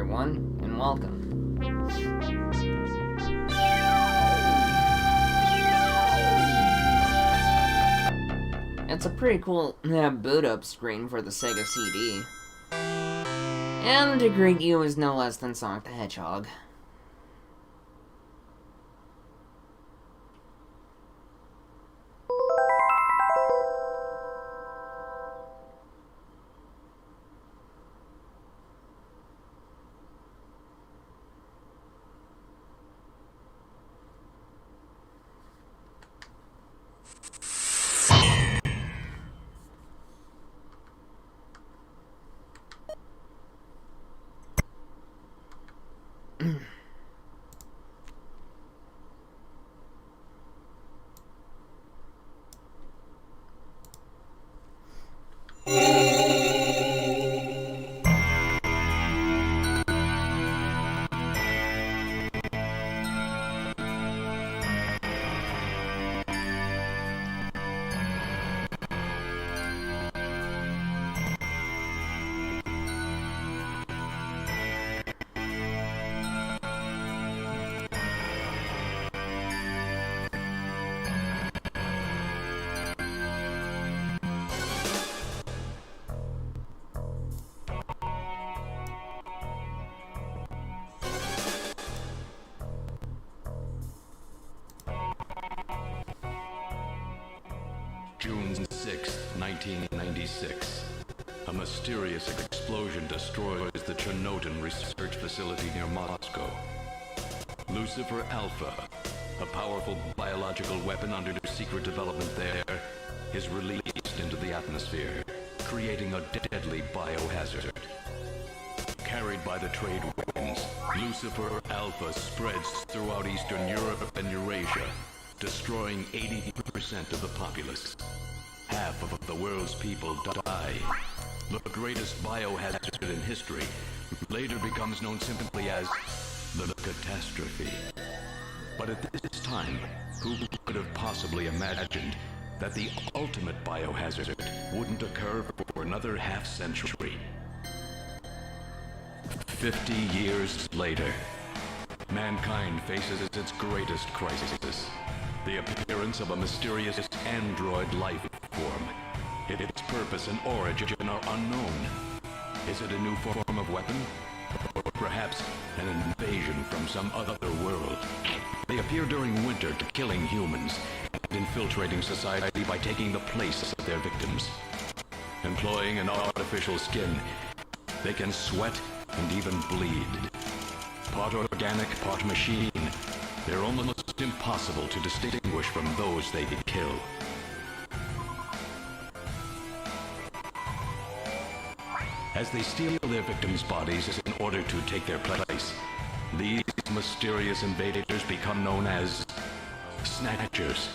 everyone, and welcome. It's a pretty cool boot-up screen for the Sega CD. And to greet you is no less than Sonic the Hedgehog. June 6, 1996. A mysterious explosion destroys the Chernobyl research facility near Moscow. Lucifer Alpha, a powerful biological weapon under secret development there, is released into the atmosphere, creating a deadly biohazard. Carried by the trade winds, Lucifer Alpha spreads throughout Eastern Europe and Eurasia, destroying 80% of the populace. Half of the world's people die. The greatest biohazard in history later becomes known simply as the catastrophe. But at this time, who could have possibly imagined that the ultimate biohazard wouldn't occur for another half-century? 50 years later, mankind faces its greatest crisis. The appearance of a mysterious android life form. Its purpose and origin are unknown. Is it a new form of weapon? Or perhaps an invasion from some other world? They appear during winter, killing humans and infiltrating society by taking the place of their victims. Employing an artificial skin, they can sweat and even bleed. Part organic, part machine, they're almost impossible to distinguish from those they kill. As they steal their victims' bodies in order to take their place, these mysterious invaders become known as Snatchers.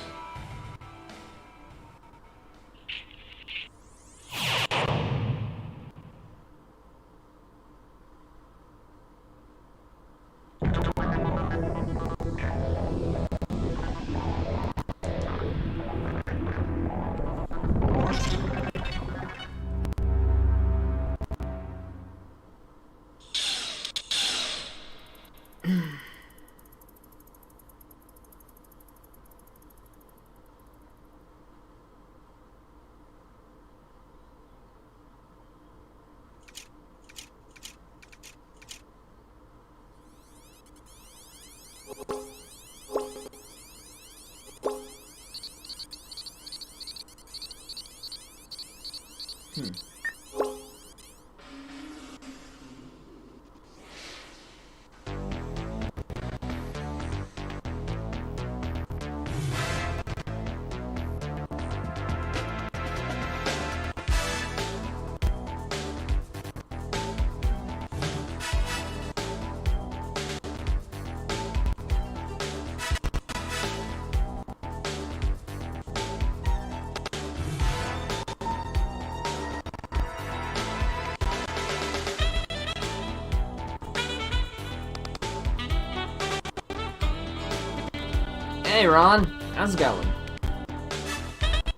Hey Ron, how's it going?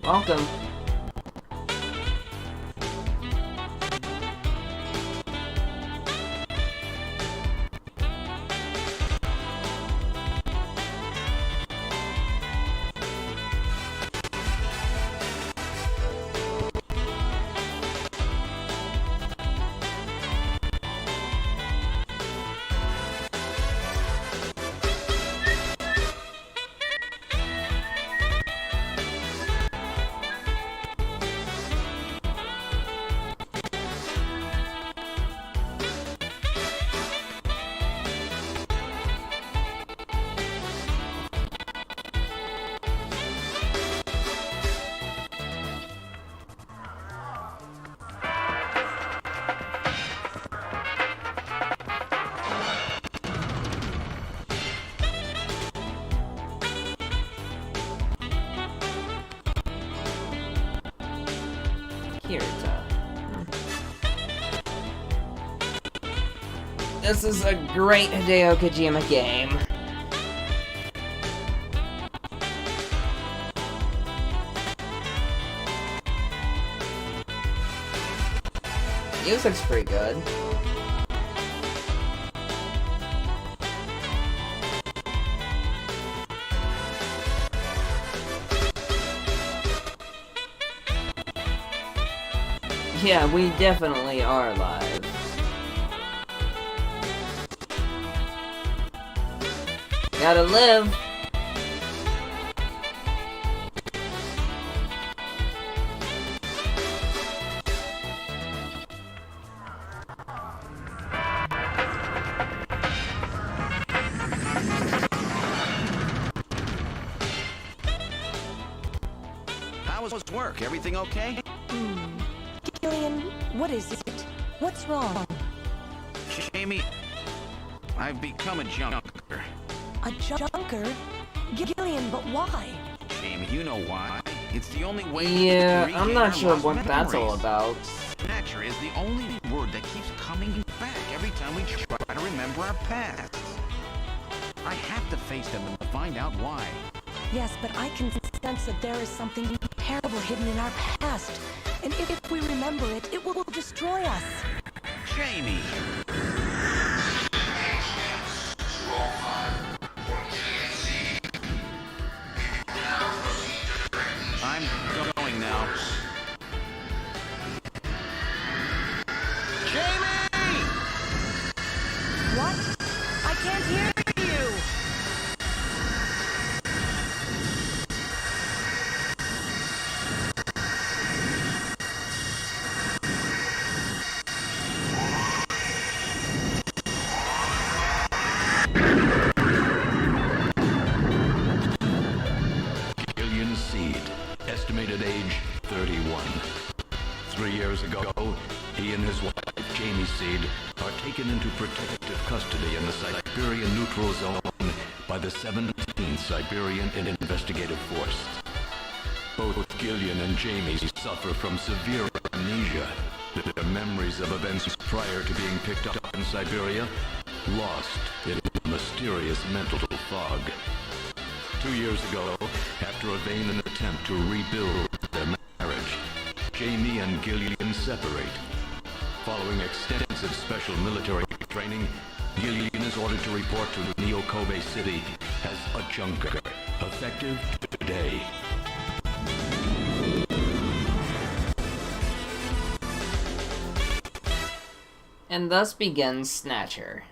Welcome. Kirita. This is a great Hideo Kojima game. Music's pretty good. Yeah, we definitely are live. Gotta live. How was work? Everything okay? Gillian, what is it? What's wrong? Jamie, I've become a junker. A junker? Gillian, but why? Jamie, you know why. It's the only way Yeah, to I'm regain not our sure lost what that's all memories. about. Snatcher is the only word that keeps coming back every time we try to remember our past. I have to face them and find out why. Yes, but I can sense that there is something terrible hidden in our past. And if we remember it, it will destroy us. Jamie! I'm going now. Jamie! What? I can't hear you! Gillian Seed, estimated age 31. 3 years ago, he and his wife, Jamie Seed, are taken into protective custody in the Siberian Neutral Zone by the 17th Siberian Investigative Force. Both Gillian and Jamie suffer from severe amnesia. Their memories of events prior to being picked up in Siberia lost in a mysterious mental fog. 2 years ago, after a vain attempt to rebuild their marriage, Jamie and Gillian separate. Following extensive special military training, Gillian is ordered to report to Neo Kobe City as a junker, effective today. And thus begins Snatcher.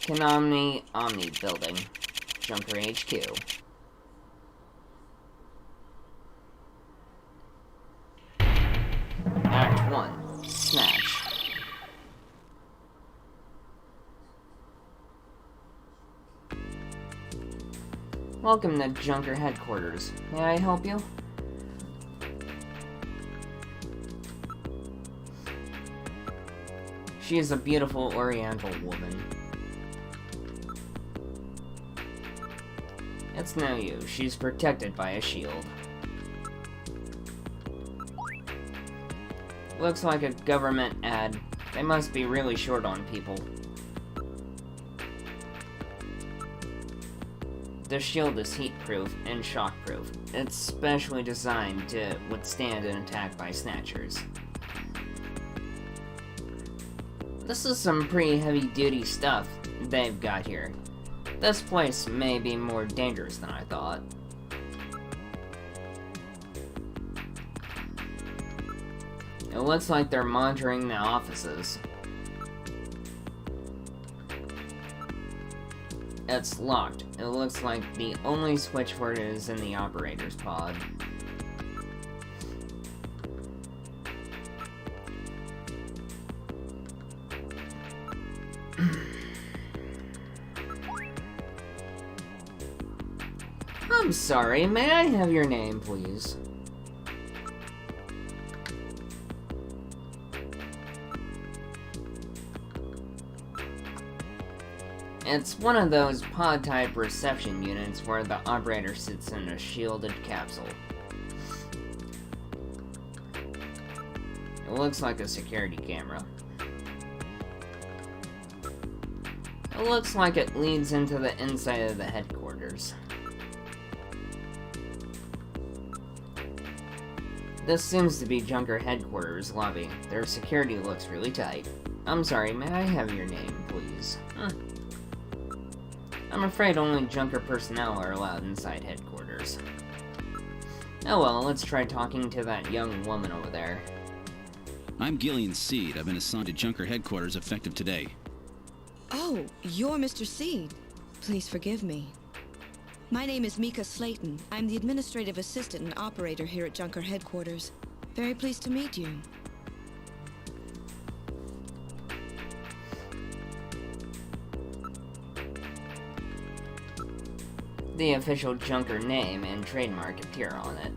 Konami Omni Building, Junker HQ. Act 1, Snatch. Welcome to Junker Headquarters. May I help you? She is a beautiful Oriental woman. It's no use. She's protected by a shield. Looks like a government ad. They must be really short on people. The shield is heat-proof and shock-proof. It's specially designed to withstand an attack by Snatchers. This is some pretty heavy-duty stuff they've got here. This place may be more dangerous than I thought. It looks like they're monitoring the offices. It's locked. It looks like the only switchboard is in the operator's pod. I'm sorry, may I have your name, please? It's one of those pod-type reception units where the operator sits in a shielded capsule. It looks like a security camera. It looks like it leads into the inside of the headquarters. This seems to be Junker headquarters lobby. Their security looks really tight. I'm sorry, may I have your name, please? I'm afraid only Junker personnel are allowed inside headquarters. Oh well, let's try talking to that young woman over there. I'm Gillian Seed. I've been assigned to Junker headquarters effective today. Oh, you're Mr. Seed. Please forgive me. My name is Mika Slayton. I'm the administrative assistant and operator here at Junker headquarters. Very pleased to meet you. The official Junker name and trademark appear on it.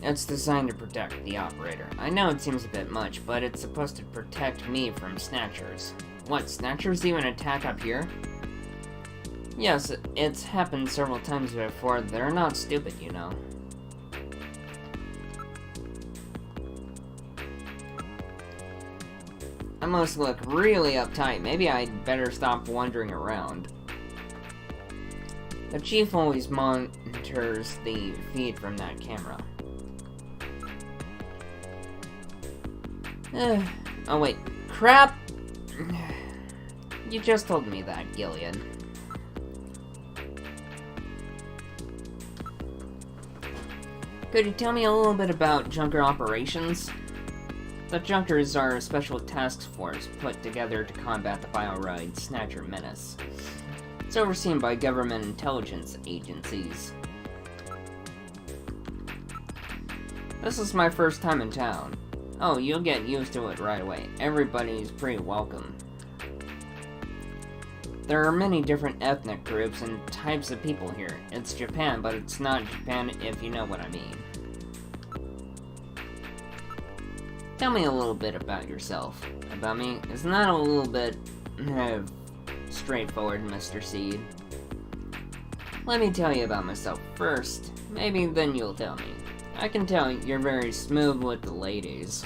It's designed to protect the operator. I know it seems a bit much, but it's supposed to protect me from Snatchers. What, Snatchers even attack up here? Yes, it's happened several times before. They're not stupid, you know. I must look really uptight. Maybe I'd better stop wandering around. The chief always monitors the feed from that camera. Oh wait, crap! You just told me that, Gillian. Could you tell me a little bit about Junker operations? The Junkers are a special task force put together to combat the Bioroid Snatcher menace. It's overseen by government intelligence agencies. This is my first time in town. Oh, you'll get used to it right away. Everybody's pretty welcome. There are many different ethnic groups and types of people here. It's Japan, but it's not Japan if you know what I mean. Tell me a little bit about yourself. About me? Isn't that a little bit straightforward, Mr. Seed? Let me tell you about myself first. Maybe then you'll tell me. I can tell you're very smooth with the ladies.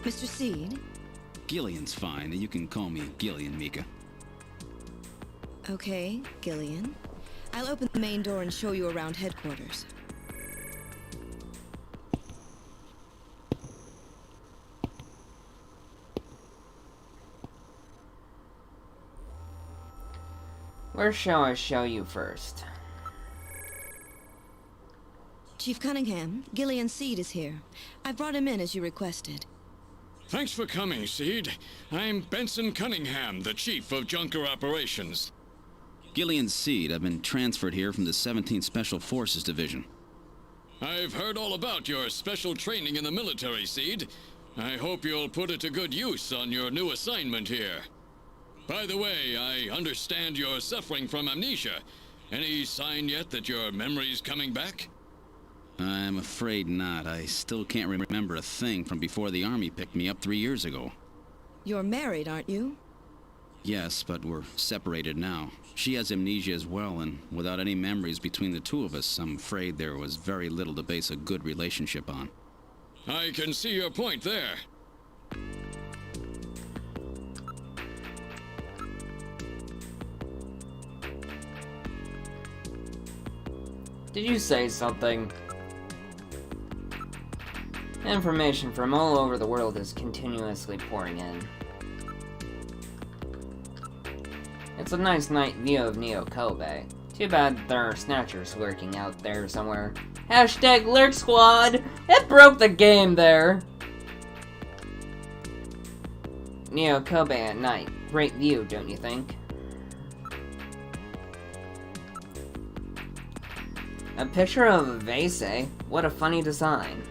Mr. Seed? Gillian's fine. You can call me Gillian, Mika. Okay, Gillian. I'll open the main door and show you around headquarters. Where shall I show you first? Chief Cunningham, Gillian Seed is here. I brought him in as you requested. Thanks for coming, Seed. I'm Benson Cunningham, the Chief of Junker Operations. Gillian Seed. I've been transferred here from the 17th Special Forces Division. I've heard all about your special training in the military, Seed. I hope you'll put it to good use on your new assignment here. By the way, I understand you're suffering from amnesia. Any sign yet that your memory's coming back? I'm afraid not. I still can't remember a thing from before the Army picked me up 3 years ago. You're married, aren't you? Yes, but we're separated now. She has amnesia as well, and without any memories between the two of us, I'm afraid there was very little to base a good relationship on. I can see your point there. Did you say something? Information from all over the world is continuously pouring in. It's a nice night view of Neo Kobe. Too bad there are Snatchers lurking out there somewhere. Hashtag Lurk Squad! It broke the game there! Neo Kobe at night. Great view, don't you think? A picture of a vase, eh? What a funny design.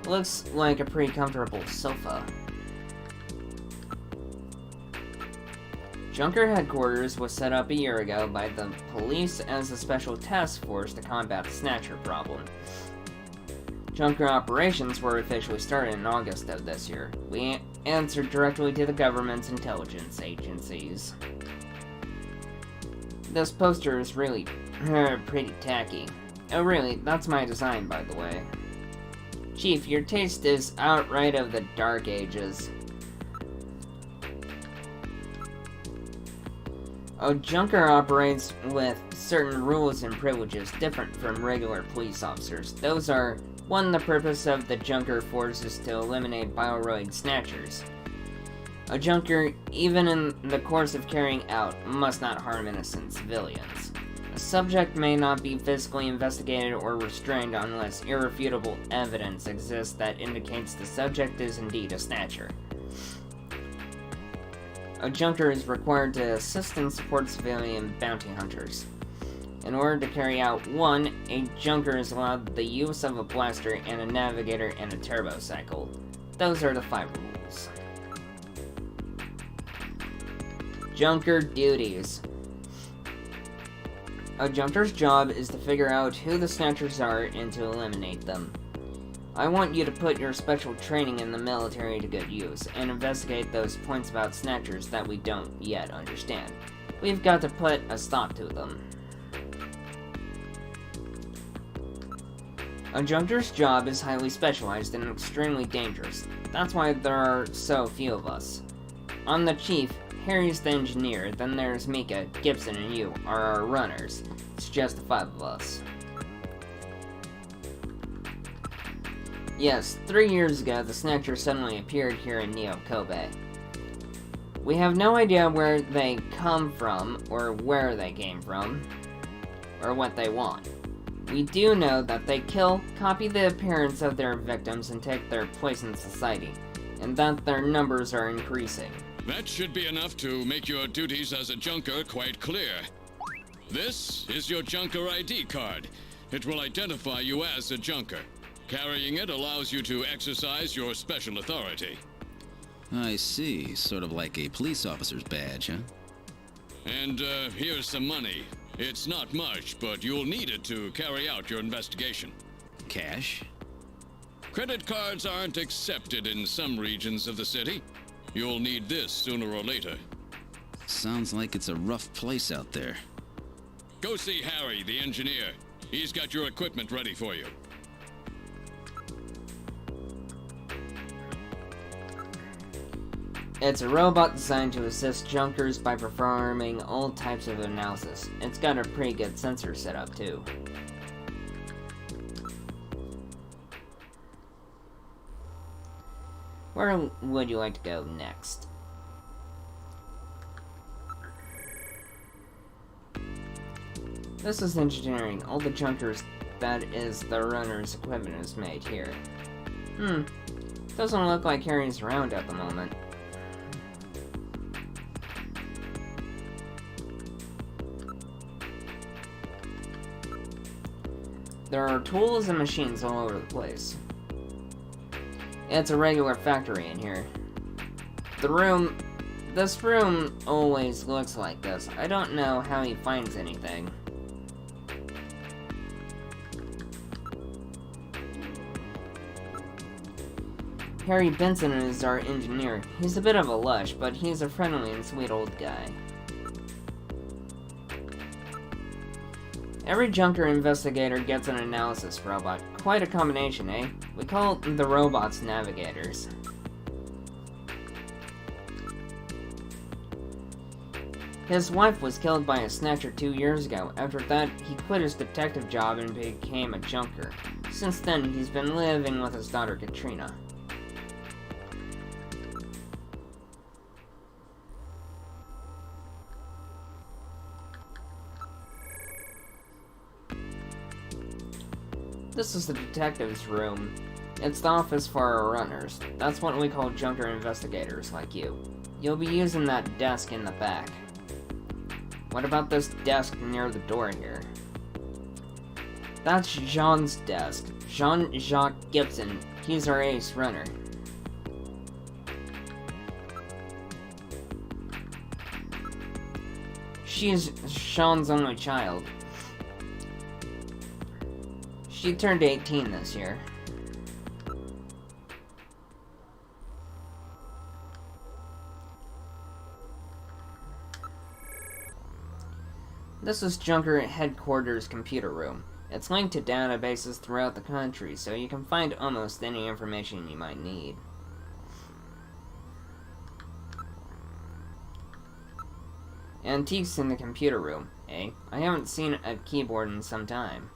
It looks like a pretty comfortable sofa. Junker Headquarters was set up a year ago by the police as a special task force to combat the Snatcher problem. Junker operations were officially started in August of this year. We answered directly to the government's intelligence agencies. This poster is really pretty tacky. Oh really, that's my design, by the way. Chief, your taste is outright of the Dark Ages. A Junker operates with certain rules and privileges different from regular police officers. Those are: 1. The purpose of the Junker force is to eliminate Bioroid Snatchers. A Junker, even in the course of carrying out, must not harm innocent civilians. A subject may not be physically investigated or restrained unless irrefutable evidence exists that indicates the subject is indeed a Snatcher. A Junker is required to assist and support civilian bounty hunters. In order to carry out 1, a Junker is allowed the use of a blaster and a navigator and a turbocycle. Those are the 5 rules. Junker duties. A Junker's job is to figure out who the Snatchers are and to eliminate them. I want you to put your special training in the military to good use, and investigate those points about Snatchers that we don't yet understand. We've got to put a stop to them. A Junker's job is highly specialized and extremely dangerous. That's why there are so few of us. I'm the chief, Harry's the engineer, then there's Mika, Gibson, and you are our runners. It's just the 5 of us. Yes, 3 years ago, the Snatcher suddenly appeared here in Neo Kobe. We have no idea where they come from, or where they came from, or what they want. We do know that they kill, copy the appearance of their victims, and take their place in society, and that their numbers are increasing. That should be enough to make your duties as a Junker quite clear. This is your Junker ID card. It will identify you as a Junker. Carrying it allows you to exercise your special authority. I see. Sort of like a police officer's badge, huh? And here's some money. It's not much, but you'll need it to carry out your investigation. Cash? Credit cards aren't accepted in some regions of the city. You'll need this sooner or later. Sounds like it's a rough place out there. Go see Harry, the engineer. He's got your equipment ready for you. It's a robot designed to assist Junkers by performing all types of analysis. It's got a pretty good sensor setup too. Where would you like to go next? This is engineering. All the Junkers, that is, the runner's equipment is made here. Doesn't look like Harry's around at the moment. There are tools and machines all over the place. It's a regular factory in here. This room always looks like this. I don't know how he finds anything. Harry Benson is our engineer. He's a bit of a lush, but he's a friendly and sweet old guy. Every Junker investigator gets an analysis robot. Quite a combination, eh? We call the robots navigators. His wife was killed by a Snatcher 2 years ago. After that, he quit his detective job and became a Junker. Since then, he's been living with his daughter Katrina. This is the detective's room. It's the office for our runners. That's what we call Junker investigators like you. You'll be using that desk in the back. What about this desk near the door here? That's Jean's desk. Jean-Jacques Gibson He's our ace runner. She's Sean's only child. She turned 18 this year. This is Junker Headquarters computer room. It's linked to databases throughout the country, so you can find almost any information you might need. Antiques in the computer room, eh? I haven't seen a keyboard in some time.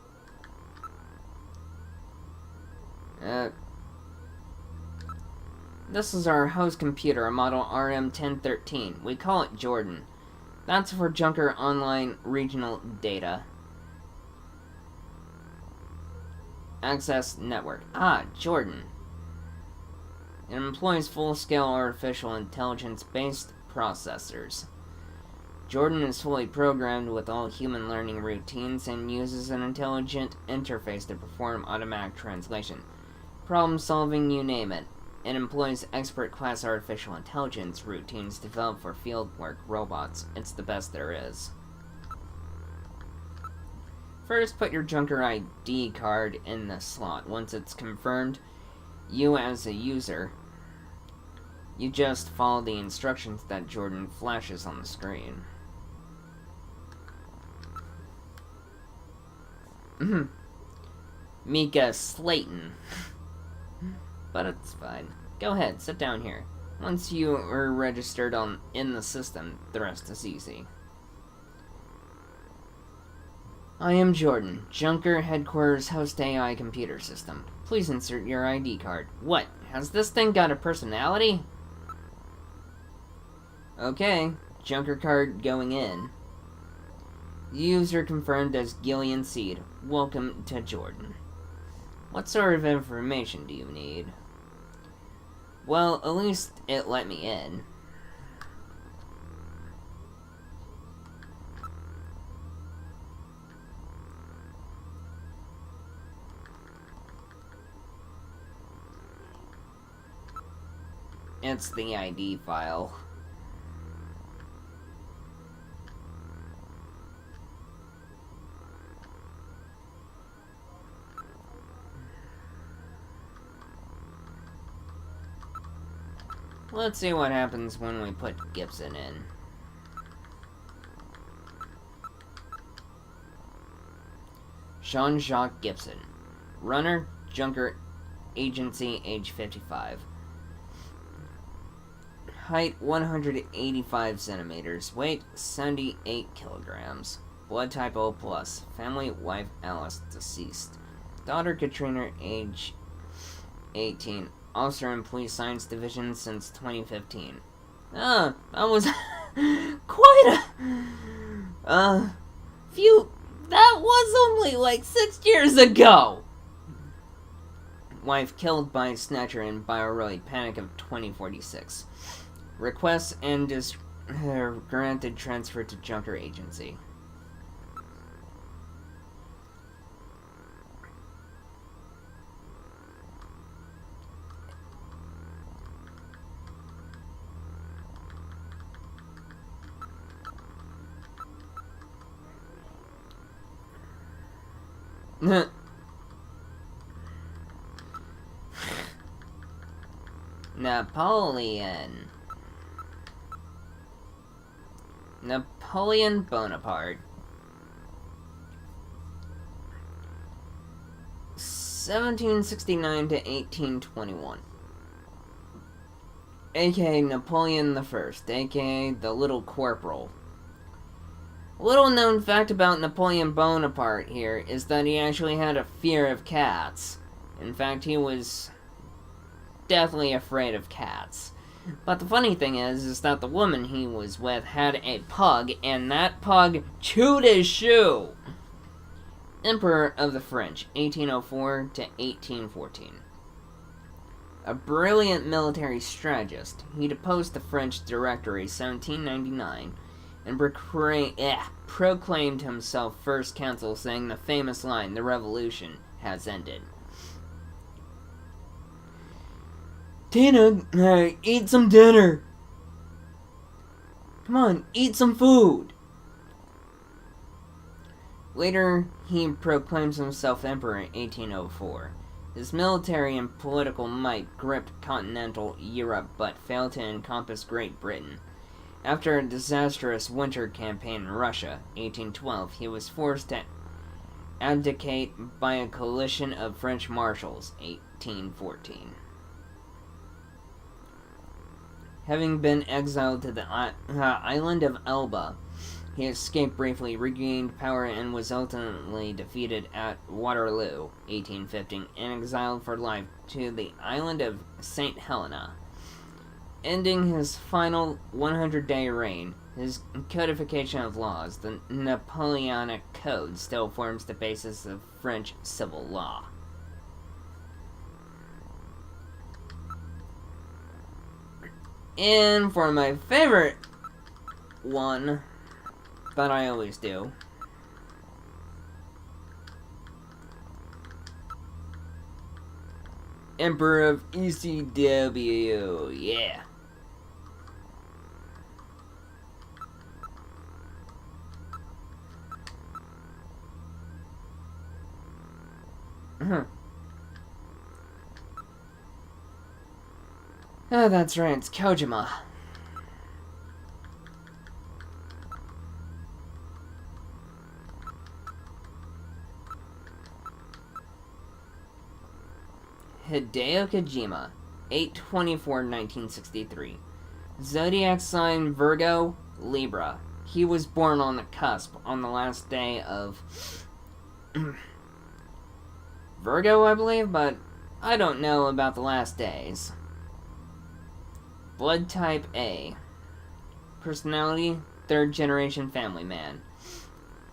This is our host computer, a model RM1013. We call it Jordan. That's for Junker Online Regional Data. Access Network. Ah, Jordan. It employs full-scale artificial intelligence-based processors. Jordan is fully programmed with all human learning routines and uses an intelligent interface to perform automatic translation. Problem solving, you name it. It employs expert-class artificial intelligence routines developed for fieldwork robots. It's the best there is. First, put your Junker ID card in the slot. Once it's confirmed, you as a user, you just follow the instructions that Jordan flashes on the screen. Mika Slayton. But it's fine. Go ahead, sit down here. Once you are registered in the system, the rest is easy. I am Jordan, Junker Headquarters Host AI Computer System. Please insert your ID card. What? Has this thing got a personality? Okay, Junker card going in. User confirmed as Gillian Seed. Welcome to Jordan. What sort of information do you need? Well, at least it let me in. It's the ID file. Let's see what happens when we put Gibson in. Jean-Jacques Gibson. Runner, Junker Agency, age 55. Height 185 centimeters. Weight 78 kilograms. Blood type O+. Family, wife Alice, deceased. Daughter Katrina, age 18. Officer in Police Science Division since 2015. That was quite a few. That was only like 6 years ago. Wife killed by Snatcher in Bioroid Panic of 2046. Requests and is granted transfer to Junker Agency. Napoleon Bonaparte. 1769 to 1821. A.K.A. Napoleon the First, a.k.a. the Little Corporal. Little known fact about Napoleon Bonaparte here is that he actually had a fear of cats. In fact, he was deathly afraid of cats. But the funny thing is that the woman he was with had a pug, and that pug chewed his shoe. Emperor of the French, 1804 to 1814. A brilliant military strategist, he deposed the French Directory 1799 and proclaimed himself first consul, saying the famous line, "The revolution has ended." Tina, eat some dinner. Come on, eat some food. Later, he proclaims himself emperor in 1804. His military and political might gripped continental Europe but failed to encompass Great Britain. After a disastrous winter campaign in Russia, 1812, he was forced to abdicate by a coalition of French marshals, 1814. Having been exiled to the island of Elba, he escaped briefly, regained power, and was ultimately defeated at Waterloo, 1815, and exiled for life to the island of St. Helena. Ending his final 100-day reign, his codification of laws, the Napoleonic Code, still forms the basis of French civil law. And for my favorite one that I always do, Emperor of ECW, yeah. Oh, that's right, it's Kojima. Hideo Kojima, 8/24/1963. Zodiac sign Virgo, Libra. He was born on the cusp, on the last day of Virgo, I believe, but I don't know about the last days. Blood type A. Personality, third generation family man.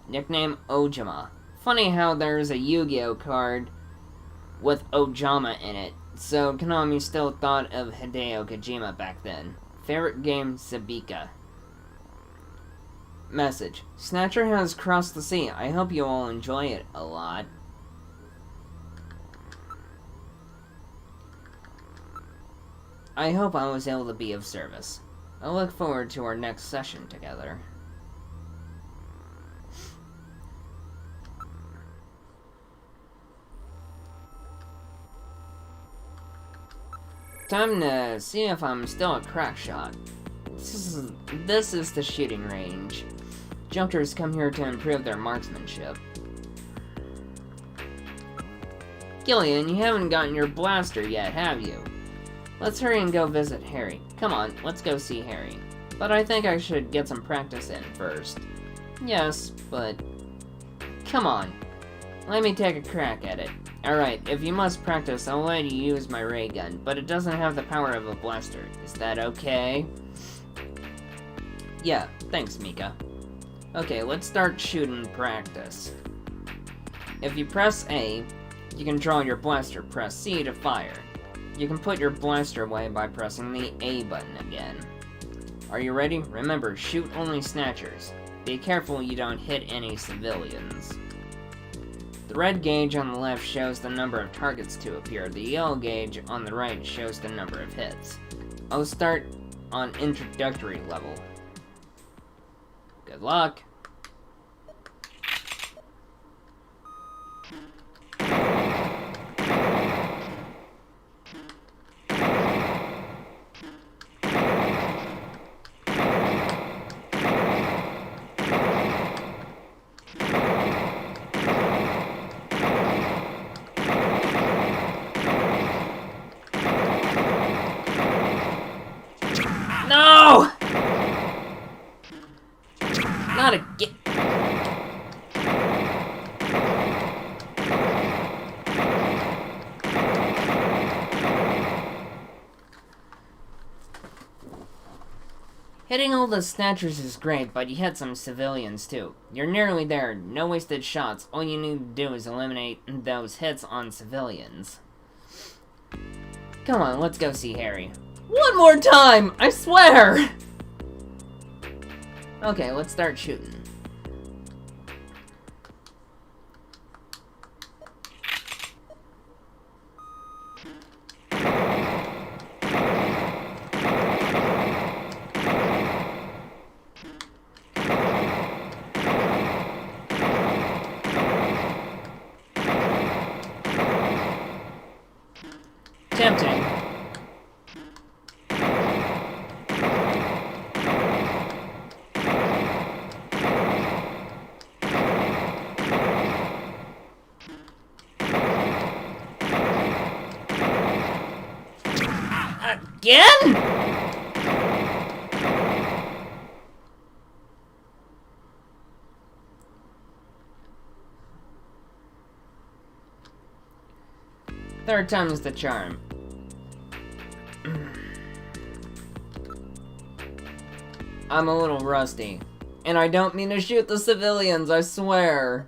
Nickname Ojima. Funny how there's a Yu-Gi-Oh card with Ojama in it, so Konami still thought of Hideo Kojima back then. Favorite game, Sabika. Message. Snatcher has crossed the sea. I hope you all enjoy it a lot. I hope I was able to be of service. I look forward to our next session together. Time to see if I'm still a crack shot. This is the shooting range. Junkers come here to improve their marksmanship. Gillian, you haven't gotten your blaster yet, have you? Let's hurry and go visit Harry. Come on, let's go see Harry. But I think I should get some practice in first. Yes, but... Come on. Let me take a crack at it. Alright, if you must practice, I'll let you use my ray gun, but it doesn't have the power of a blaster. Is that okay? Yeah, thanks, Mika. Okay, let's start shooting practice. If you press A, you can draw your blaster. Press C to fire. You can put your blaster away by pressing the A button again. Are you ready? Remember, shoot only snatchers. Be careful you don't hit any civilians. The red gauge on the left shows the number of targets to appear. The yellow gauge on the right shows the number of hits. I'll start on introductory level. Good luck! No! Not again. Hitting all the snatchers is great, but you hit some civilians too. You're nearly there. No wasted shots. All you need to do is eliminate those hits on civilians. Come on, let's go see Harry. One more time! I swear! Okay, let's start shooting. Again? Third time's the charm. I'm a little rusty. And I don't mean to shoot the civilians, I swear.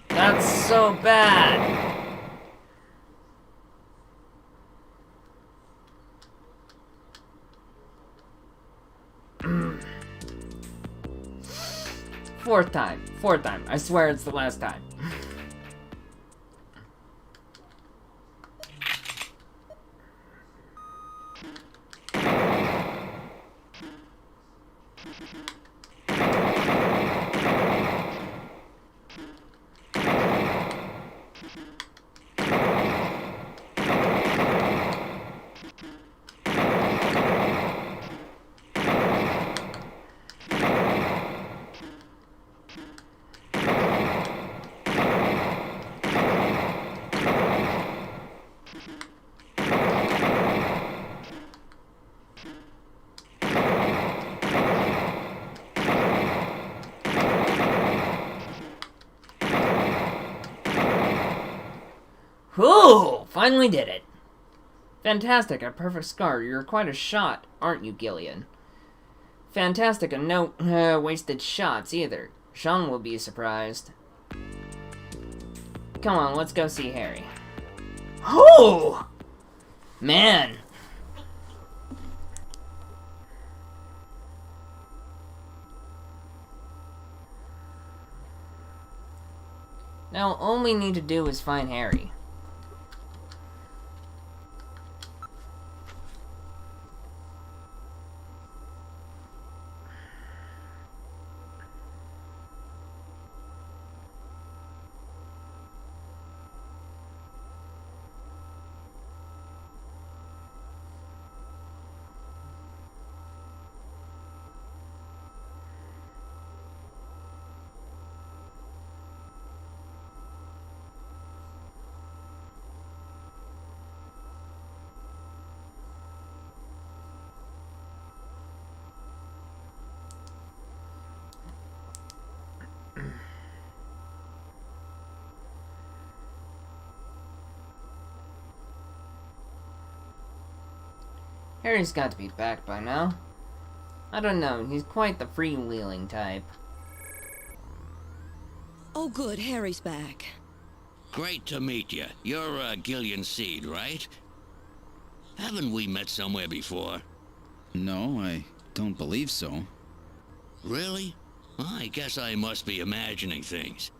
That's so bad. Fourth time. I swear it's the last time. Whew! Finally did it. Fantastic, a perfect scar. You're quite a shot, aren't you, Gillian? Fantastic, and no wasted shots either. Sean will be surprised. Come on, let's go see Harry. Oh! Man. Now, all we need to do is find Harry. Harry's got to be back by now. I don't know, he's quite the freewheeling type. Oh, good, Harry's back. Great to meet you. You're, Gillian Seed, right? Haven't we met somewhere before? No, I don't believe so. Really? I guess I must be imagining things.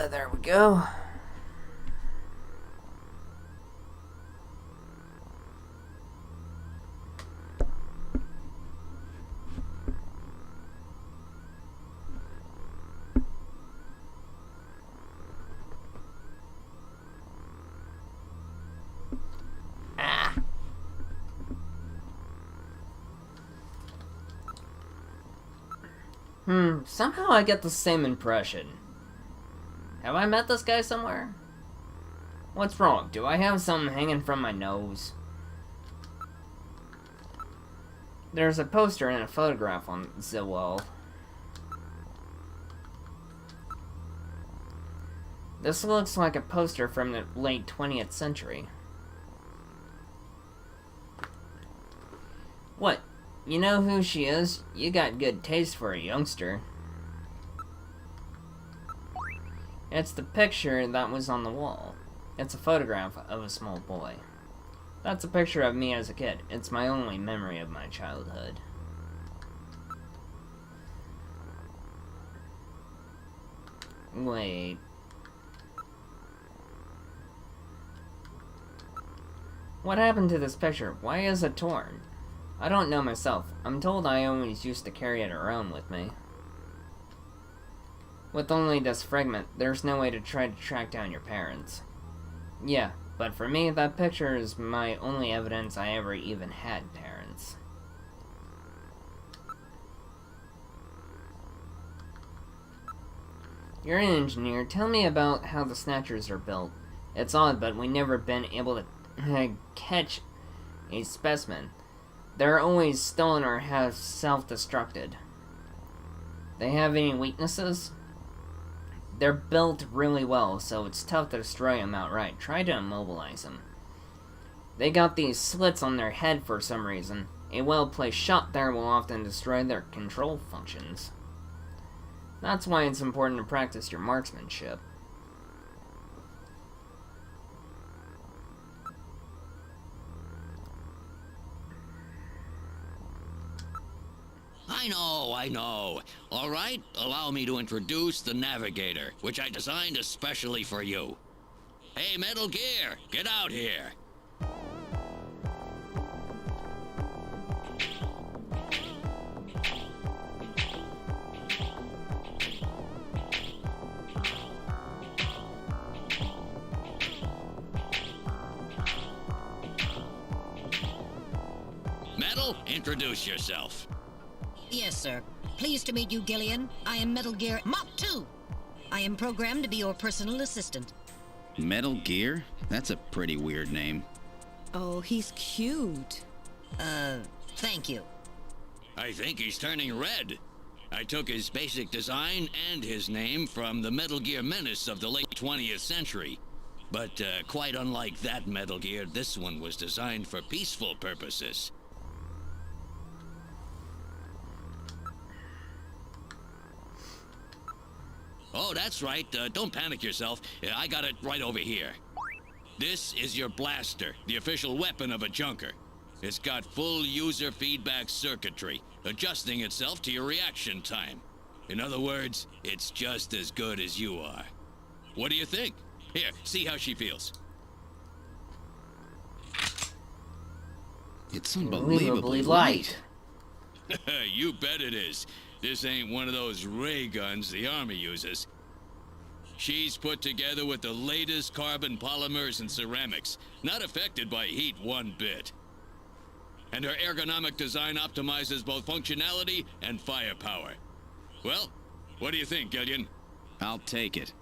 There we go. Somehow I get the same impression. Have I met this guy somewhere? What's wrong? Do I have something hanging from my nose? There's a poster and a photograph on the wall. This looks like a poster from the late 20th century. What? You know who she is? You got good taste for a youngster. It's the picture that was on the wall. It's a photograph of a small boy. That's a picture of me as a kid. It's my only memory of my childhood. Wait. What happened to this picture? Why is it torn? I don't know myself. I'm told I always used to carry it around with me. With only this fragment, there's no way to try to track down your parents. Yeah, but for me, that picture is my only evidence I ever even had parents. You're an engineer. Tell me about how the Snatchers are built. It's odd, but we've never been able to catch a specimen. They're always stolen or have self-destructed. They have any weaknesses? They're built really well, so it's tough to destroy them outright. Try to immobilize them. They got these slits on their head for some reason. A well-placed shot there will often destroy their control functions. That's why it's important to practice your marksmanship. I know. All right, allow me to introduce the Navigator, which I designed especially for you. Hey, Metal Gear, get out here. Metal, introduce yourself. Yes, sir. Pleased to meet you, Gillian. I am Metal Gear Mach 2. I am programmed to be your personal assistant. Metal Gear? That's a pretty weird name. Oh, he's cute. Thank you. I think he's turning red. I took his basic design and his name from the Metal Gear menace of the late 20th century. But quite unlike that Metal Gear, this one was designed for peaceful purposes. Oh, that's right. Don't panic yourself. I got it right over here. This is your blaster, the official weapon of a junker. It's got full user feedback circuitry, adjusting itself to your reaction time. In other words, it's just as good as you are. What do you think? Here, see how she feels. It's unbelievably light. You bet it is. This ain't one of those ray guns the Army uses. She's put together with the latest carbon polymers and ceramics, not affected by heat one bit. And her ergonomic design optimizes both functionality and firepower. Well, what do you think, Gillian? I'll take it.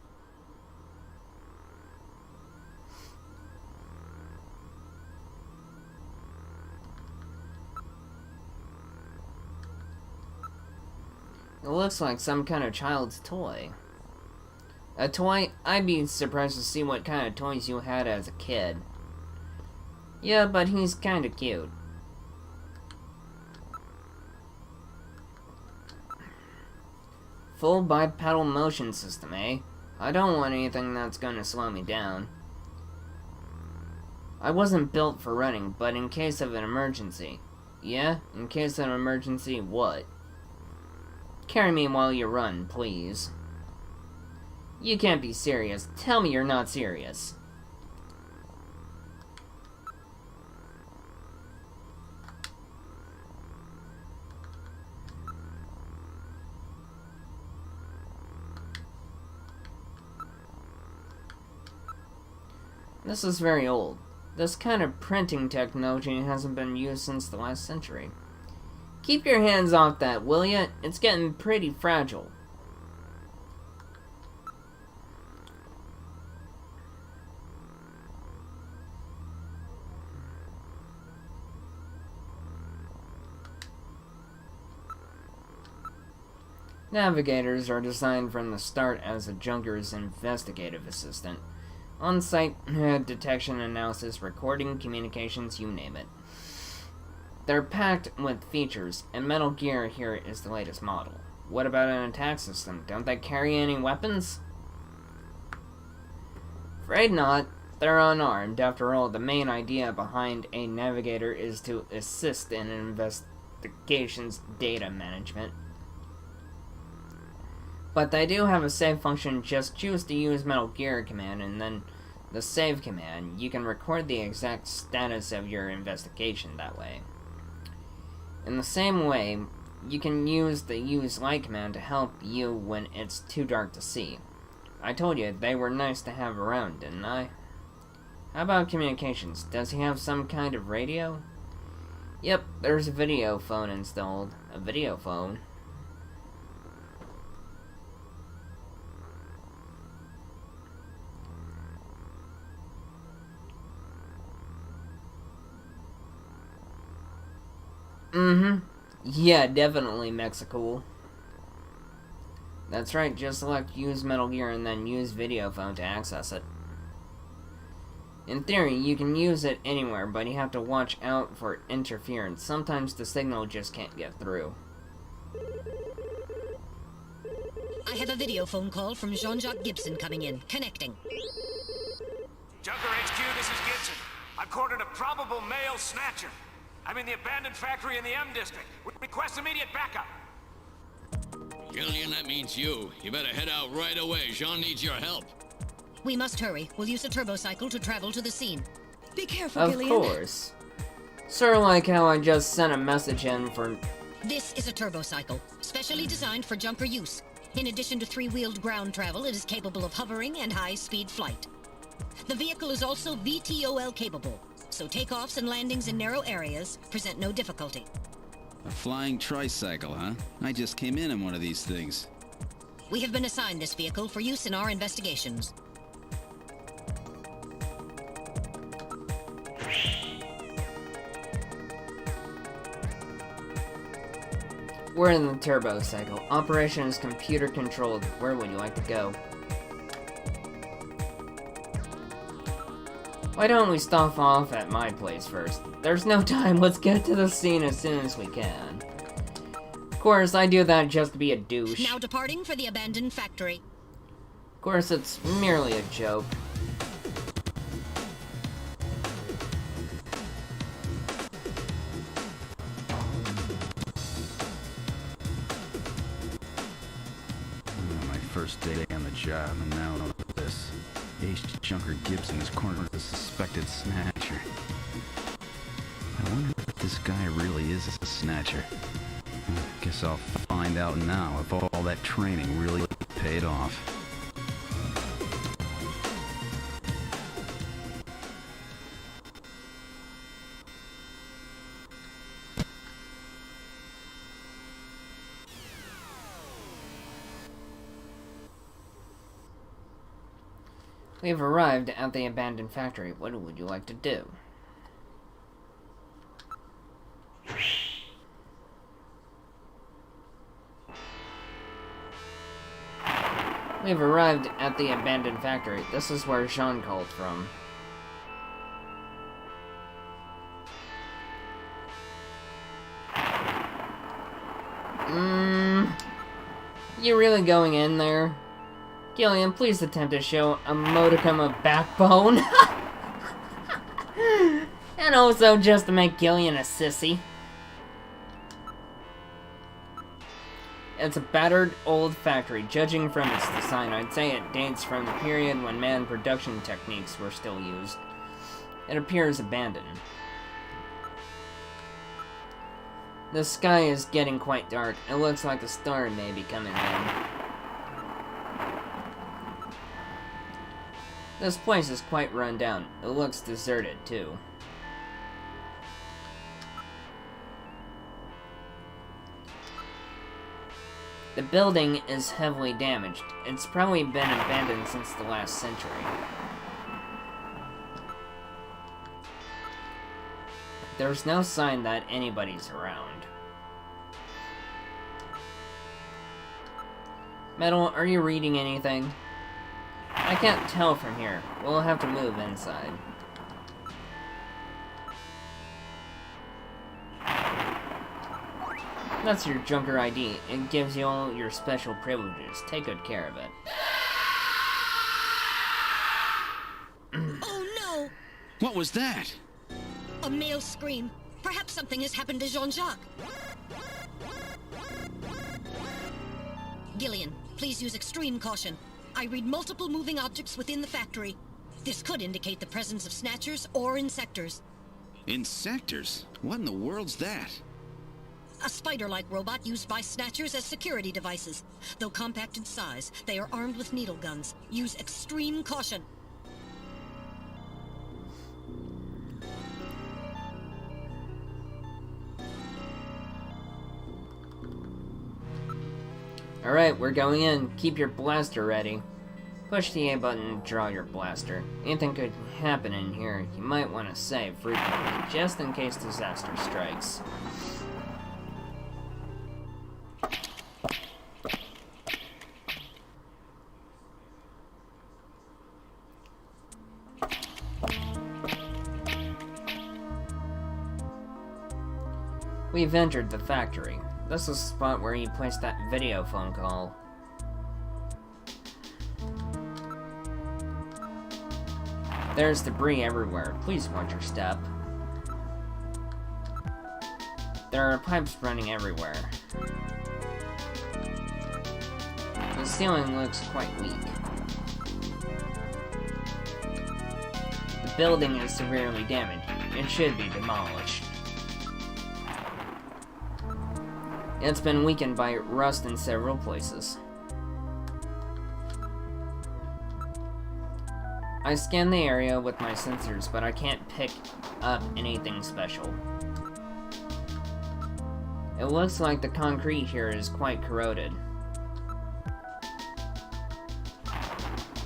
It looks like some kind of child's toy. A toy? I'd be surprised to see what kind of toys you had as a kid. Yeah, but he's kinda cute. Full bipedal motion system, eh? I don't want anything that's gonna slow me down. I wasn't built for running, but in case of an emergency. Yeah? In case of an emergency, what? Carry me while you run, please. You can't be serious. Tell me you're not serious. This is very old. This kind of printing technology hasn't been used since the last century. Keep your hands off that, will ya? It's getting pretty fragile. Navigators are designed from the start as a junker's investigative assistant. On-site detection, analysis, recording, communications, you name it. They're packed with features, and Metal Gear here is the latest model. What about an attack system? Don't they carry any weapons? Afraid not. They're unarmed. After all, the main idea behind a navigator is to assist in investigations data management. But they do have a save function. Just choose to use Metal Gear command and then the save command. You can record the exact status of your investigation that way. In the same way, you can use the use light command to help you when it's too dark to see. I told you they were nice to have around, didn't I? How about communications? Does he have some kind of radio? Yep, there's a video phone installed. A video phone? Yeah, definitely Mexicool. That's right, just select use Metal Gear and then use video phone to access it. In theory, you can use it anywhere, but you have to watch out for interference. Sometimes the signal just can't get through. I have a video phone call from Jean-Jacques Gibson coming in. Connecting. Junker HQ, this is Gibson. I've cornered a probable male snatcher. I'm in the abandoned factory in the M district. Request immediate backup. Gillian, that means you. You better head out right away. Jean needs your help. We must hurry. We'll use a turbocycle to travel to the scene. Be careful, Of Gillian. course. Sort of like how I just sent a message in for... This is a turbocycle, specially designed for junker use. In addition to three-wheeled ground travel, it is capable of hovering and high-speed flight. The vehicle is also VTOL capable, so takeoffs and landings in narrow areas present no difficulty. A flying tricycle, huh? I just came in one of these things. We have been assigned this vehicle for use in our investigations. We're in the turbo cycle. Operation is computer controlled. Where would you like to go? Why don't we stop off at my place first? There's no time. Let's get to the scene as soon as we can. Of course, I do that just to be a douche. Now departing for the abandoned factory. Of course, it's merely a joke. My first day on the job, and now this. Ace Junker Gibson is cornered the suspected snatcher. I wonder if this guy really is a snatcher. Guess I'll find out now if all that training really paid off. We've arrived at the abandoned factory. What would you like to do? We've arrived at the abandoned factory. This is where Jean called from. You really going in there? Gillian, please attempt to show a modicum of backbone. And also just to make Gillian a sissy. It's a battered old factory. Judging from its design, I'd say it dates from the period when manned production techniques were still used. It appears abandoned. The sky is getting quite dark. It looks like a star may be coming in. This place is quite run down. It looks deserted, too. The building is heavily damaged. It's probably been abandoned since the last century. There's no sign that anybody's around. Metal, are you reading anything? I can't tell from here. We'll have to move inside. That's your Junker ID. It gives you all your special privileges. Take good care of it. Oh no! What was that? A male scream. Perhaps something has happened to Jean-Jacques. Gillian, please use extreme caution. I read multiple moving objects within the factory. This could indicate the presence of Snatchers or Insectors. Insectors? What in the world's that? A spider-like robot used by Snatchers as security devices. Though compact in size, they are armed with needle guns. Use extreme caution. Alright, we're going in. Keep your blaster ready. Push the A button to draw your blaster. Anything could happen in here. You might want to save frequently, just in case disaster strikes. We've entered the factory. This is the spot where you placed that video phone call. There's debris everywhere. Please watch your step. There are pipes running everywhere. The ceiling looks quite weak. The building is severely damaged. It should be demolished. It's been weakened by rust in several places. I scanned the area with my sensors, but I can't pick up anything special. It looks like the concrete here is quite corroded.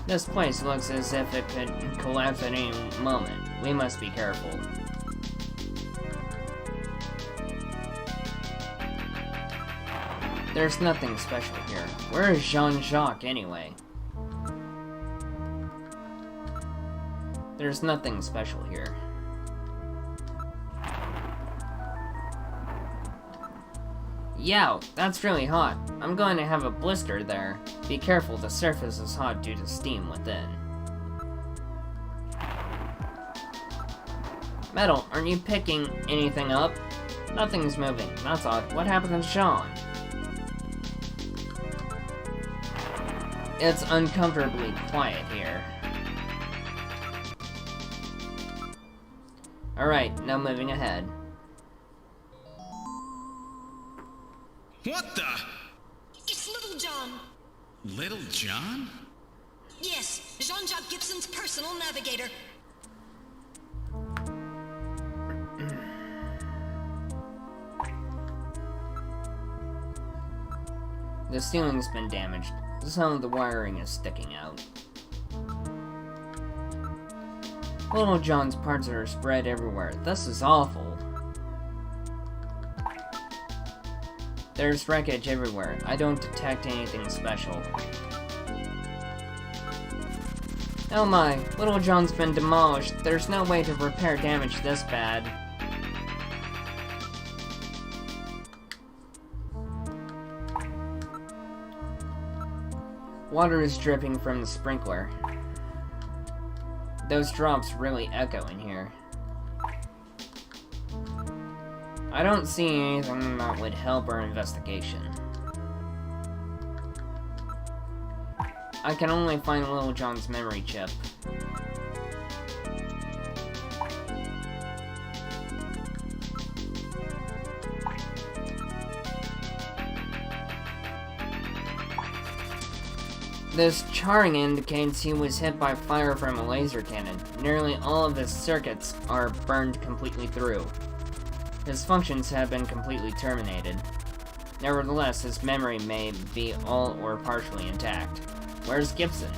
This place looks as if it could collapse at any moment. We must be careful. There's nothing special here. Where is Jean-Jacques anyway? There's nothing special here. Yow, that's really hot. I'm going to have a blister there. Be careful, the surface is hot due to steam within. Metal, aren't you picking anything up? Nothing's moving. That's odd. What happened to Sean? It's uncomfortably quiet here. Alright, now moving ahead. What the? It's Little John. Little John? Yes, Jean-Jacques Gibson's personal navigator. The ceiling's been damaged. Some of the wiring is sticking out. Little John's parts are spread everywhere. This is awful. There's wreckage everywhere. I don't detect anything special. Oh my, Little John's been demolished. There's no way to repair damage this bad. Water is dripping from the sprinkler. Those drops really echo in here. I don't see anything that would help our investigation. I can only find Little John's memory chip. This charring indicates he was hit by fire from a laser cannon. Nearly all of his circuits are burned completely through. His functions have been completely terminated. Nevertheless, his memory may be all or partially intact. Where's Gibson?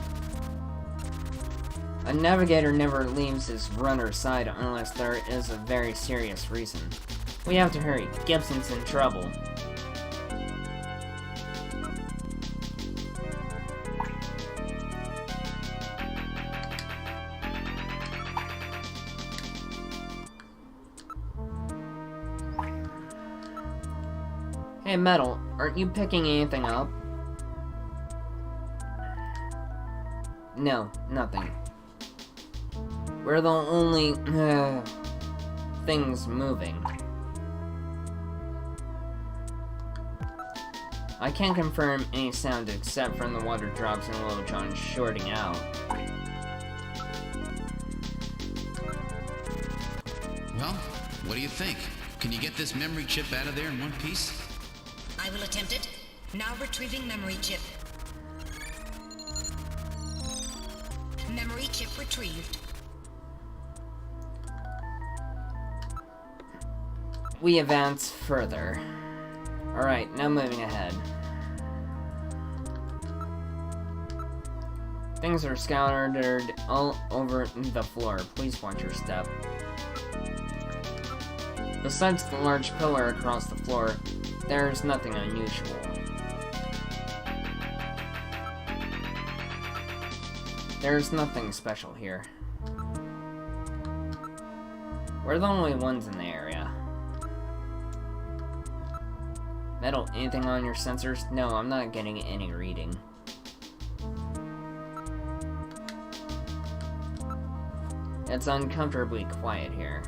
A navigator never leaves his runner's side unless there is a very serious reason. We have to hurry. Gibson's in trouble. Hey, Metal, aren't you picking anything up? No, nothing. We're the only things moving. I can't confirm any sound except from the water drops and Little John shorting out. Well, what do you think? Can you get this memory chip out of there in one piece? I will attempt it. Now retrieving memory chip. Memory chip retrieved. We advance further. Alright, now moving ahead. Things are scattered all over the floor. Please watch your step. Besides the large pillar across the floor, there's nothing unusual. There's nothing special here. We're the only ones in the area. Metal, anything on your sensors? No, I'm not getting any reading. It's uncomfortably quiet here.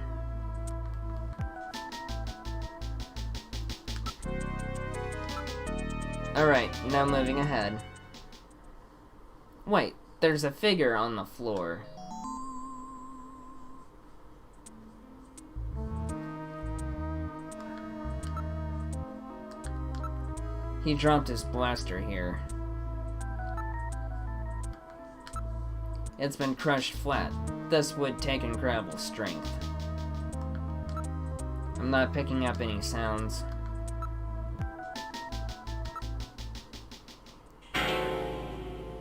Alright, now moving ahead. Wait, there's a figure on the floor. He dropped his blaster here. It's been crushed flat. This would take incredible strength. I'm not picking up any sounds.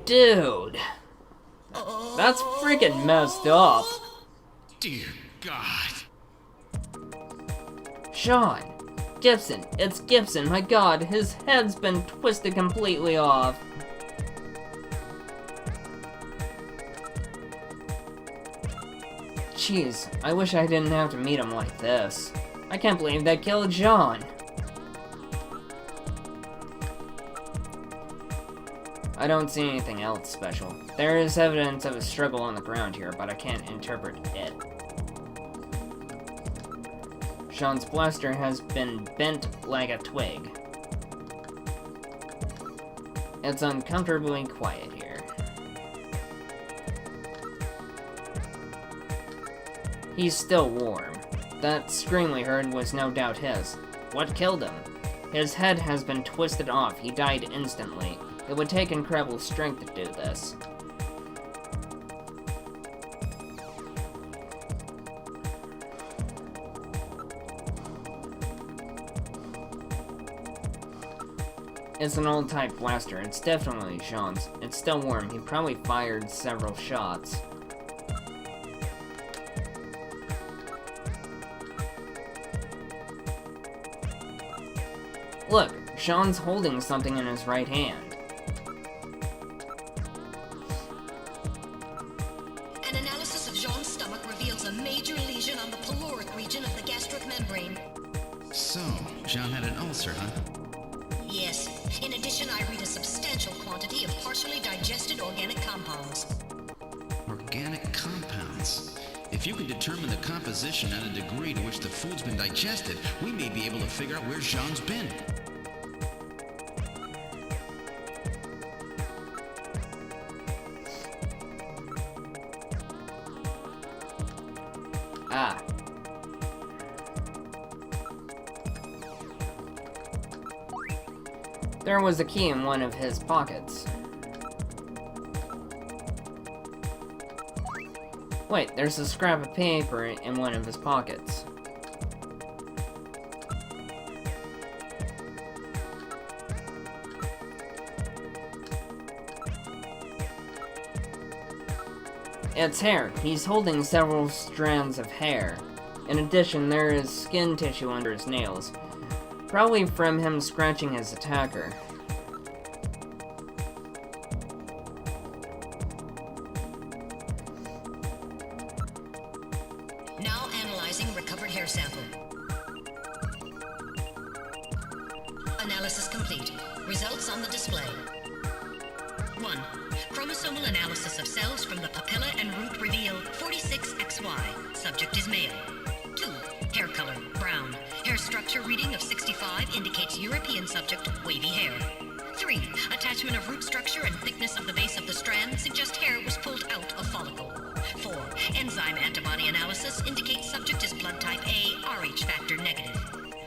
Dude! That's freaking messed up! Dear God. Sean! Gibson! It's Gibson! My god, his head's been twisted completely off! Jeez, I wish I didn't have to meet him like this. I can't believe they killed John! I don't see anything else special. There is evidence of a struggle on the ground here, but I can't interpret it. Sean's blaster has been bent like a twig. It's uncomfortably quiet here. He's still warm. That scream we heard was no doubt his. What killed him? His head has been twisted off. He died instantly. It would take incredible strength to do this. It's an old type blaster. It's definitely Sean's. It's still warm. He probably fired several shots. Look, Sean's holding something in his right hand. An analysis of Jean's stomach reveals a major lesion on the caloric region of the gastric membrane. So, Jean had an ulcer, huh? Yes. In addition, I read a substantial quantity of partially digested organic compounds. Organic compounds. If you can determine the composition and a degree to which the food's been digested, we may be able to figure out where Jean's been. Ah. There was a key in one of his pockets. Wait, there's a scrap of paper in one of his pockets. It's hair. He's holding several strands of hair. In addition, there is skin tissue under his nails. Probably from him scratching his attacker. Now analyzing recovered hair sample. complete. Results on the display. 1. Chromosomal analysis of cells from the papilla and root reveal 46XY. Subject is male. 2. Hair color, brown. Hair structure reading of 65 indicates European subject, wavy hair. 3. Attachment of root structure and thickness of the base of the strand suggest hair was pulled out of follicle. 4. Enzyme antibody analysis indicates subject is blood type A, Rh factor negative.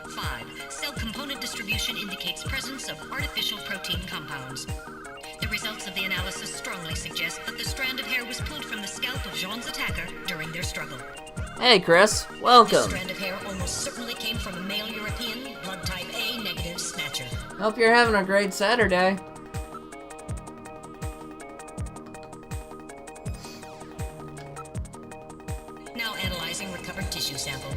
5. Cell component distribution indicates presence of artificial protein compounds. The results of the analysis strongly suggest that the strand of hair was pulled from the scalp of Jean's attacker during their struggle. Hey, Chris. Welcome. This strand of hair almost certainly came from a male European, blood type A negative Snatcher. Hope you're having a great Saturday. Now analyzing recovered tissue sample.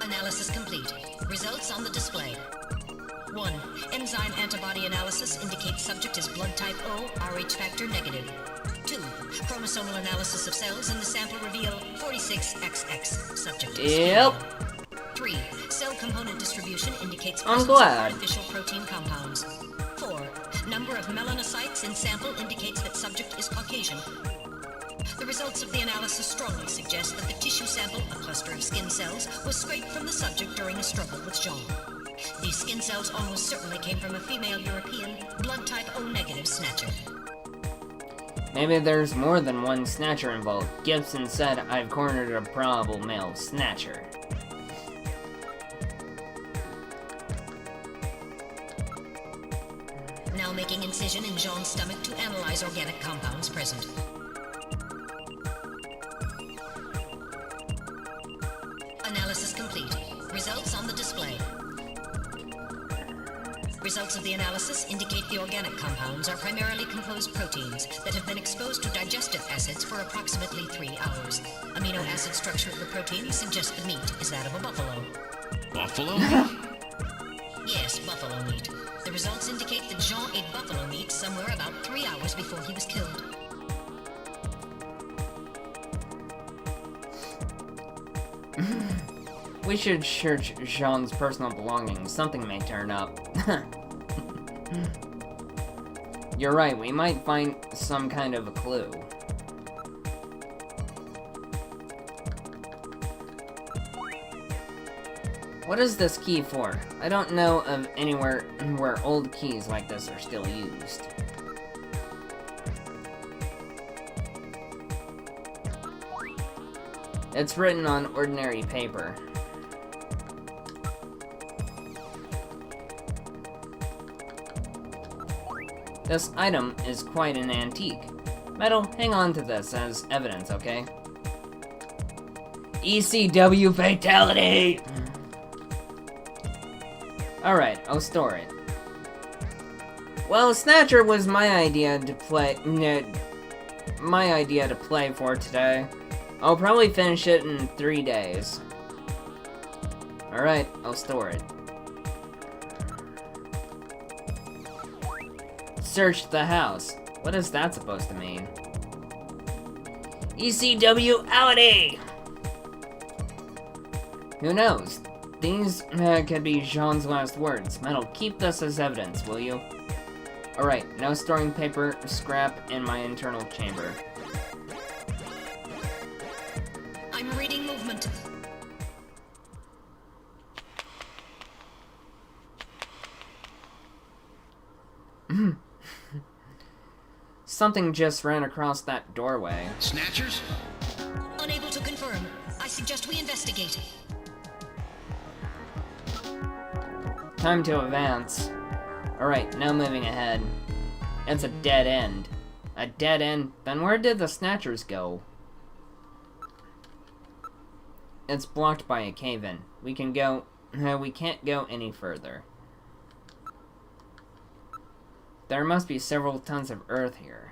Analysis complete. Results on the display. 1. Enzyme antibody analysis indicates subject is blood type O, Rh factor negative. 2. Chromosomal analysis of cells in the sample reveal 46XX. Subject is female. 3. Cell component distribution indicates presence of artificial protein compounds. 4. Number of melanocytes in sample indicates that subject is Caucasian. The results of the analysis strongly suggest that the tissue sample, a cluster of skin cells, was scraped from the subject during a struggle with Jean. These skin cells almost certainly came from a female European, blood type O negative Snatcher. Maybe there's more than one Snatcher involved. Gibson said, I've cornered a probable male Snatcher. Now making incision in Jean's stomach to analyze organic compounds present. Analysis complete. Results on the display. Results of the analysis indicate the organic compounds are primarily composed proteins that have been exposed to digestive acids for approximately 3 hours. Amino acid structure of the protein suggests the meat is that of a buffalo. Buffalo? Yes, buffalo meat. The results indicate that Jean ate buffalo meat somewhere about 3 hours before he was killed. We should search Jean's personal belongings. Something may turn up. You're right, we might find some kind of a clue. What is this key for? I don't know of anywhere where old keys like this are still used. It's written on ordinary paper. This item is quite an antique. Metal, hang on to this as evidence, okay? ECW fatality! Alright, I'll store it. Well, Snatcher was my idea to play for today. I'll probably finish it in 3 days. Alright, I'll store it. Search the house. What is that supposed to mean? ECW outie! Who knows? These could be Jean's last words. Metal, keep this as evidence, will you? Alright, now storing paper scrap in my internal chamber. I'm reading movement. Something just ran across that doorway. Snatchers? Unable to confirm. I suggest we investigate. Time to advance. Alright, now moving ahead. It's a dead end. A dead end? Then where did the Snatchers go? It's blocked by a cave-in. We can't go any further. There must be several tons of earth here.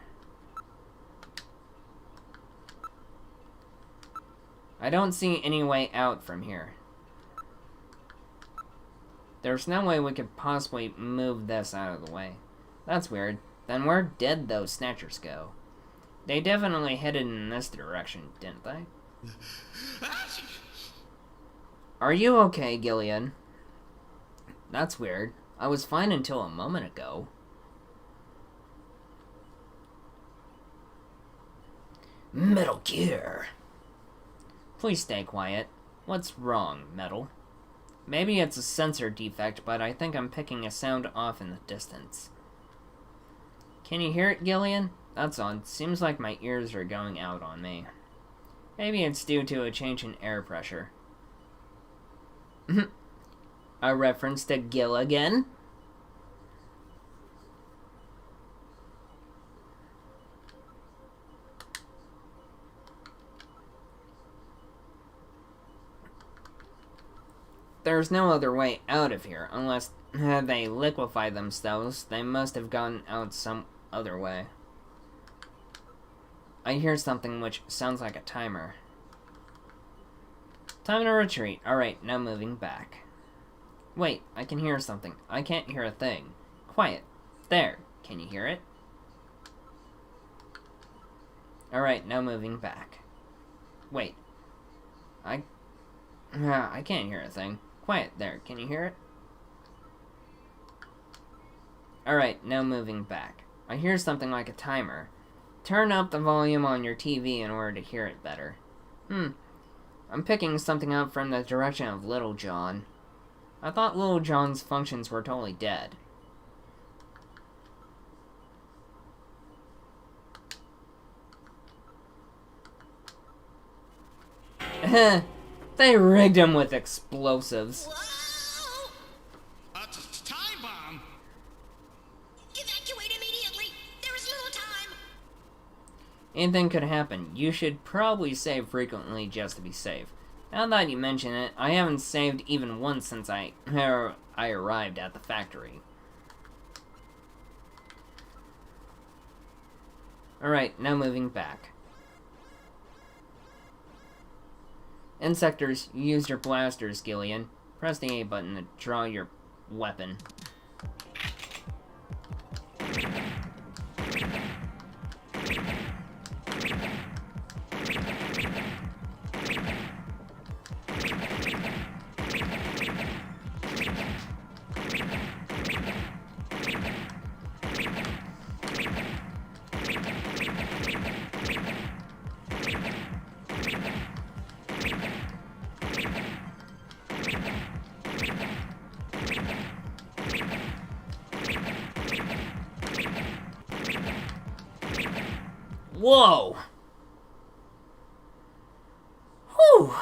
I don't see any way out from here. There's no way we could possibly move this out of the way. That's weird. Then where did those Snatchers go? They definitely headed in this direction, didn't they? Are you okay, Gillian? That's weird. I was fine until a moment ago. Metal Gear. Please stay quiet. What's wrong, Metal? Maybe it's a sensor defect, but I think I'm picking a sound off in the distance. Can you hear it, Gillian? That's odd. Seems like my ears are going out on me. Maybe it's due to a change in air pressure. A reference to Gilligan? There's no other way out of here, unless they liquefy themselves. They must have gotten out some other way. I hear something which sounds like a timer. Time to retreat. Alright, now moving back. Wait, I can hear something. I can't hear a thing. Quiet. There. Can you hear it? Alright, now moving back. Wait. I can't hear a thing. Quiet. There. Can you hear it? Alright, now moving back. I hear something like a timer. Turn up the volume on your TV in order to hear it better. I'm picking something up from the direction of Little John. I thought Little John's functions were totally dead. They rigged him with explosives. Whoa! A time bomb? Evacuate immediately! There is little time! Anything could happen. You should probably save frequently just to be safe. Now that you mention it, I haven't saved even once since I arrived at the factory. Alright, now moving back. Insectors, use your blasters, Gillian. Press the A button to draw your weapon. Whoa! Whew!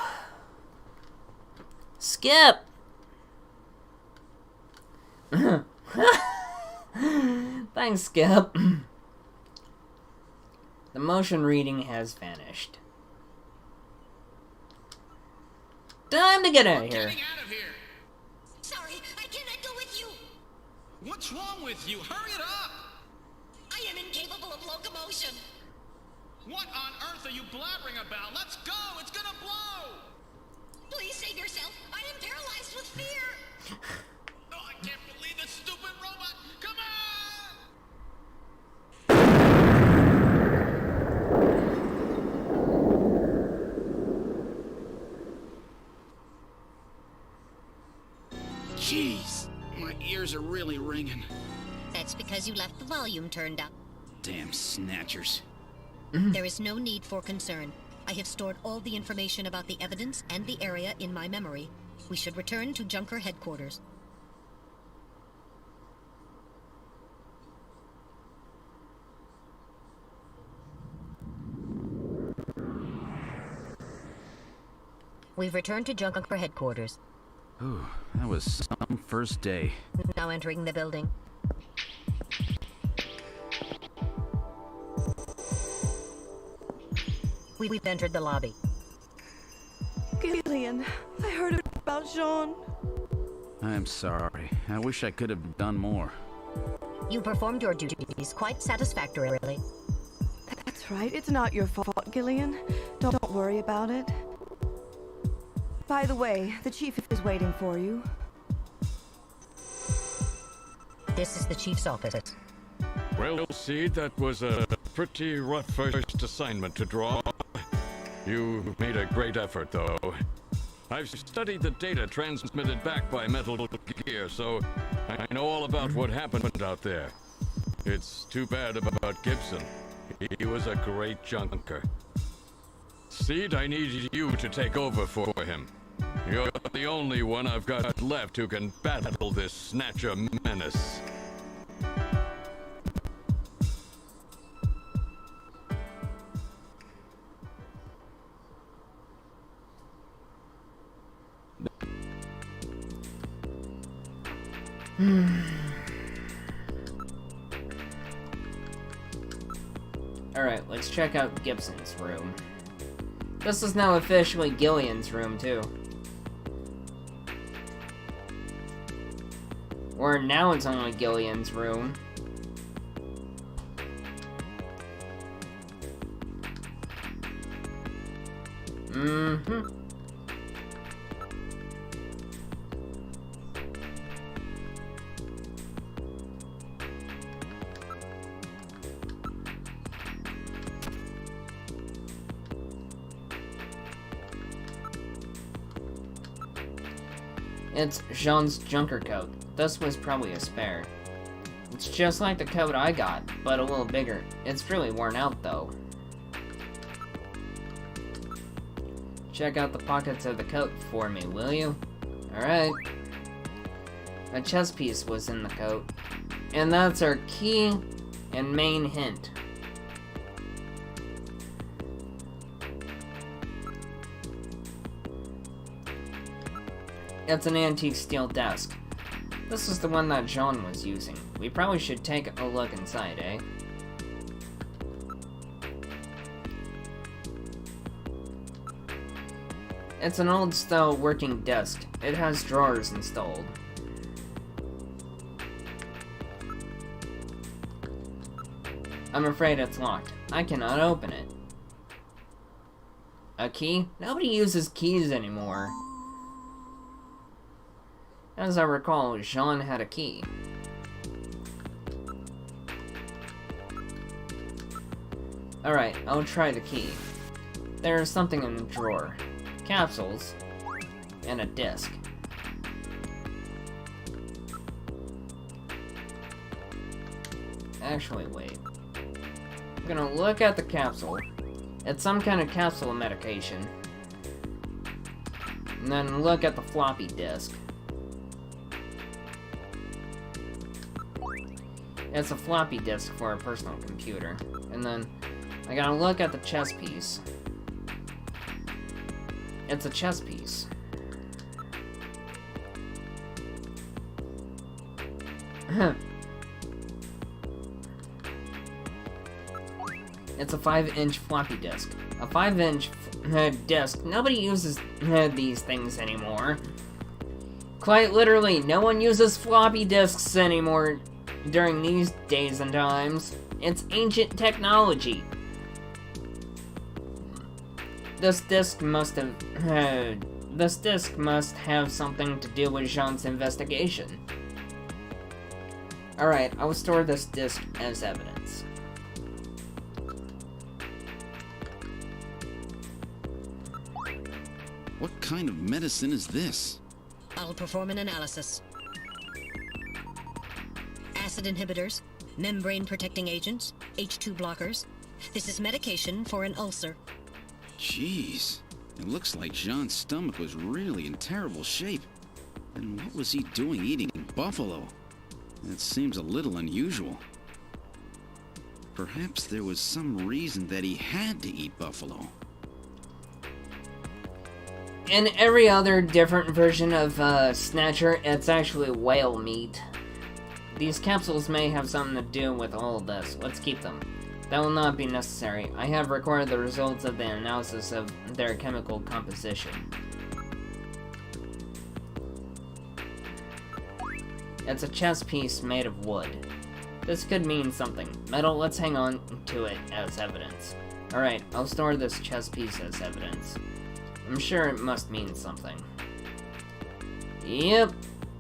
Skip! Thanks, Skip. The motion reading has vanished. Time to get out of here. Getting out of here! Sorry, I cannot go with you! What's wrong with you? Hurry it up! I am incapable of locomotion! What on earth are you blabbering about? Let's go! It's gonna blow! Please save yourself! I am paralyzed with fear! Oh, I can't believe this stupid robot! Come on! Jeez, my ears are really ringing. That's because you left the volume turned up. Damn snatchers. There is no need for concern. I have stored all the information about the evidence and the area in my memory. We should return to Junker headquarters. We've returned to Junker headquarters. Ooh, that was some first day. Now entering the building. We've entered the lobby. Gillian, I heard about Jean. I'm sorry. I wish I could have done more. You performed your duties quite satisfactorily. That's right. It's not your fault, Gillian. Don't worry about it. By the way, the chief is waiting for you. This is the chief's office. Well, see, that was a pretty rough first assignment to draw. You made a great effort, though. I've studied the data transmitted back by Metal Gear, so I know all about what happened out there. It's too bad about Gibson. He was a great junker. Seed, I need you to take over for him. You're the only one I've got left who can battle this Snatcher menace. Alright, let's check out Gibson's room. This is now officially Gillian's room, too. Or now it's only Gillian's room. Mm-hmm. It's Jean's junker coat. This was probably a spare. It's just like the coat I got, but a little bigger. It's really worn out, though. Check out the pockets of the coat for me, will you? Alright. A chest piece was in the coat. And that's our key and main hint. It's an antique steel desk. This is the one that Jean was using. We probably should take a look inside, eh? It's an old-style working desk. It has drawers installed. I'm afraid it's locked. I cannot open it. A key? Nobody uses keys anymore. As I recall, Jean had a key. Alright, I'll try the key. There's something in the drawer. Capsules. And a disc. Actually, wait. I'm gonna look at the capsule. It's some kind of capsule medication. And then look at the floppy disk. It's a floppy disk for a personal computer. And then I gotta look at the chess piece. It's a chess piece. It's a 5-inch floppy disk. A 5-inch disk. Nobody uses these things anymore. Quite literally, no one uses floppy disks anymore during these days and times. It's ancient technology. This disc must have something to do with Jean's investigation. Alright, I'll store this disc as evidence. What kind of medicine is this? I'll perform an analysis. Acid inhibitors, membrane protecting agents, H2 blockers. This is medication for an ulcer. Jeez, it looks like Jean's stomach was really in terrible shape. And what was he doing eating buffalo? That seems a little unusual. Perhaps there was some reason that he had to eat buffalo. In every other different version of Snatcher, it's actually whale meat. These capsules may have something to do with all of this. Let's keep them. That will not be necessary. I have recorded the results of the analysis of their chemical composition. It's a chess piece made of wood. This could mean something. Metal, let's hang on to it as evidence. Alright, I'll store this chess piece as evidence. I'm sure it must mean something. Yep.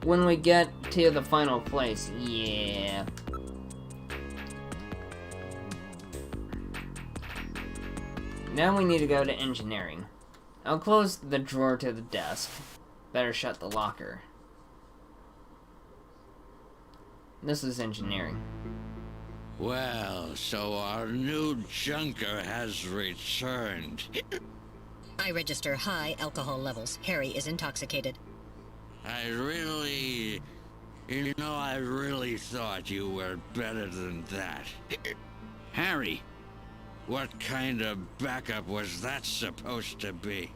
When we get to the final place, yeah. Now we need to go to engineering. I'll close the drawer to the desk. Better shut the locker. This is engineering. Well, so our new junker has returned. I register high alcohol levels. Harry is intoxicated. I really thought you were better than that. Harry! What kind of backup was that supposed to be?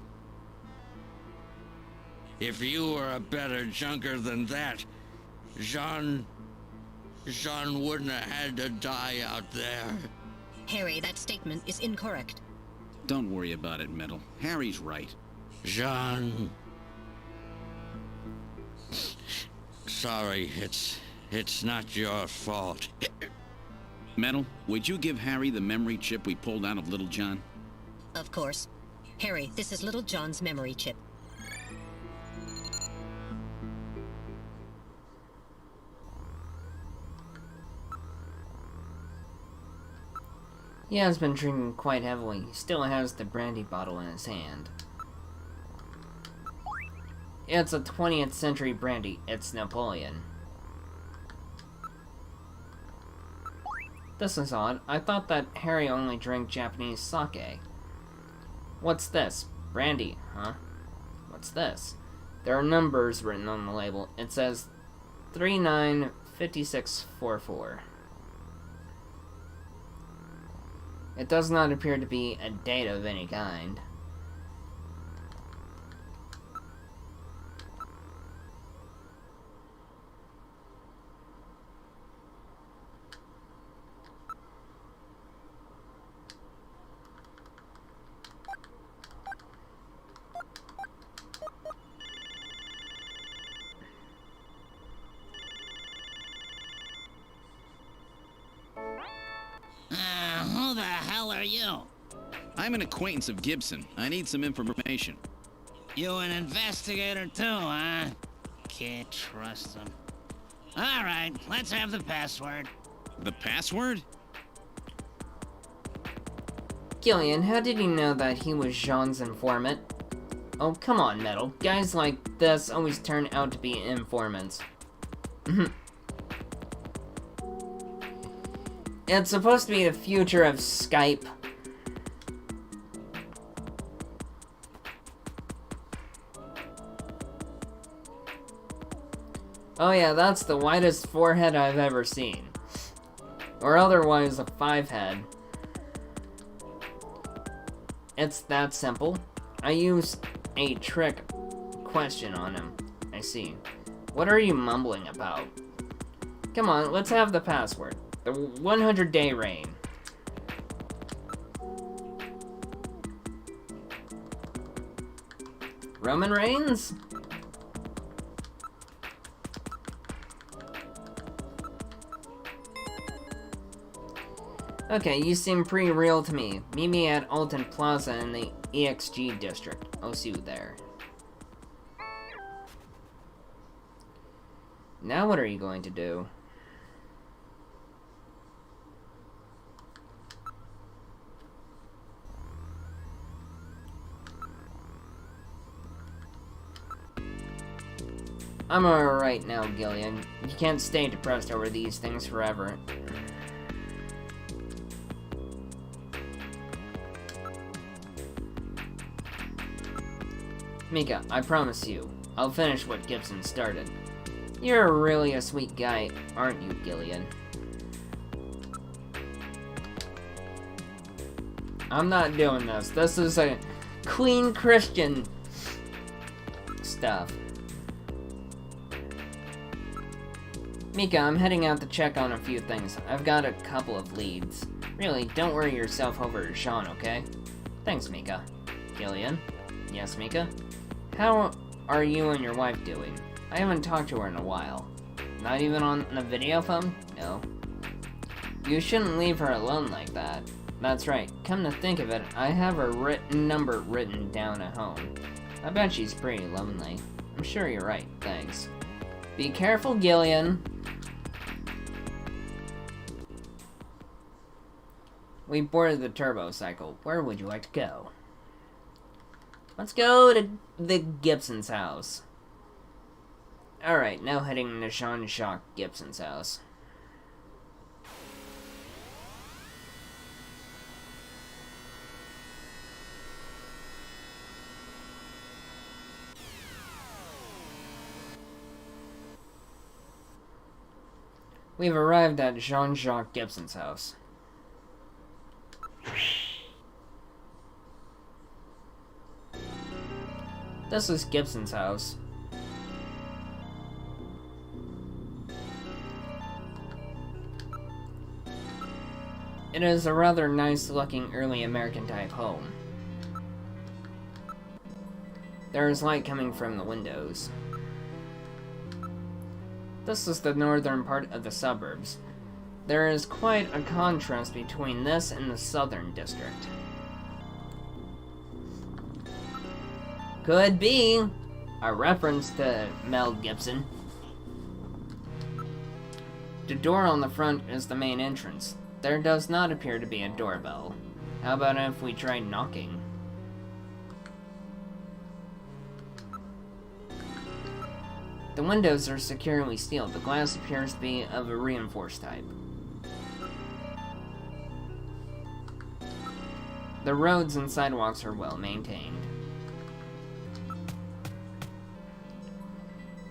If you were a better junker than that, Jean wouldn't have had to die out there. Harry, that statement is incorrect. Don't worry about it, Metal. Harry's right. Jean... Sorry, it's not your fault. Metal, would you give Harry the memory chip we pulled out of Little John? Of course. Harry, this is Little John's memory chip. He has been drinking quite heavily. He still has the brandy bottle in his hand. It's a 20th century brandy. It's Napoleon. This is odd. I thought that Harry only drank Japanese sake. What's this? Brandy, huh? What's this? There are numbers written on the label. It says 395644. It does not appear to be a date of any kind. Who the hell are you? I'm an acquaintance of Gibson. I need some information. You an investigator too, huh? Can't trust them. All right, let's have the password. The password? Gillian, how did you know that he was Jean's informant? Oh, come on, Metal. Guys like this always turn out to be informants. It's supposed to be the future of Skype. Oh yeah, that's the widest forehead I've ever seen. Or otherwise a 5-head. It's that simple. I used a trick question on him. I see. What are you mumbling about? Come on, let's have the password. The 100-day reign. Roman Reigns? Okay, you seem pretty real to me. Meet me at Alton Plaza in the EXG district. I'll see you there. Now what are you going to do? I'm alright now, Gillian. You can't stay depressed over these things forever. Mika, I promise you, I'll finish what Gibson started. You're really a sweet guy, aren't you, Gillian? I'm not doing this. This is a Queen Christian stuff. Mika, I'm heading out to check on a few things. I've got a couple of leads. Really, don't worry yourself over Sean, okay? Thanks, Mika. Gillian? Yes, Mika? How are you and your wife doing? I haven't talked to her in a while. Not even on the video phone? No. You shouldn't leave her alone like that. That's right. Come to think of it, I have her number written down at home. I bet she's pretty lonely. I'm sure you're right. Thanks. Be careful, Gillian. We boarded the turbo cycle. Where would you like to go? Let's go to the Gibson's house. Alright, now heading to Jean-Jacques Gibson's house. We've arrived at Jean-Jacques Gibson's house. This is Gibson's house. It is a rather nice-looking early American-type home. There is light coming from the windows. This is the northern part of the suburbs. There is quite a contrast between this and the southern district. Could be a reference to Mel Gibson. The door on the front is the main entrance. There does not appear to be a doorbell. How about if we try knocking? The windows are securely sealed. The glass appears to be of a reinforced type. The roads and sidewalks are well maintained.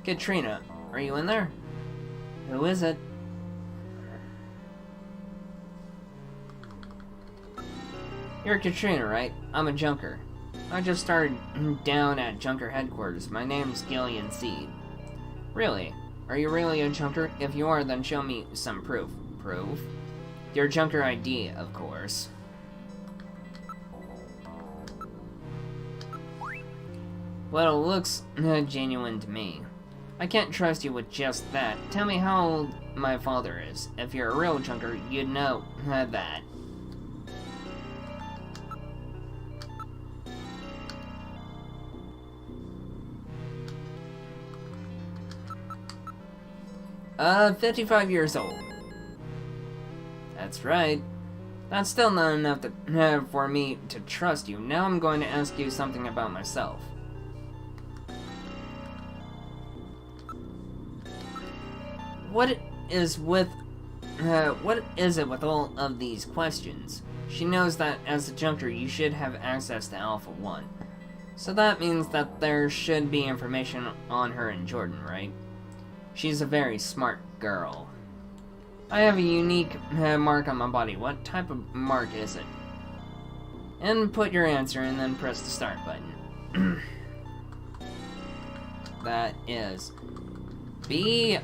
Katrina, are you in there? Who is it? You're Katrina, right? I'm a junker. I just started down at Junker headquarters. My name's Gillian Seed. Really? Are you really a junker? If you are, then show me some proof. Proof? Your junker ID, of course. Well, it looks genuine to me. I can't trust you with just that. Tell me how old my father is. If you're a real junker, you'd know that. Uh, 55 years old. That's right. That's still not enough to, for me to trust you. Now I'm going to ask you something about myself. What is it with all of these questions? She knows that as a junker you should have access to Alpha 1. So that means that there should be information on her in Jordan, right? She's a very smart girl. I have a unique mark on my body. What type of mark is it? Input your answer and then press the start button. That is BRTH.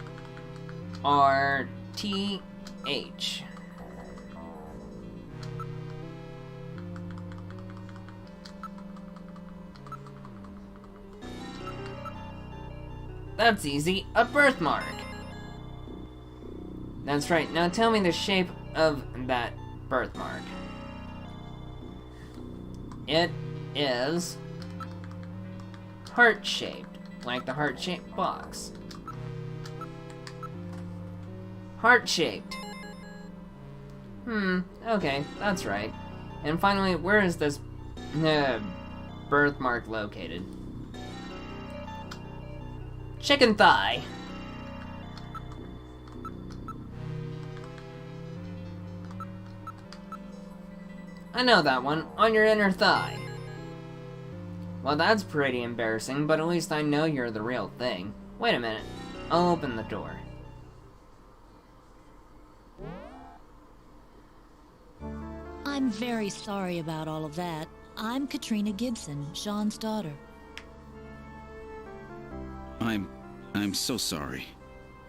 That's easy. A birthmark. That's right. Now tell me the shape of that birthmark. It is heart-shaped, like the heart-shaped box. Heart-shaped. Okay, that's right. And finally, where is this birthmark located? Chicken thigh. I know that one, on your inner thigh. Well, that's pretty embarrassing, but at least I know you're the real thing. Wait a minute, I'll open the door. I'm very sorry about all of that. I'm Katrina Gibson, Sean's daughter. I'm so sorry.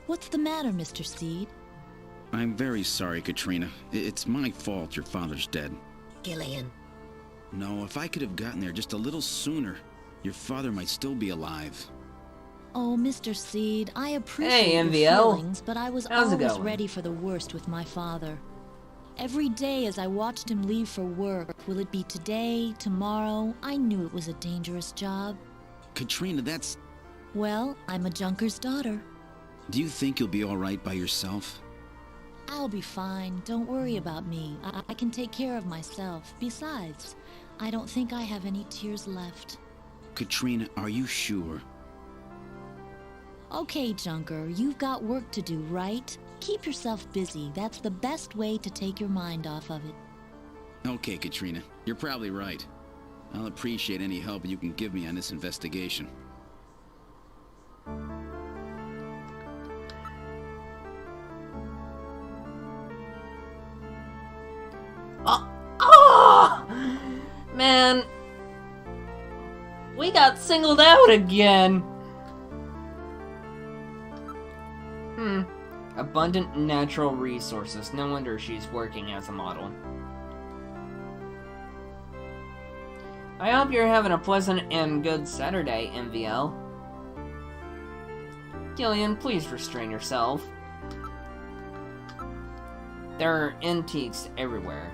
What's the matter, Mr. Seed? I'm very sorry, Katrina. It's my fault your father's dead. Gillian. No, if I could have gotten there just a little sooner, your father might still be alive. Oh, Mr. Seed, I appreciate your feelings, but I was always ready for the worst with my father. Every day as I watched him leave for work, will it be today, tomorrow? I knew it was a dangerous job. Katrina, that's... Well, I'm a junker's daughter. Do you think you'll be all right by yourself? I'll be fine. Don't worry about me. I can take care of myself. Besides, I don't think I have any tears left. Katrina, are you sure? Okay, Junker, you've got work to do, right? Keep yourself busy. That's the best way to take your mind off of it. Okay, Katrina, you're probably right. I'll appreciate any help you can give me on this investigation. Man, we got singled out again. Abundant natural resources. No wonder she's working as a model. I hope you're having a pleasant and good Saturday, MVL. Gillian, please restrain yourself. There are antiques everywhere.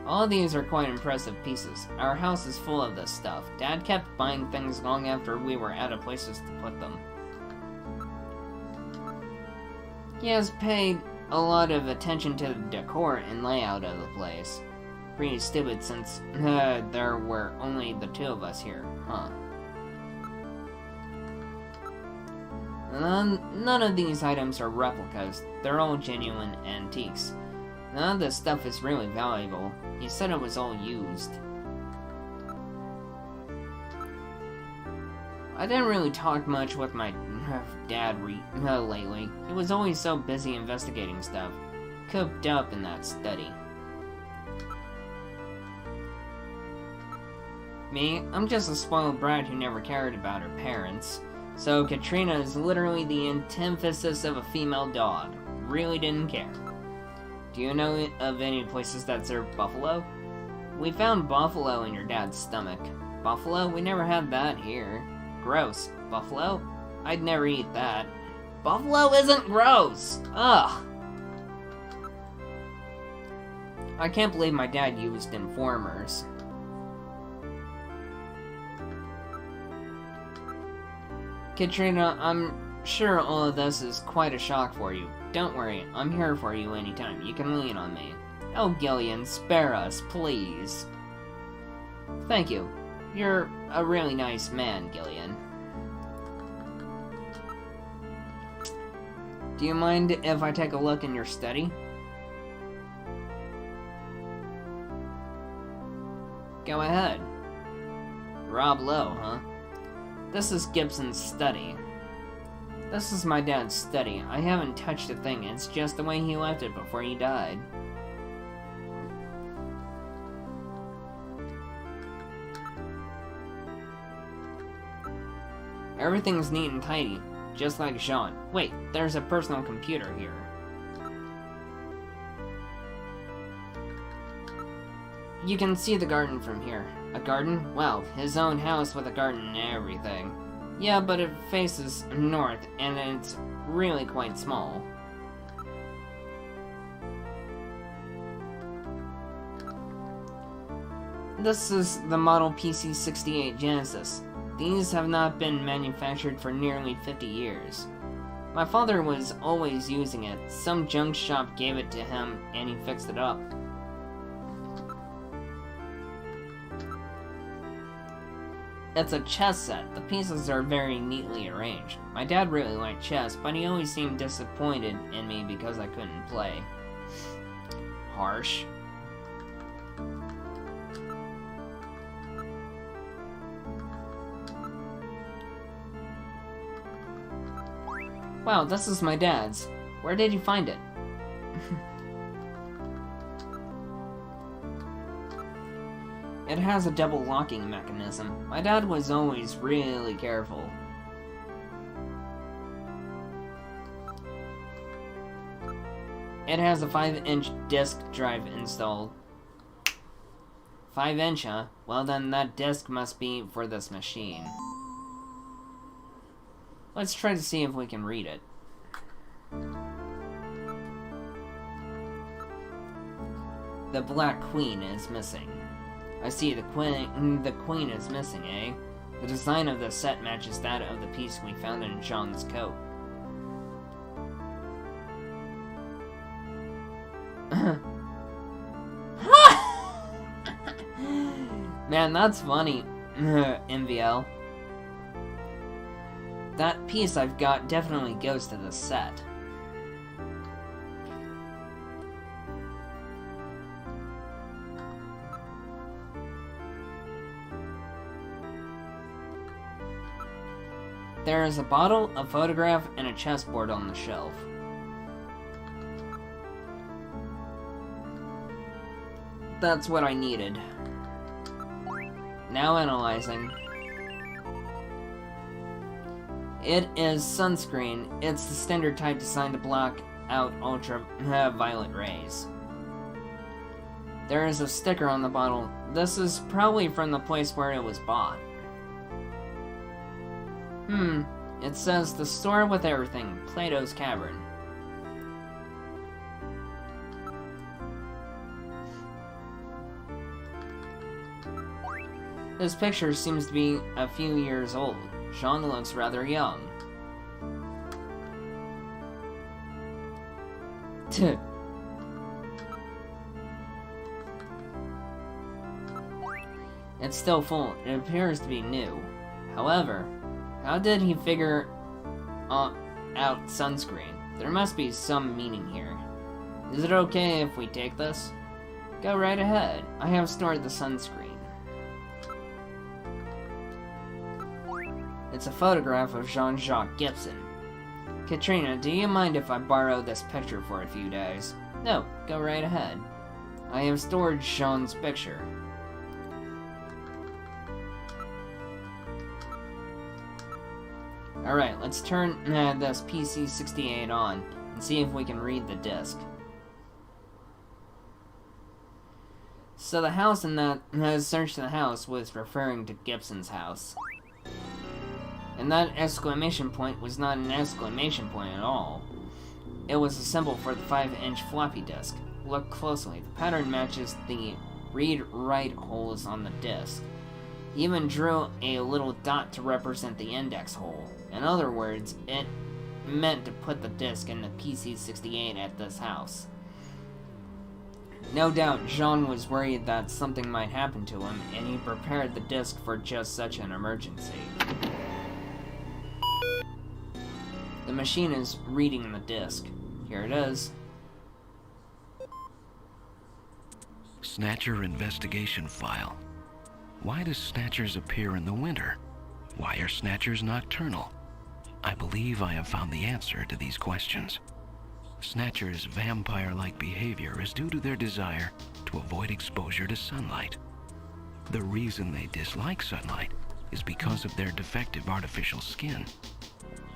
All of these are quite impressive pieces. Our house is full of this stuff. Dad kept buying things long after we were out of places to put them. He has paid a lot of attention to the decor and layout of the place. Pretty stupid since there were only the two of us here, huh? None of these items are replicas. They're all genuine antiques. None of this stuff is really valuable. He said it was all used. I didn't really talk much with my dad lately. He was always so busy investigating stuff, cooped up in that study. Me, I'm just a spoiled brat who never cared about her parents. So Katrina is literally the antithesis of a female dog. Really didn't care. Do you know of any places that serve buffalo? We found buffalo in your dad's stomach. Buffalo? We never had that here. Gross. Buffalo? I'd never eat that. Buffalo isn't gross! Ugh! I can't believe my dad used informers. Katrina, I'm sure all of this is quite a shock for you. Don't worry, I'm here for you anytime. You can lean on me. Oh, Gillian, spare us, please. Thank you. You're a really nice man, Gillian. Do you mind if I take a look in your study? Go ahead. Rob Lowe, huh? This is Gibson's study. This is my dad's study. I haven't touched a thing. It's just the way he left it before he died. Everything's neat and tidy, just like Jean. Wait, there's a personal computer here. You can see the garden from here. A garden? Well, his own house with a garden and everything. Yeah, but it faces north, and it's really quite small. This is the model PC-68 Genesis. These have not been manufactured for nearly 50 years. My father was always using it. Some junk shop gave it to him, and he fixed it up. It's a chess set. The pieces are very neatly arranged. My dad really liked chess, but he always seemed disappointed in me because I couldn't play. Harsh. Wow, this is my dad's. Where did you find it? It has a double locking mechanism. My dad was always really careful. It has a 5-inch disk drive installed. 5-inch, huh? Well then that disk must be for this machine. Let's try to see if we can read it. The Black Queen is missing. I see the queen is missing, eh? The design of the set matches that of the piece we found in John's coat. Man, that's funny, MVL. That piece I've got definitely goes to the set. There is a bottle, a photograph, and a chessboard on the shelf. That's what I needed. Now analyzing. It is sunscreen. It's the standard type designed to block out ultraviolet rays. There is a sticker on the bottle. This is probably from the place where it was bought. It says the store with everything, Plato's Cavern. This picture seems to be a few years old. Jean looks rather young. It's still full. It appears to be new. However, how did he figure out sunscreen? There must be some meaning here. Is it okay if we take this? Go right ahead. I have stored the sunscreen. It's a photograph of Jean-Jacques Gibson. Katrina, do you mind if I borrow this picture for a few days? No, go right ahead. I have stored Jean's picture. Alright, let's turn this PC-68 on and see if we can read the disc. So the house in that search the house was referring to Gibson's house. And that exclamation point was not an exclamation point at all. It was a symbol for the 5-inch floppy disk. Look closely. The pattern matches the read-write holes on the disk. He even drew a little dot to represent the index hole. In other words, it meant to put the disk in the PC-68 at this house. No doubt, Jean was worried that something might happen to him, and he prepared the disk for just such an emergency. The machine is reading the disk. Here it is. Snatcher investigation file. Why do Snatchers appear in the winter? Why are Snatchers nocturnal? I believe I have found the answer to these questions. Snatchers' vampire-like behavior is due to their desire to avoid exposure to sunlight. The reason they dislike sunlight is because of their defective artificial skin.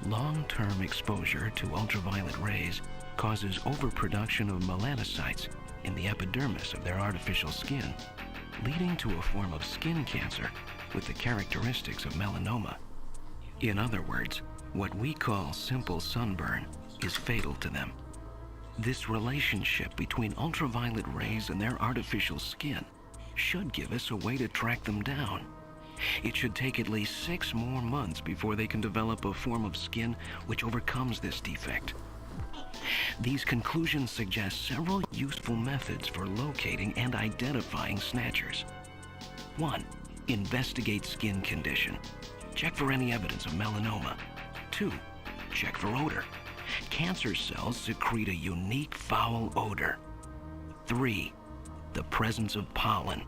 Long-term exposure to ultraviolet rays causes overproduction of melanocytes in the epidermis of their artificial skin, leading to a form of skin cancer with the characteristics of melanoma. In other words, what we call simple sunburn is fatal to them. This relationship between ultraviolet rays and their artificial skin should give us a way to track them down. It should take at least 6 more months before they can develop a form of skin which overcomes this defect. These conclusions suggest several useful methods for locating and identifying Snatchers. 1. Investigate skin condition. Check for any evidence of melanoma. 2. Check for odor. Cancer cells secrete a unique foul odor. 3. The presence of pollen.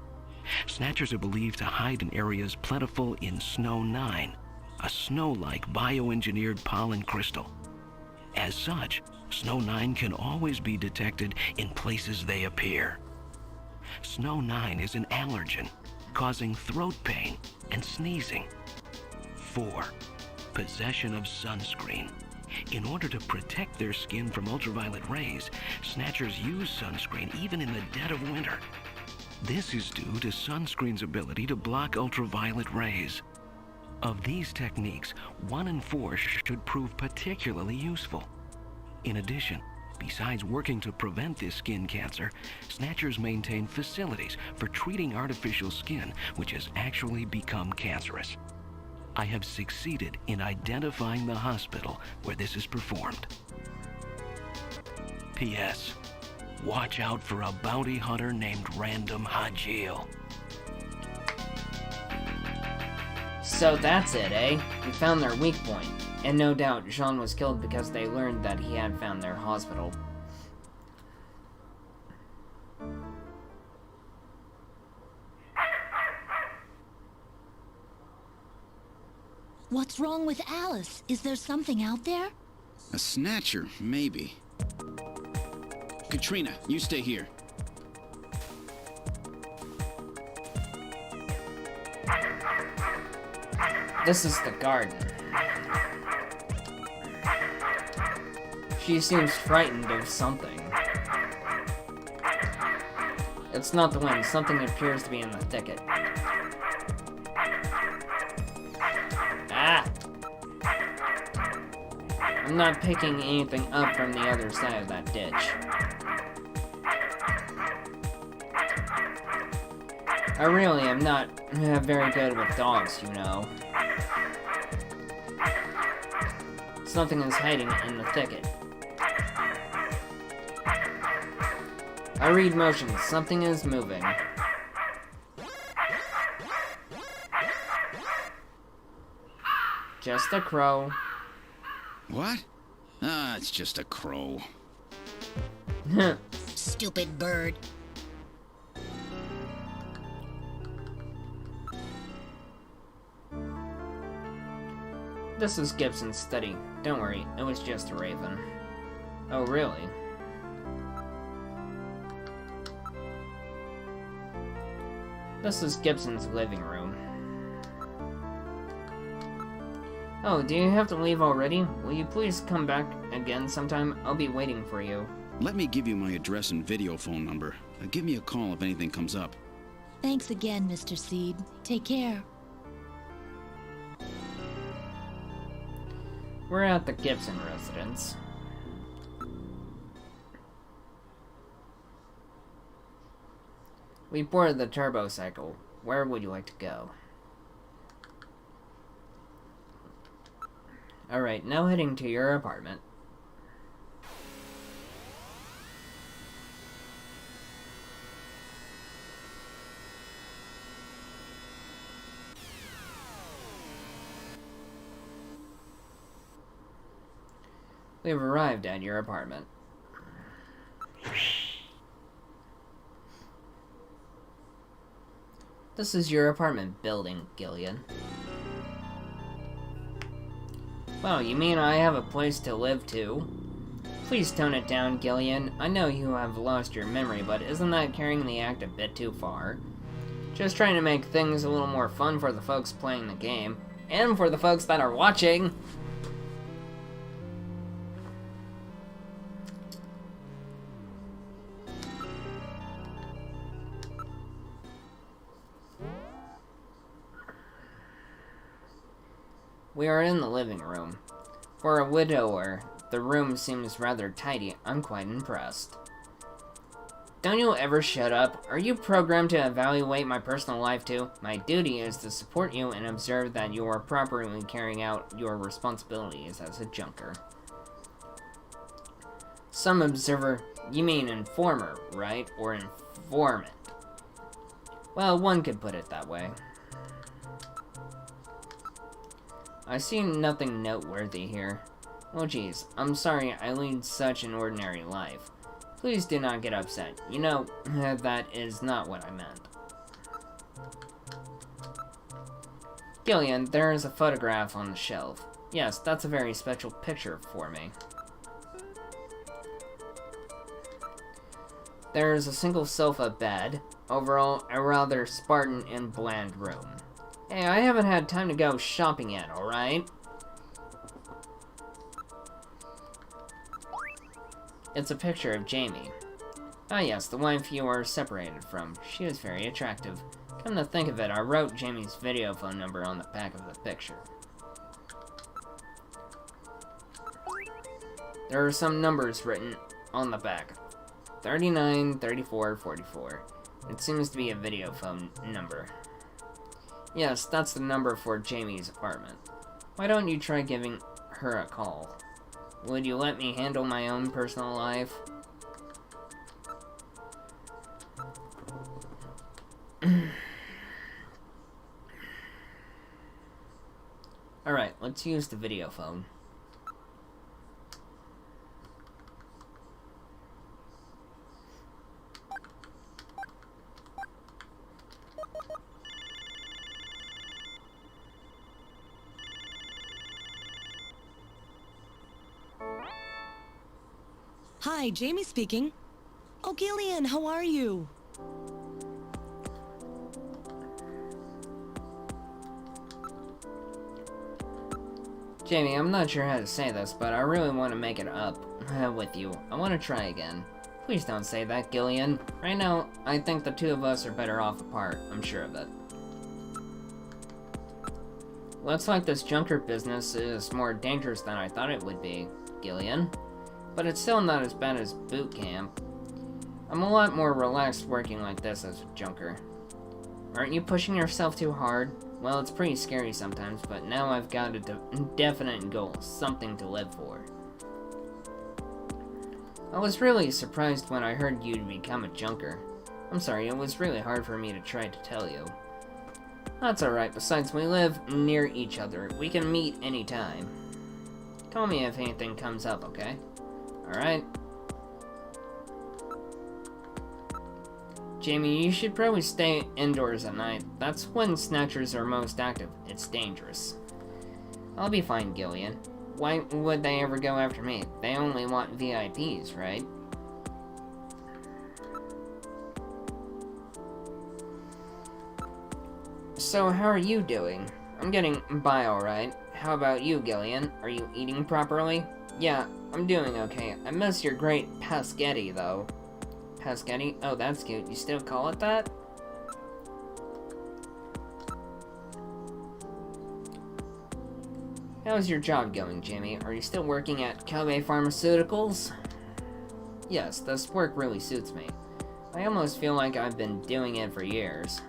Snatchers are believed to hide in areas plentiful in Snow 9, a snow-like bioengineered pollen crystal. As such, Snow 9 can always be detected in places they appear. Snow 9 is an allergen, causing throat pain and sneezing. 4. Possession of sunscreen. In order to protect their skin from ultraviolet rays, Snatchers use sunscreen even in the dead of winter. This is due to sunscreen's ability to block ultraviolet rays. Of these techniques, 1 and 4 should prove particularly useful. In addition, besides working to prevent this skin cancer, Snatchers maintain facilities for treating artificial skin which has actually become cancerous. I have succeeded in identifying the hospital where this is performed. P.S. Watch out for a bounty hunter named Random Hajil. So that's it, eh? We found their weak point. And no doubt, Jean was killed because they learned that he had found their hospital. What's wrong with Alice? Is there something out there? A Snatcher, maybe. Katrina, you stay here. This is the garden. She seems frightened of something. It's not the wind. Something appears to be in the thicket. Ah! I'm not picking anything up from the other side of that ditch. I really am not very good with dogs, you know. Something is hiding in the thicket. I read motions. Something is moving. Just a crow. What? Ah, it's just a crow. Stupid bird. This is Gibson's study. Don't worry, it was just a raven. Oh, really? This is Gibson's living room. Oh, do you have to leave already? Will you please come back again sometime? I'll be waiting for you. Let me give you my address and video phone number. Give me a call if anything comes up. Thanks again, Mr. Seed. Take care. We're at the Gibson residence. We boarded the turbo cycle. Where would you like to go? Alright, now heading to your apartment. We have arrived at your apartment. This is your apartment building, Gillian. Wow, you mean I have a place to live too? Please tone it down, Gillian. I know you have lost your memory, but isn't that carrying the act a bit too far? Just trying to make things a little more fun for the folks playing the game, and for the folks that are watching! We are in the living room. For a widower, the room seems rather tidy. I'm quite impressed. Don't you ever shut up? Are you programmed to evaluate my personal life too? My duty is to support you and observe that you are properly carrying out your responsibilities as a junker. Some observer, you mean informer, right? Or informant. Well, one could put it that way. I see nothing noteworthy here. Oh geez, I'm sorry I lead such an ordinary life. Please do not get upset. You know, that is not what I meant. Gillian, there is a photograph on the shelf. Yes, that's a very special picture for me. There is a single sofa bed. Overall, a rather Spartan and bland room. Hey, I haven't had time to go shopping yet, alright? It's a picture of Jamie. Ah yes, the wife you are separated from. She was very attractive. Come to think of it, I wrote Jamie's video phone number on the back of the picture. There are some numbers written on the back. 39, 34, 44. It seems to be a video phone number. Yes, that's the number for Jamie's apartment. Why don't you try giving her a call? Would you let me handle my own personal life? let's use the video phone. Hi, Jamie speaking. Oh, Gillian, how are you? Jamie, I'm not sure how to say this, but I really want to make it up with you. I want to try again. Please don't say that, Gillian. Right now, I think the two of us are better off apart. I'm sure of it. Looks like this junker business is more dangerous than I thought it would be, Gillian. But it's still not as bad as boot camp. I'm a lot more relaxed working like this as a junker. Aren't you pushing yourself too hard? Well, it's pretty scary sometimes, but now I've got a definite goal, something to live for. I was really surprised when I heard you'd become a junker. I'm sorry, it was really hard for me to try to tell you. That's alright, besides we live near each other. We can meet anytime. Call me if anything comes up, okay? Alright. Jamie, you should probably stay indoors at night. That's when Snatchers are most active. It's dangerous. I'll be fine, Gillian. Why would they ever go after me? They only want VIPs, right? So, how are you doing? I'm getting by alright. How about you, Gillian? Are you eating properly? Yeah, I'm doing okay. I miss your great paschetti, though. Paschetti? Oh, that's cute. You still call it that? How's your job going, Jamie? Are you still working at Kobe Pharmaceuticals? Yes, this work really suits me. I almost feel like I've been doing it for years.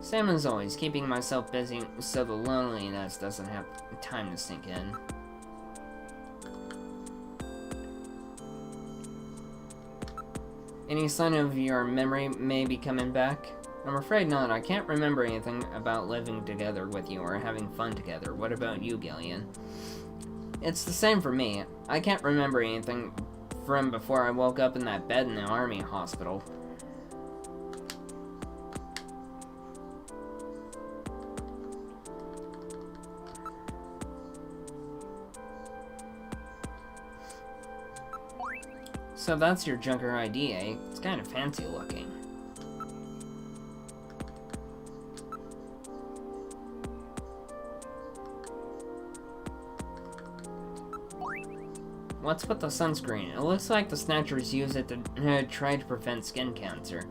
Same as always, keeping myself busy so the loneliness doesn't have time to sink in. Any sign of your memory maybe coming back? I'm afraid not. I can't remember anything about living together with you or having fun together. What about you, Gillian? It's the same for me. I can't remember anything from before I woke up in that bed in the army hospital. So that's your junker ID, eh? It's kind of fancy looking. What's with the sunscreen? It looks like the Snatchers use it to try to prevent skin cancer.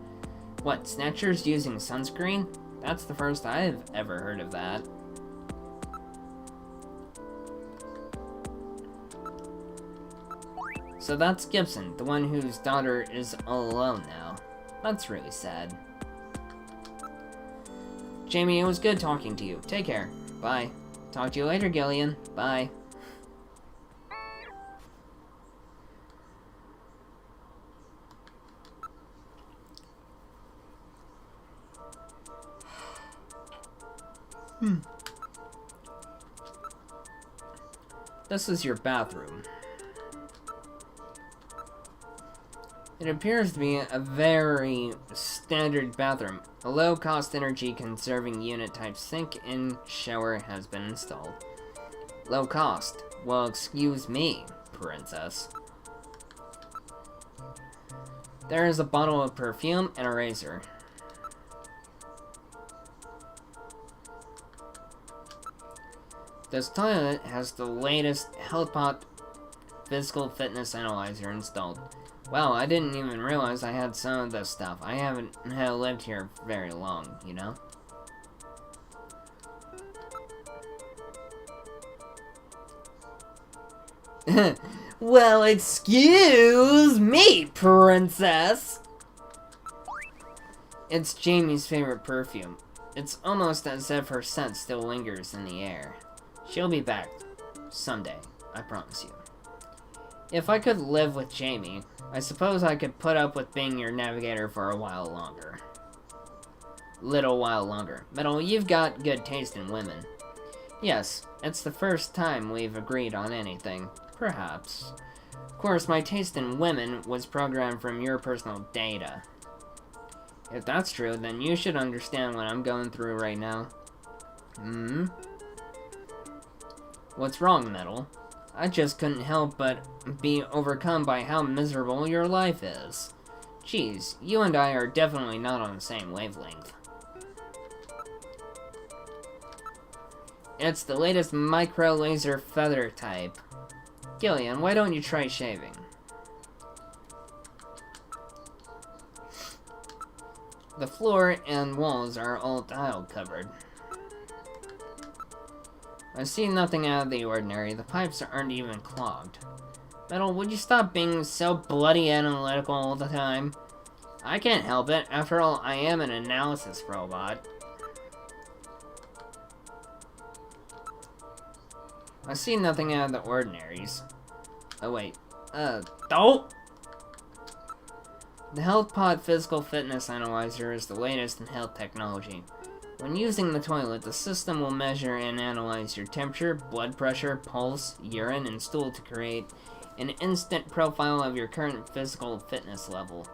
What, Snatchers using sunscreen? That's the first I've ever heard of that. So that's Gibson, the one whose daughter is all alone now. That's really sad. Jamie, it was good talking to you. Take care. Bye. Talk to you later, Gillian. Bye. This is your bathroom. It appears to be a very standard bathroom. A low-cost energy-conserving unit type sink and shower has been installed. Low cost? Well, excuse me, princess. There is a bottle of perfume and a razor. This toilet has the latest HealthPot physical fitness analyzer installed. Wow, I didn't even realize I had some of this stuff. I haven't lived here very long, you know? Well, excuse me, princess! It's Jamie's favorite perfume. It's almost as if her scent still lingers in the air. She'll be back someday, I promise you. If I could live with Jamie, I suppose I could put up with being your navigator for a while longer. little while longer. Metal, you've got good taste in women. Yes, it's the first time we've agreed on anything. Perhaps. Of course, my taste in women was programmed from your personal data. If that's true, then you should understand what I'm going through right now. What's wrong, Metal? I just couldn't help but be overcome by how miserable your life is. Geez, you and I are definitely not on the same wavelength. It's the latest micro-laser feather type. Gillian, why don't you try shaving? The floor and walls are all tile covered. I see nothing out of the ordinary. The pipes aren't even clogged. Metal, would you stop being so bloody analytical all the time? I can't help it. After all, I am an analysis robot. I see nothing out of the ordinaries. Oh wait. Don't! The HealthPod Physical Fitness Analyzer is the latest in health technology. When using the toilet, the system will measure and analyze your temperature, blood pressure, pulse, urine, and stool to create an instant profile of your current physical fitness level.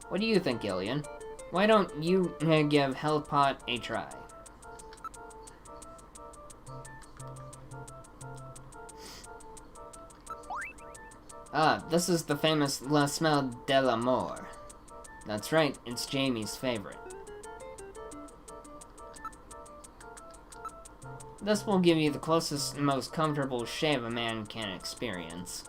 What do you think, Gillian? Why don't you give HealthPod a try? Ah, this is the famous La Smell de l'Amour. That's right, it's Jamie's favorite. This will give you the closest and most comfortable shave a man can experience.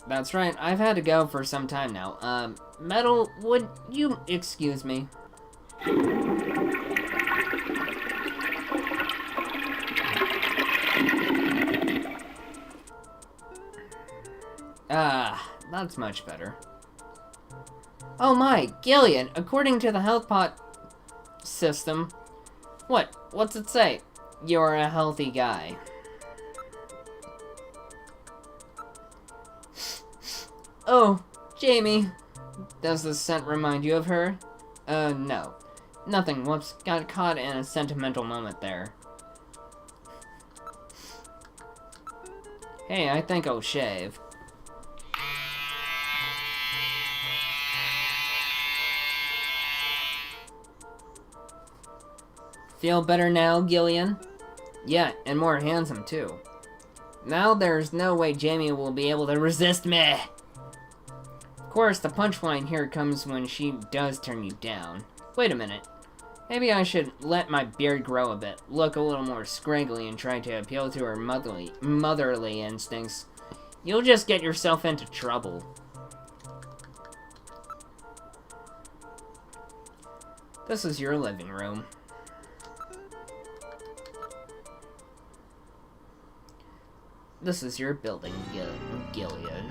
That's right, I've had to go for some time now. Metal, would you excuse me? That's much better. Oh my, Gillian, according to the HealthPod system, what's it say? You're a healthy guy. Oh, Jamie. Does this scent remind you of her? No. Nothing, whoops, got caught in a sentimental moment there. Hey, I think I'll shave. Feel better now, Gillian? Yeah, and more handsome, too. Now there's no way Jamie will be able to resist me! Of course, the punchline here comes when she does turn you down. Wait a minute. Maybe I should let my beard grow a bit, look a little more scraggly, and try to appeal to her motherly instincts. You'll just get yourself into trouble. This is your living room. This is your building, Gillian.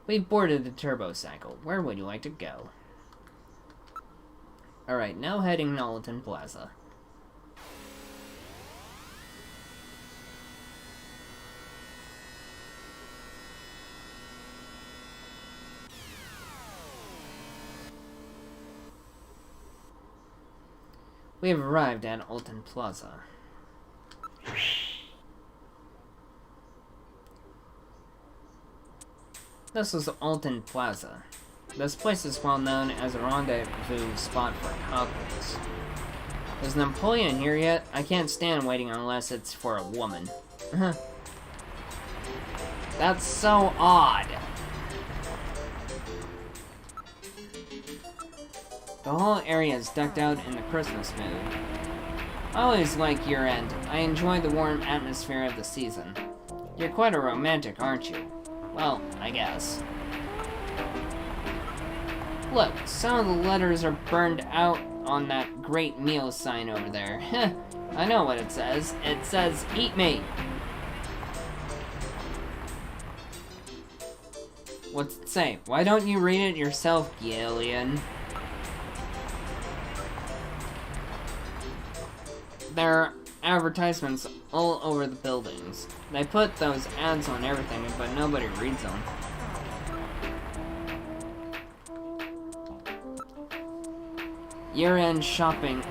We've boarded the turbo cycle. Where would you like to go? Alright, now heading Nolleton Plaza. We have arrived at Alton Plaza. This is Alton Plaza. This place is well known as a rendezvous spot for couples. Is an employee in here yet? I can't stand waiting unless it's for a woman. That's so odd. The whole area is decked out in the Christmas mood. I always like year-end. I enjoy the warm atmosphere of the season. You're quite a romantic, aren't you? Well, I guess. Look, some of the letters are burned out on that great meal sign over there. I know what it says. It says, "Eat me." What's it say? Why don't you read it yourself, Gillian? There advertisements all over the buildings. They put those ads on everything, but nobody reads them. Year-end shopping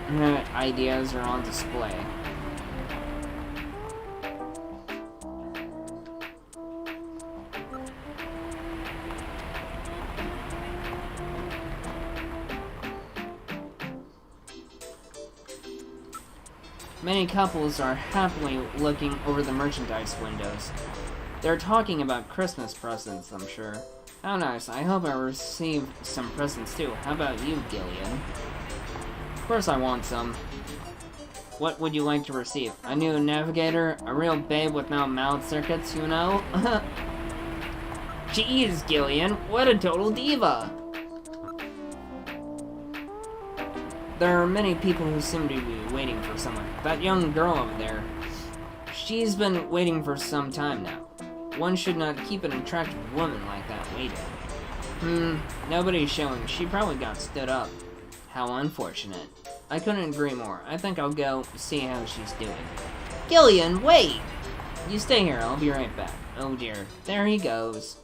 ideas are on display. Many couples are happily looking over the merchandise windows. They're talking about Christmas presents, I'm sure. How nice. I hope I receive some presents too. How about you, Gillian? Of course I want some. What would you like to receive? A new navigator? A real babe with no mouth circuits, you know? Jeez, Gillian, what a total diva! There are many people who seem to be waiting for someone. That young girl over there, she's been waiting for some time now. One should not keep an attractive woman like that waiting. Nobody's showing. She probably got stood up. How unfortunate. I couldn't agree more. I think I'll go see how she's doing. Gillian, wait! You stay here, I'll be right back. Oh dear, there he goes.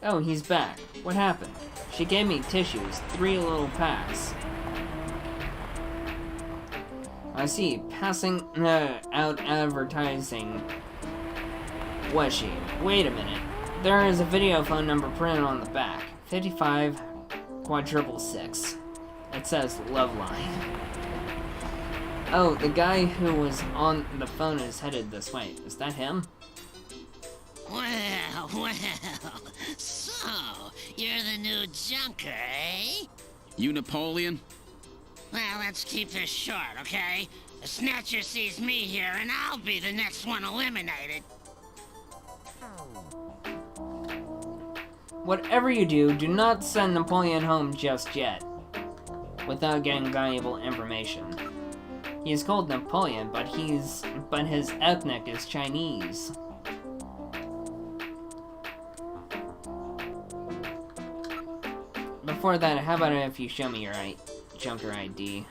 Oh, he's back. What happened? She gave me tissues, 3 little packs. I see, passing out advertising. Was she? Wait a minute. There is a video phone number printed on the back. 55-666. It says Love Line. Oh, the guy who was on the phone is headed this way. Is that him? Well, so, you're the new junker, eh? You Napoleon? Well, let's keep this short, okay? The Snatcher sees me here, and I'll be the next one eliminated. Whatever you do, do not send Napoleon home just yet, without getting valuable information. He is called Napoleon, but his ethnic is Chinese. Before that, how about if you show me your Junker ID?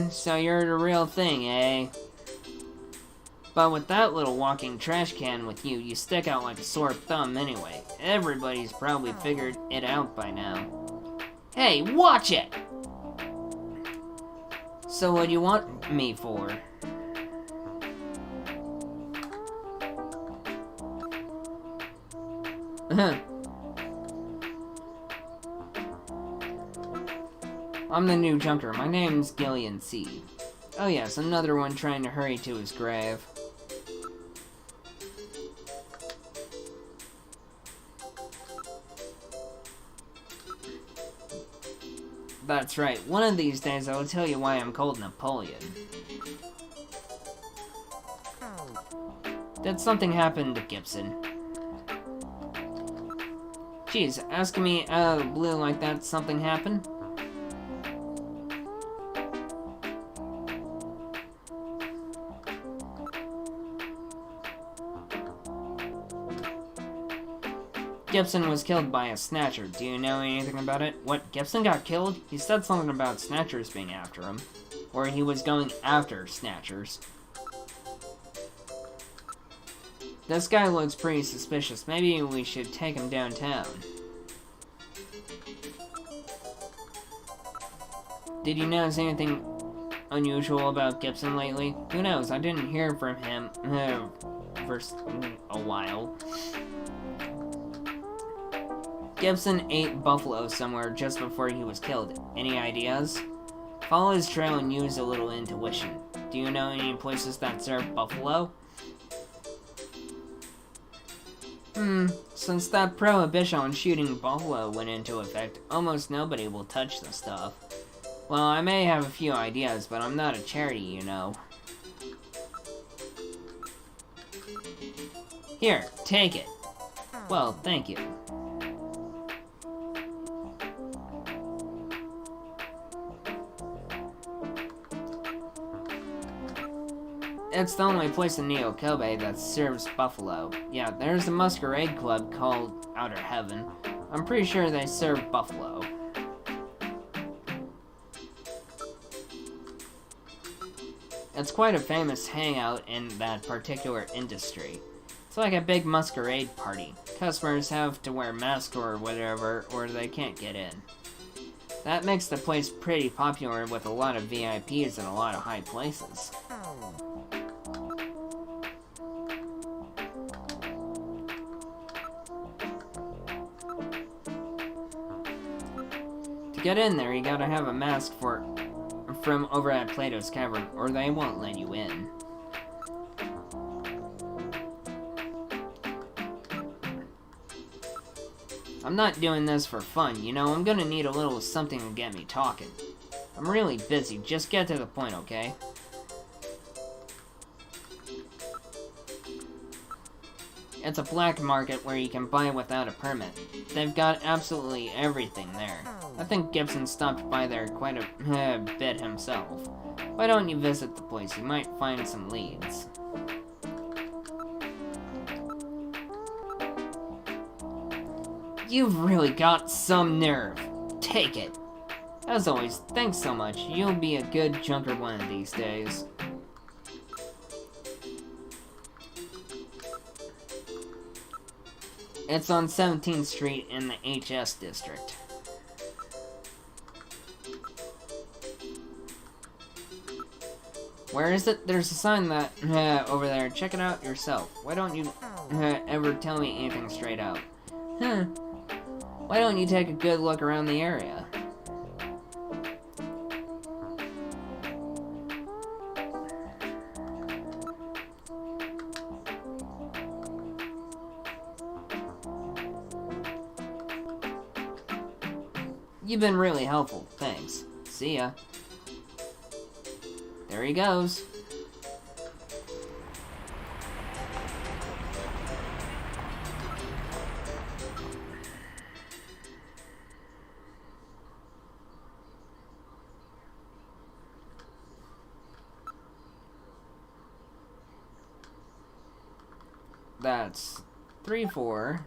So you're the real thing, eh? But with that little walking trash can with you, you stick out like a sore thumb anyway. Everybody's probably figured it out by now. Hey, watch it! So what do you want me for? I'm the new junker. My name's Gillian C. Oh yes, another one trying to hurry to his grave. That's right. One of these days I will tell you why I'm called Napoleon. Did something happen to Gibson? Jeez, asking me out of the blue like that, something happened? Gibson was killed by a Snatcher. Do you know anything about it? What, Gibson got killed? He said something about Snatchers being after him. Or he was going after Snatchers. This guy looks pretty suspicious. Maybe we should take him downtown. Did you notice anything unusual about Gibson lately? Who knows? I didn't hear from him for a while. Gibson ate buffalo somewhere just before he was killed. Any ideas? Follow his trail and use a little intuition. Do you know any places that serve buffalo? Since that prohibition on shooting buffalo went into effect, almost nobody will touch the stuff. Well, I may have a few ideas, but I'm not a charity, you know. Here, take it. Well, thank you. It's the only place in Neo Kobe that serves buffalo. Yeah, there's a masquerade club called Outer Heaven. I'm pretty sure they serve buffalo. It's quite a famous hangout in that particular industry. It's like a big masquerade party. Customers have to wear masks or whatever, or they can't get in. That makes the place pretty popular with a lot of VIPs and a lot of high places. To get in there, you gotta have a mask from over at Plato's Cavern, or they won't let you in. I'm not doing this for fun, you know, I'm gonna need a little something to get me talking. I'm really busy, just get to the point, okay? It's a black market where you can buy without a permit. They've got absolutely everything there. I think Gibson stopped by there quite a bit himself. Why don't you visit the place? You might find some leads. You've really got some nerve. Take it. As always, thanks so much. You'll be a good junker one of these days. It's on 17th Street in the HS district. Where is it? There's a sign that over there. Check it out yourself. Why don't you ever tell me anything straight out? Why don't you take a good look around the area? You've been really helpful. Thanks. See ya. There he goes. That's 3-4.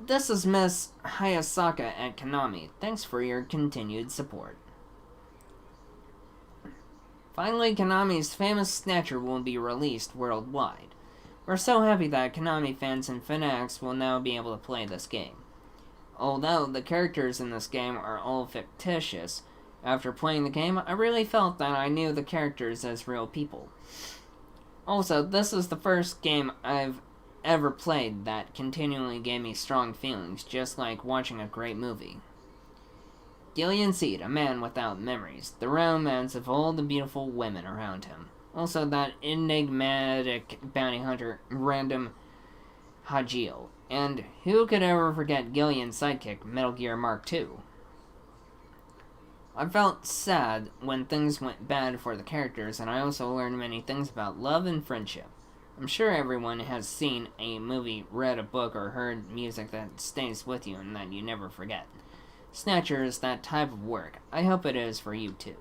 This is Miss Hayasaka at Konami. Thanks for your continued support. Finally, Konami's famous Snatcher will be released worldwide. We're so happy that Konami fans and fanatics will now be able to play this game. Although the characters in this game are all fictitious, after playing the game, I really felt that I knew the characters as real people. Also, this is the first game I've ever played that continually gave me strong feelings, just like watching a great movie. Gillian Seed, a man without memories, the romance of all the beautiful women around him. Also that enigmatic bounty hunter, Random Hajio. And who could ever forget Gillian's sidekick, Metal Gear Mark II? I felt sad when things went bad for the characters, and I also learned many things about love and friendship. I'm sure everyone has seen a movie, read a book, or heard music that stays with you and that you never forget. Snatcher is that type of work. I hope it is for you too.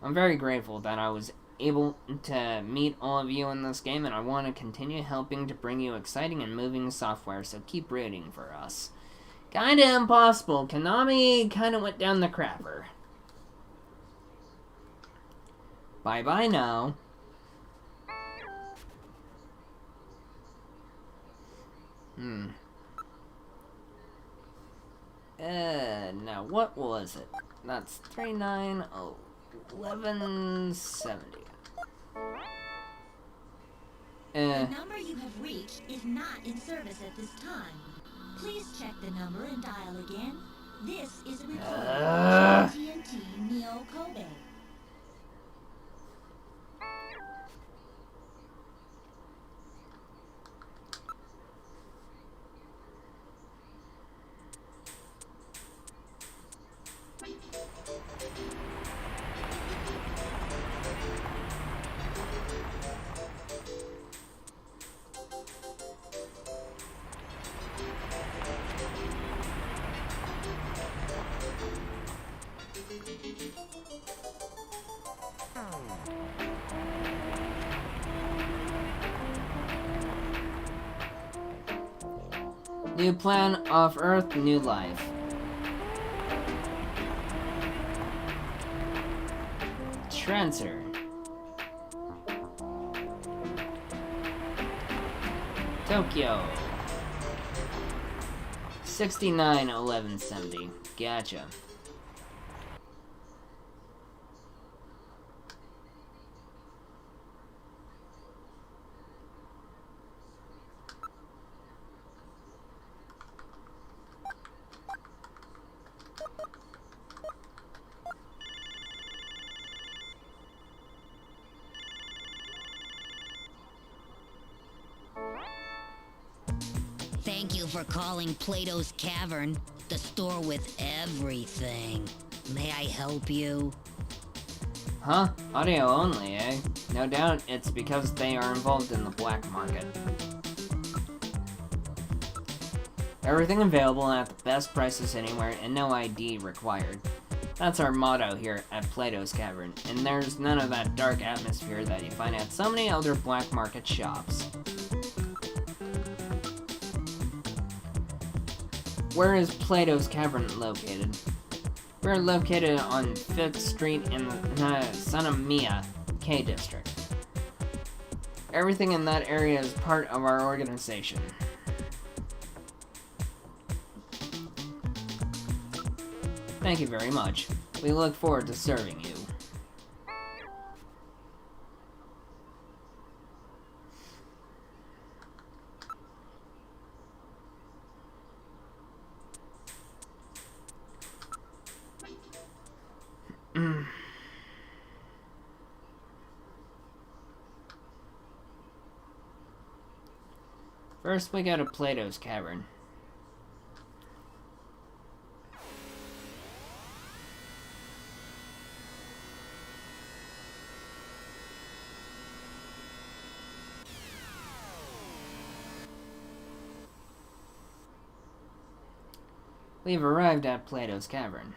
I'm very grateful that I was able to meet all of you in this game, and I want to continue helping to bring you exciting and moving software, so keep rooting for us. Kinda impossible. Konami kinda went down the crapper. Bye-bye now. Now what was it? That's 3901170. The number you have reached is not in service at this time. Please check the number and dial again. This is a recording of TNT Neo Kobe. New plan, off-Earth, new life. Transfer. Tokyo. 691170. Gotcha. Thank you for calling Plato's Cavern, the store with everything. May I help you? Huh? Audio only, eh? No doubt it's because they are involved in the black market. Everything available at the best prices anywhere and no ID required. That's our motto here at Plato's Cavern, and there's none of that dark atmosphere that you find at so many other black market shops. Where is Plato's Cavern located? We're located on 5th Street in the Sanamiya K District. Everything in that area is part of our organization. Thank you very much. We look forward to serving you. First, we go to Plato's Cavern. We've arrived at Plato's Cavern.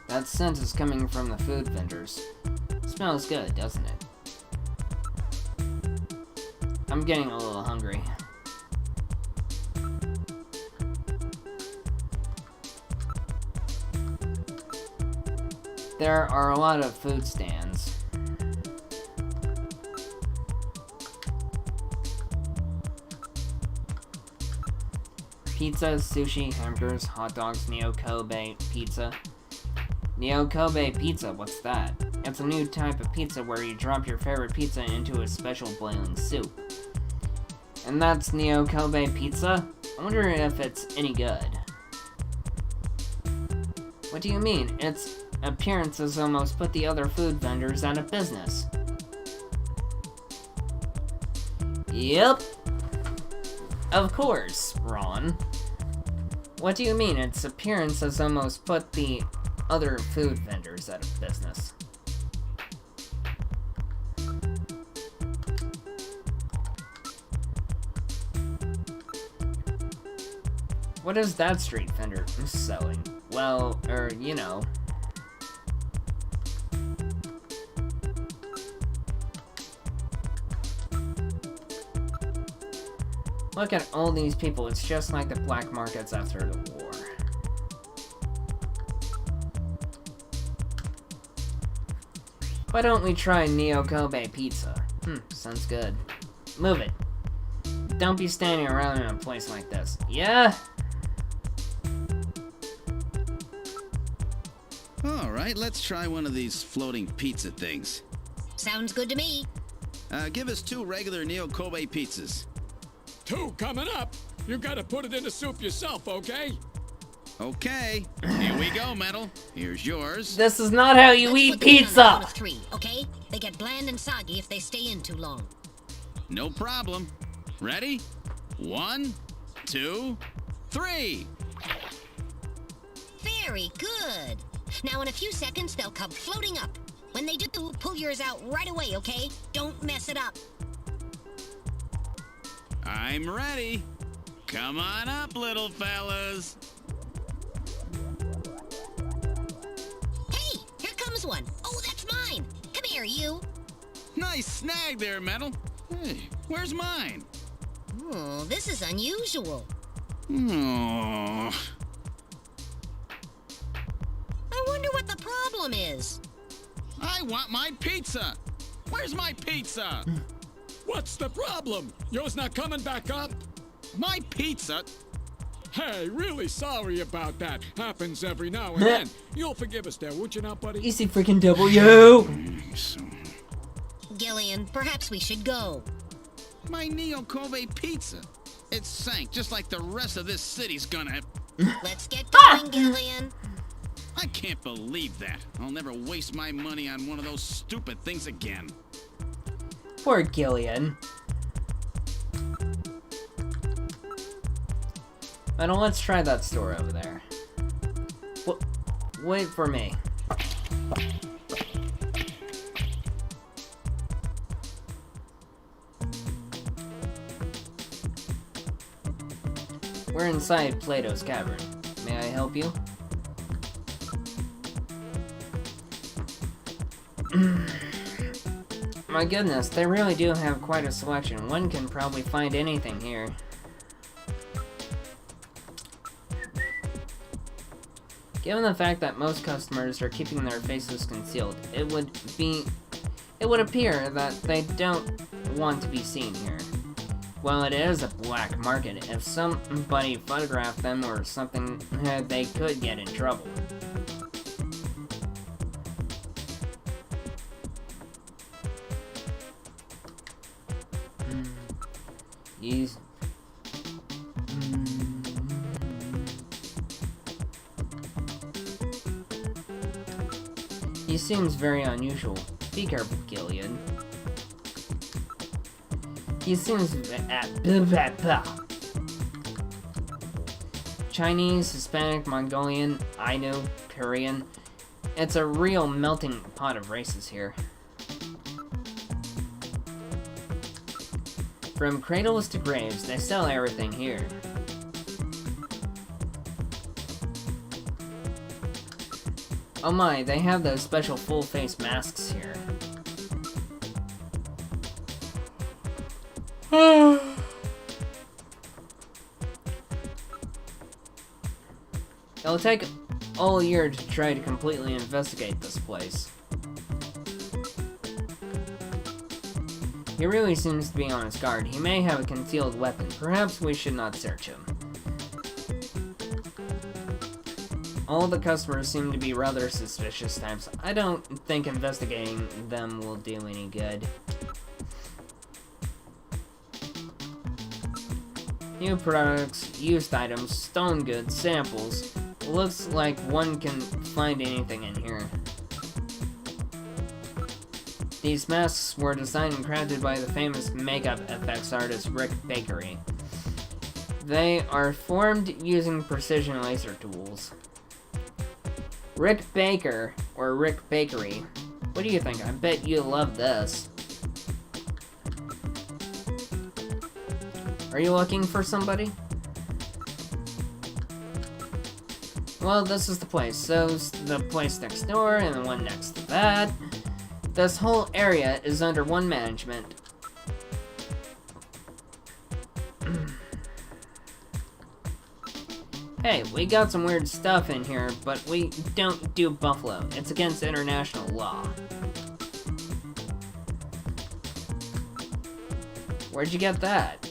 That scent is coming from the food vendors. Smells good, doesn't it? I'm getting a little hungry. There are a lot of food stands. Pizzas, sushi, hamburgers, hot dogs, Neo-Kobe pizza. Neo-Kobe pizza, what's that? It's a new type of pizza where you drop your favorite pizza into a special boiling soup. And that's Neo-Kobe pizza? I wonder if it's any good. What do you mean? Its appearances almost put the other food vendors out of business. Yep. Of course, Ron. What do you mean its appearance has almost put the other food vendors out of business? What is that street vendor selling? Well, you know. Look at all these people, it's just like the black markets after the war. Why don't we try Neo-Kobe pizza? Sounds good. Move it. Don't be standing around in a place like this. Yeah? right, let's try one of these floating pizza things. Sounds good to me. Give us 2 regular Neo Kobe pizzas. 2 coming up. You gotta put it in the soup yourself, okay? Okay, here we go, Metal. Here's yours. This is not how you eat pizza! On of 3, okay? They get bland and soggy if they stay in too long. No problem. Ready? 1, 2, 3. Very good. Now in a few seconds, they'll come floating up. When they do, pull yours out right away, okay? Don't mess it up. I'm ready. Come on up, little fellas. Hey, here comes one. Oh, that's mine. Come here, you. Nice snag there, Metal. Hey, where's mine? Oh, this is unusual. Oh. I wonder what the problem is. I want my pizza. Where's my pizza? What's the problem? Yours not coming back up? My pizza? Hey, really sorry about that. Happens every now and then. You'll forgive us there, won't you now, buddy? Easy freaking W. Gillian, perhaps we should go. My Neo Kobe pizza. It sank just like the rest of this city's gonna. Let's get going, Gillian. I can't believe that. I'll never waste my money on one of those stupid things again. Poor Gillian. Now let's try that store over there. Wait for me. We're inside Plato's cavern. May I help you? My goodness, they really do have quite a selection. One can probably find anything here. Given the fact that most customers are keeping their faces concealed, it would appear that they don't want to be seen here. Well, it is a black market. If somebody photographed them or something, they could get in trouble. He seems very unusual. Be careful, Gillian. He seems Chinese, Hispanic, Mongolian, Ainu, Korean. It's a real melting pot of races here. From cradles to graves, they sell everything here. Oh my, they have those special full-face masks here. It'll take all year to try to completely investigate this place. He really seems to be on his guard. He may have a concealed weapon. Perhaps we should not search him. All the customers seem to be rather suspicious types. I don't think investigating them will do any good. New products, used items, stolen goods, samples. Looks like one can find anything in here. These masks were designed and crafted by the famous makeup effects artist Rick Bakery. They are formed using precision laser tools. Rick Baker, or Rick Bakery. What do you think? I bet you love this. Are you looking for somebody? Well, this is the place. So, the place next door, and the one next to that. This whole area is under one management. Hey, we got some weird stuff in here, but we don't do buffalo. It's against international law. Where'd you get that?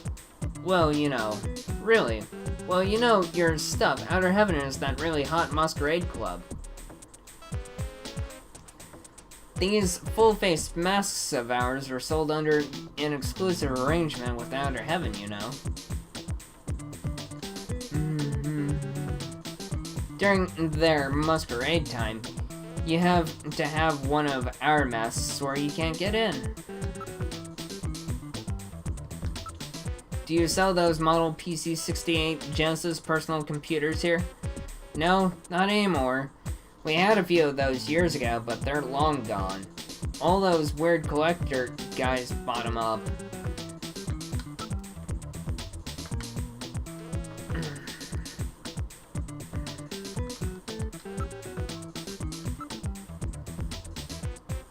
Well, you know, really. Well, you know, your stuff, Outer Heaven is that really hot masquerade club. These full-face masks of ours are sold under an exclusive arrangement with Outer Heaven, you know. During their masquerade time, you have to have one of our masks or you can't get in. Do you sell those model PC-68 Genesis personal computers here? No, not anymore. We had a few of those years ago, but they're long gone. All those weird collector guys bought them up.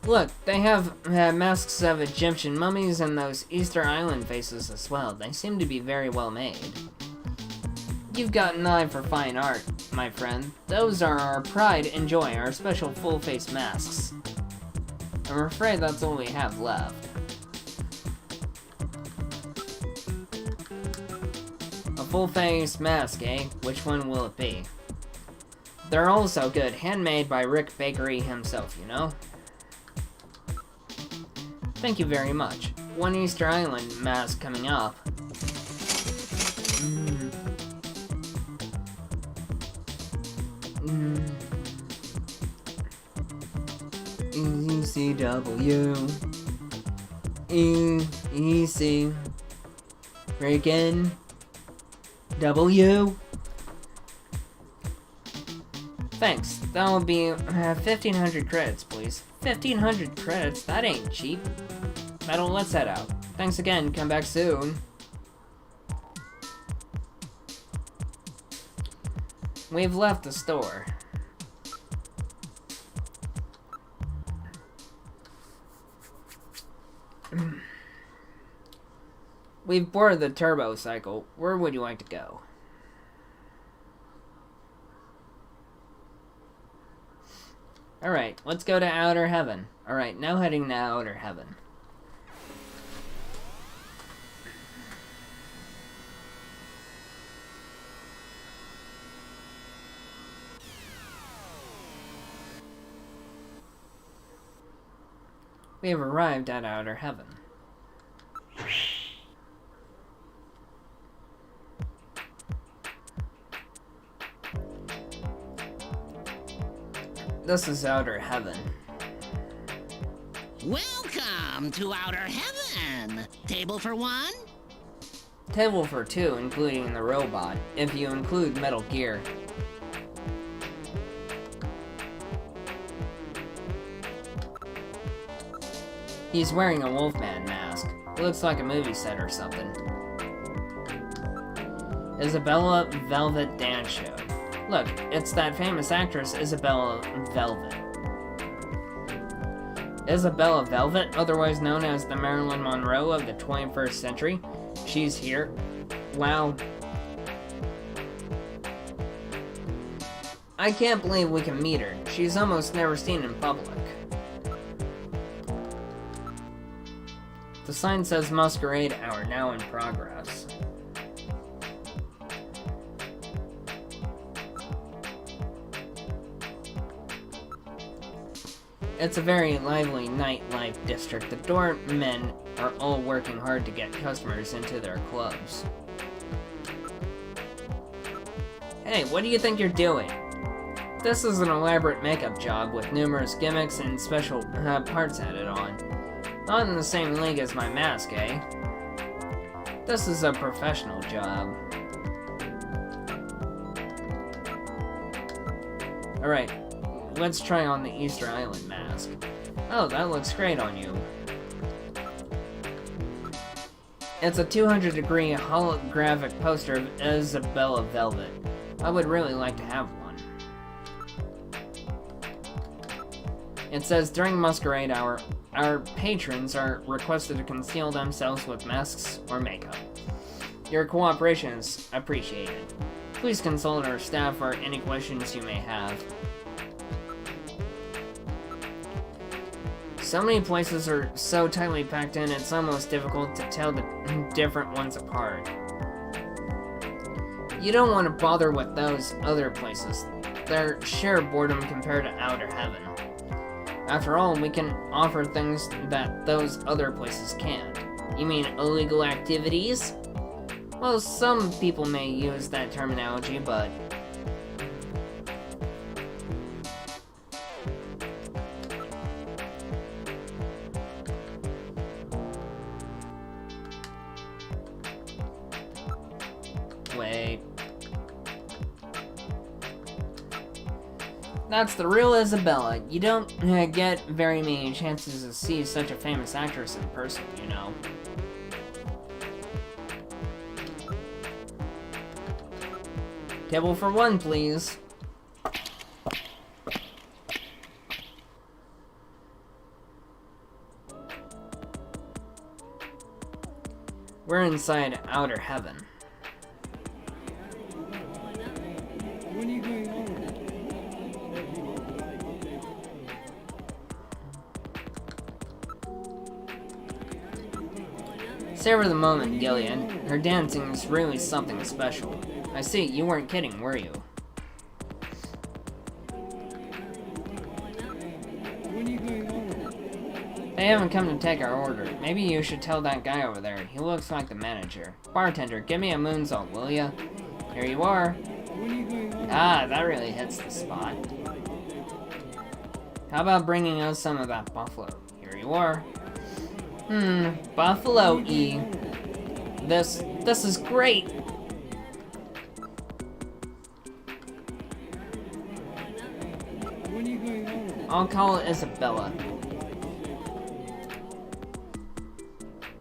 Look, they have masks of Egyptian mummies and those Easter Island faces as well. They seem to be very well made. You've got an eye for fine art, my friend. Those are our pride and joy, our special full-face masks. I'm afraid that's all we have left. A full-face mask, eh? Which one will it be? They're all so good, handmade by Rick Bakery himself, you know? Thank you very much. One Easter Island mask coming up. ECW. EC. Freaking W. Thanks. That'll be 1,500 credits, please. 1,500 credits? That ain't cheap. Metal, let's head out. Thanks again. Come back soon. We've left the store. We've boarded the turbo cycle. Where would you like to go? Alright, let's go to Outer Heaven. Alright, now heading to Outer Heaven. We have arrived at Outer Heaven. This is Outer Heaven. Welcome to Outer Heaven! Table for one? Table for two, including the robot, if you include Metal Gear. He's wearing a Wolfman mask. Looks like a movie set or something. Isabella Velvet Dance Show. Look, it's that famous actress Isabella Velvet. Isabella Velvet, otherwise known as the Marilyn Monroe of the 21st century. She's here. Wow. I can't believe we can meet her. She's almost never seen in public. The sign says Masquerade Hour now in progress. It's a very lively nightlife district. The doormen are all working hard to get customers into their clubs. Hey, what do you think you're doing? This is an elaborate makeup job with numerous gimmicks and special parts added on. Not in the same league as my mask, eh? This is a professional job. Alright, let's try on the Easter Island mask. Oh, that looks great on you. It's a 200-degree holographic poster of Isabella Velvet. I would really like to have one. It says, during Masquerade Hour, our patrons are requested to conceal themselves with masks or makeup. Your cooperation is appreciated. Please consult our staff for any questions you may have. So many places are so tightly packed in, it's almost difficult to tell the different ones apart. You don't want to bother with those other places. They're sheer boredom compared to Outer Heaven. After all, we can offer things that those other places can't. You mean illegal activities? Well, some people may use that terminology, but... Wait. That's the real Isabella. You don't get very many chances to see such a famous actress in person, you know. Table for one, please. We're inside outer heaven. Savor the moment, Gillian. Her dancing is really something special. I see, you weren't kidding, were you? They haven't come to take our order. Maybe you should tell that guy over there. He looks like the manager. Bartender, give me a moonsault, will ya? Here you are. Ah, that really hits the spot. How about bringing us some of that buffalo? Here you are. Buffalo-y. This is great. I'll call it Isabella.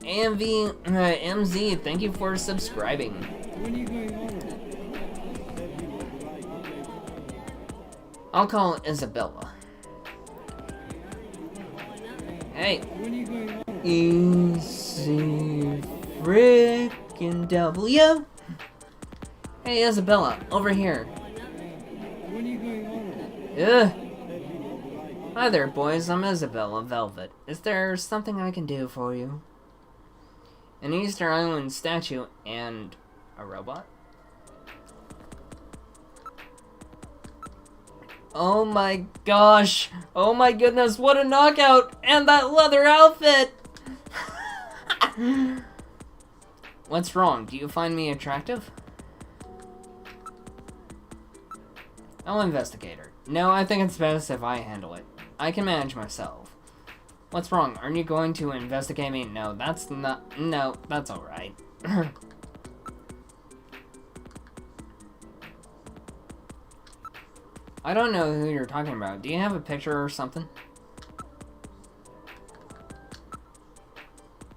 MZ, thank you for subscribing. I'll call it Isabella. Hey. Easy frickin' W. Hey, Isabella, over here. Ugh. Hi there, boys. I'm Isabella Velvet. Is there something I can do for you? An Easter Island statue and a robot? Oh my gosh! Oh my goodness, what a knockout! And that leather outfit! What's wrong? Do you find me attractive? I'll investigate her. No, I think it's best if I handle it. I can manage myself. What's wrong? Aren't you going to investigate me? No, that's not... No, that's alright. I don't know who you're talking about. Do you have a picture or something?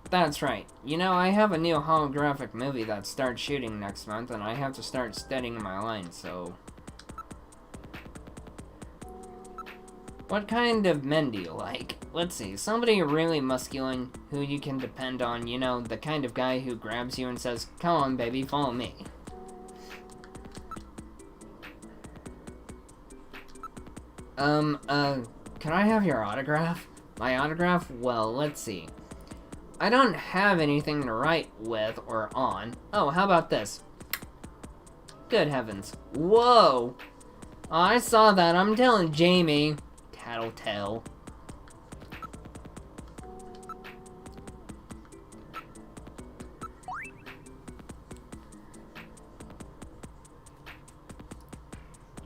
That's right. You know, I have a new holographic movie that starts shooting next month, and I have to start studying my lines, so... What kind of men do you like? Let's see, somebody really masculine who you can depend on, you know, the kind of guy who grabs you and says, "Come on, baby, follow me." Can I have your autograph? My autograph? Well, let's see. I don't have anything to write with or on. Oh, how about this? Good heavens. Whoa! I saw that. I'm telling Jamie. Tattletale.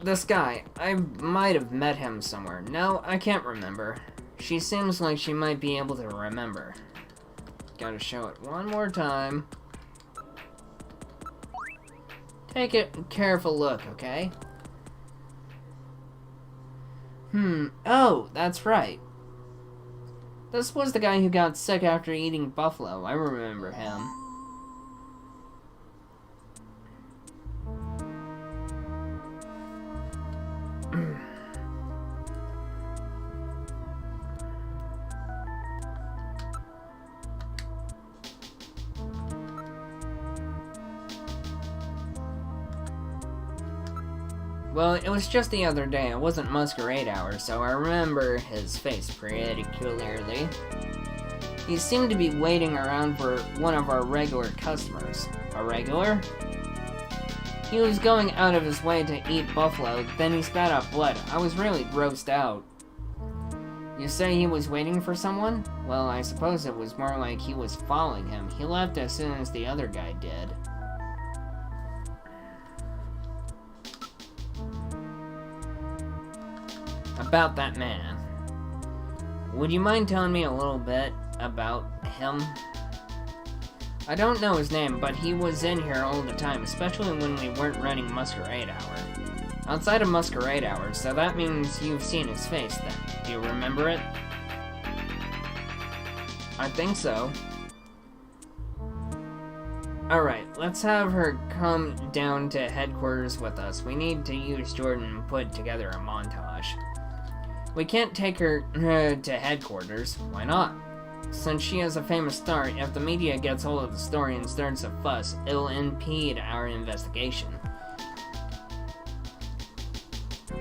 This guy, I might have met him somewhere. No, I can't remember. She seems like she might be able to remember. Gotta show it one more time. Take a careful look, okay? Oh, that's right. This was the guy who got sick after eating buffalo. I remember him. Well, it was just the other day. It wasn't masquerade hour, so I remember his face pretty clearly. He seemed to be waiting around for one of our regular customers. A regular? He was going out of his way to eat buffalo, then he spat out blood. I was really grossed out. You say he was waiting for someone? Well, I suppose it was more like he was following him. He left as soon as the other guy did. About that man. Would you mind telling me a little bit about him? I don't know his name, but he was in here all the time, especially when we weren't running Masquerade Hour. Outside of Masquerade Hour, so that means you've seen his face then. Do you remember it? I think so. Alright, let's have her come down to headquarters with us. We need to use Jordan and put together a montage. We can't take her to headquarters. Why not? Since she is a famous star, if the media gets hold of the story and starts a fuss, it'll impede our investigation.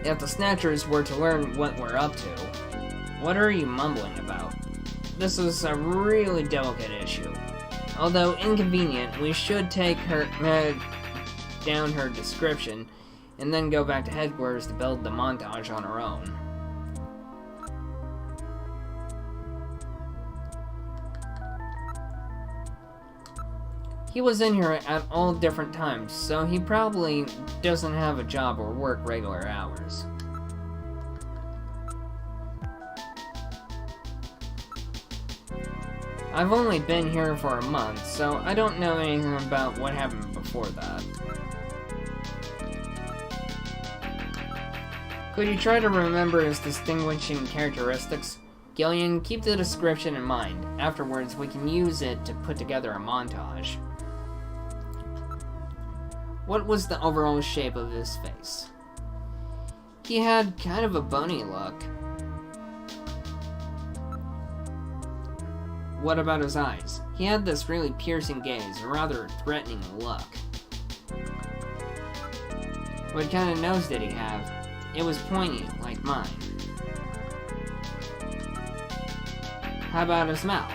If the Snatchers were to learn what we're up to... What are you mumbling about? This is a really delicate issue. Although inconvenient, we should take her down her description and then go back to headquarters to build the montage on our own. He was in here at all different times, so he probably doesn't have a job or work regular hours. I've only been here for a month, so I don't know anything about what happened before that. Could you try to remember his distinguishing characteristics? Gillian, keep the description in mind. Afterwards, we can use it to put together a montage. What was the overall shape of his face? He had kind of a bony look. What about his eyes? He had this really piercing gaze, a rather threatening look. What kind of nose did he have? It was pointy, like mine. How about his mouth?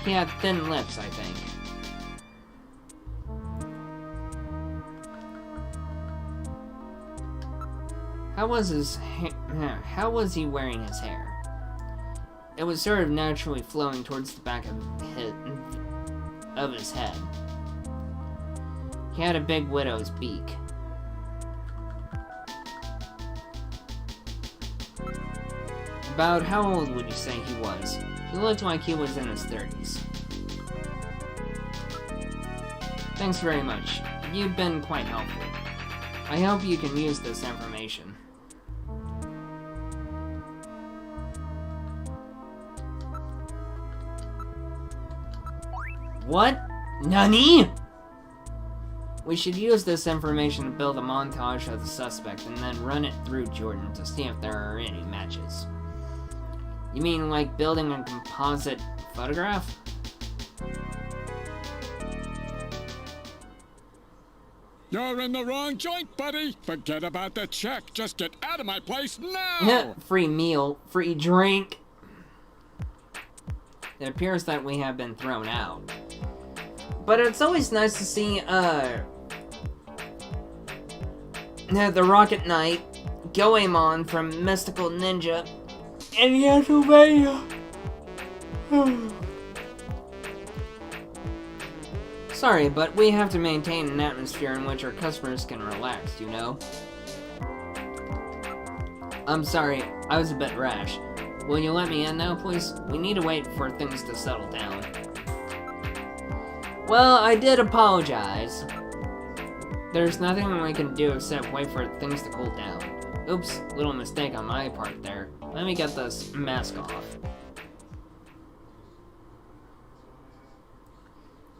He had thin lips, I think. How was he wearing his hair? It was sort of naturally flowing towards the back of his head. He had a big widow's beak. About how old would you say he was? He looked like he was in his 30s. Thanks very much. You've been quite helpful. I hope you can use this information. What? Nani? We should use this information to build a montage of the suspect and then run it through Jordan to see if there are any matches. You mean like building a composite photograph? You're in the wrong joint, buddy. Forget about the check. Just get out of my place now. Free meal, free drink. It appears that we have been thrown out. But it's always nice to see, the Rocket Knight, Goemon from Mystical Ninja, and Yasubaya. Sorry, but we have to maintain an atmosphere in which our customers can relax, you know? I'm sorry, I was a bit rash. Will you let me in now, please? We need to wait for things to settle down. Well, I did apologize. There's nothing we can do except wait for things to cool down. Oops, little mistake on my part there. Let me get this mask off.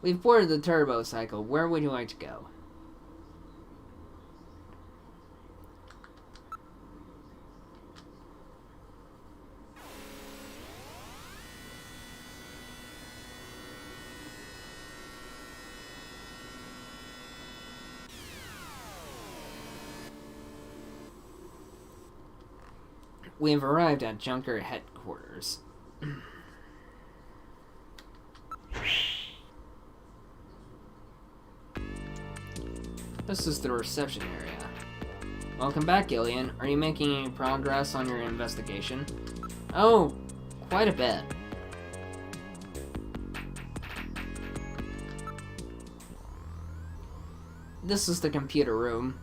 We've boarded the turbo cycle. Where would you like to go? We have arrived at Junker headquarters. This is the reception area. Welcome back, Gillian. Are you making any progress on your investigation? Oh, quite a bit. This is the computer room.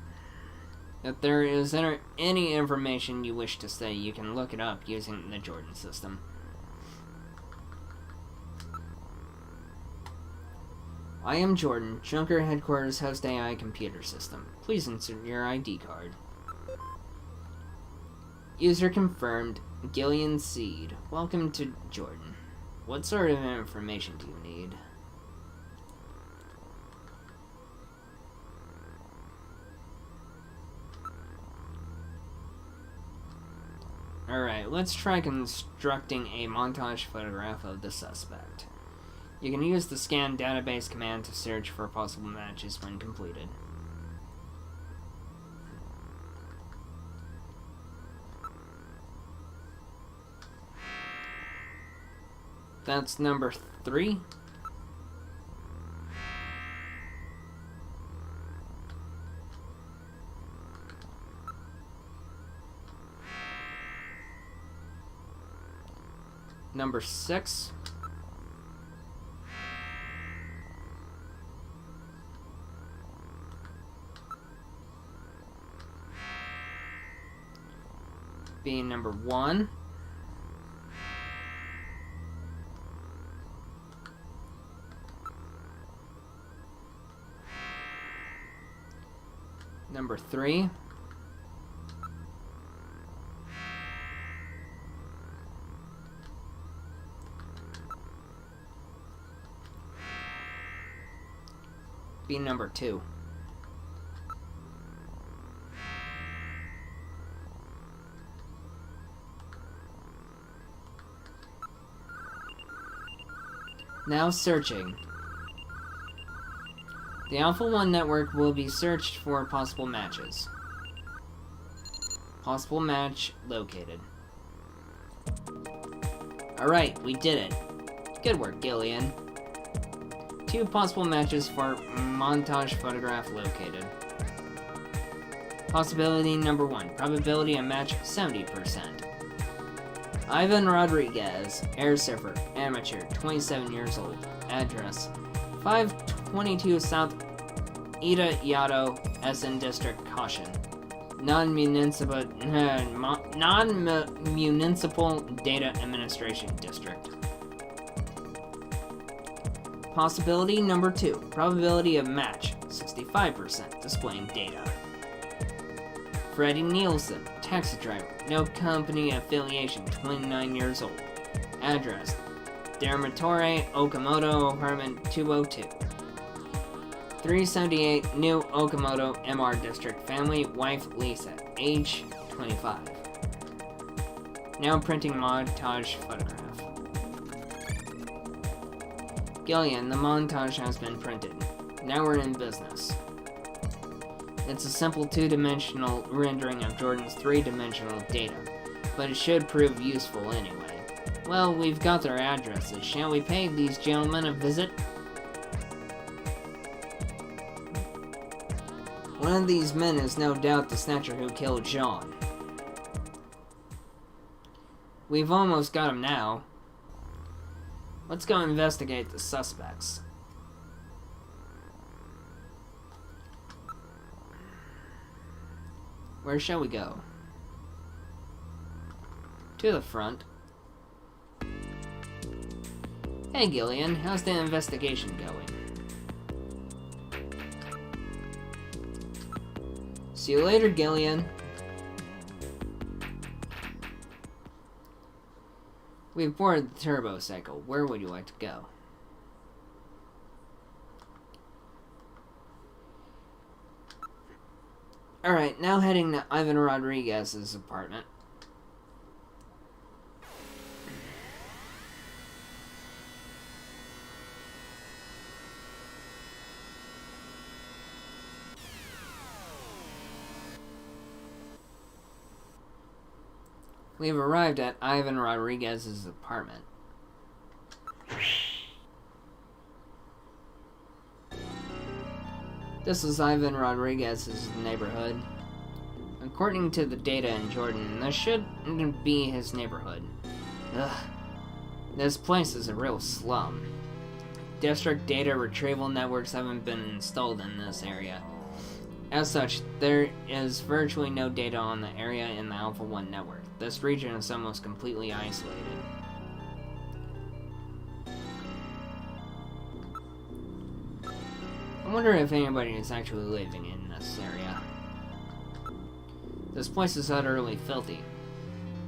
If there is any information you wish to say, you can look it up using the Jordan system. I am Jordan, Junker Headquarters Host AI Computer System. Please insert your ID card. User confirmed, Gillian Seed. Welcome to Jordan. What sort of information do you need? Alright, let's try constructing a montage photograph of the suspect. You can use the scan database command to search for possible matches when completed. That's number 3. Number 6. Being number 1. Number 3. Being number 2. Now searching. The Alpha 1 network will be searched for possible matches. Possible match located. Alright, we did it. Good work, Gillian. 2 possible matches for montage photograph located. Possibility number 1. Probability of match 70%. Ivan Rodriguez, air surfer, amateur, 27 years old. Address: 522 South Ida Yato, SN District, Caution. Non-municipal Data Administration District. Possibility number 2. Probability of match, 65%, displaying data. Freddie Nielsen, taxi driver, no company affiliation, 29 years old. Address: Dermatore Okamoto, apartment 202. 378 New Okamoto, MR District, family, wife Lisa, age 25. Now printing montage photograph. Gillian, the montage has been printed. Now we're in business. It's a simple 2-dimensional rendering of Jordan's 3-dimensional data, but it should prove useful anyway. Well, we've got their addresses. Shall we pay these gentlemen a visit? One of these men is no doubt the Snatcher who killed Jean. We've almost got him now. Let's go investigate the suspects. Where shall we go? To the front. Hey Gillian, how's the investigation going? See you later, Gillian. We've boarded the turbo cycle. Where would you like to go? Alright, now heading to Ivan Rodriguez's apartment. We've arrived at Ivan Rodriguez's apartment. This is Ivan Rodriguez's neighborhood. According to the data in Jordan, this shouldn't be his neighborhood. Ugh. This place is a real slum. District data retrieval networks haven't been installed in this area. As such, there is virtually no data on the area in the Alpha 1 network. This region is almost completely isolated. I wonder if anybody is actually living in this area. This place is utterly filthy.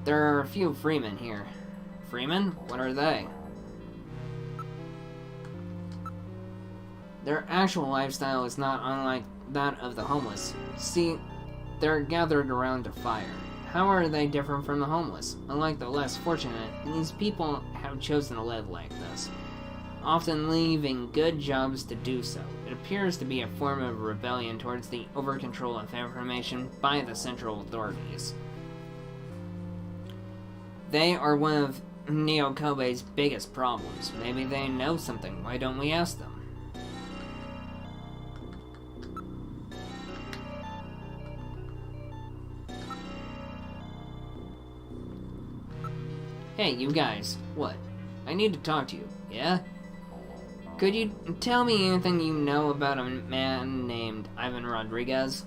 There are a few freemen here. Freemen? What are they? Their actual lifestyle is not unlike that of the homeless. See, they're gathered around a fire. How are they different from the homeless? Unlike the less fortunate, these people have chosen to live like this, often leaving good jobs to do so. It appears to be a form of rebellion towards the over-control of information by the central authorities. They are one of Neo Kobe's biggest problems. Maybe they know something. Why don't we ask them? Hey, you guys. What? I need to talk to you. Yeah? Could you tell me anything you know about a man named Ivan Rodriguez?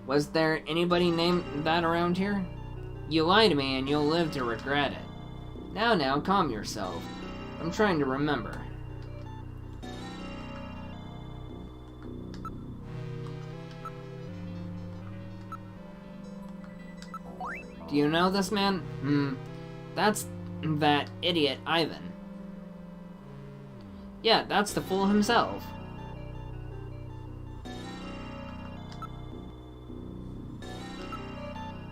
Was there anybody named that around here? You lie to me and you'll live to regret it. Now, calm yourself. I'm trying to remember. Do you know this man? That's that idiot Ivan. Yeah, that's the fool himself.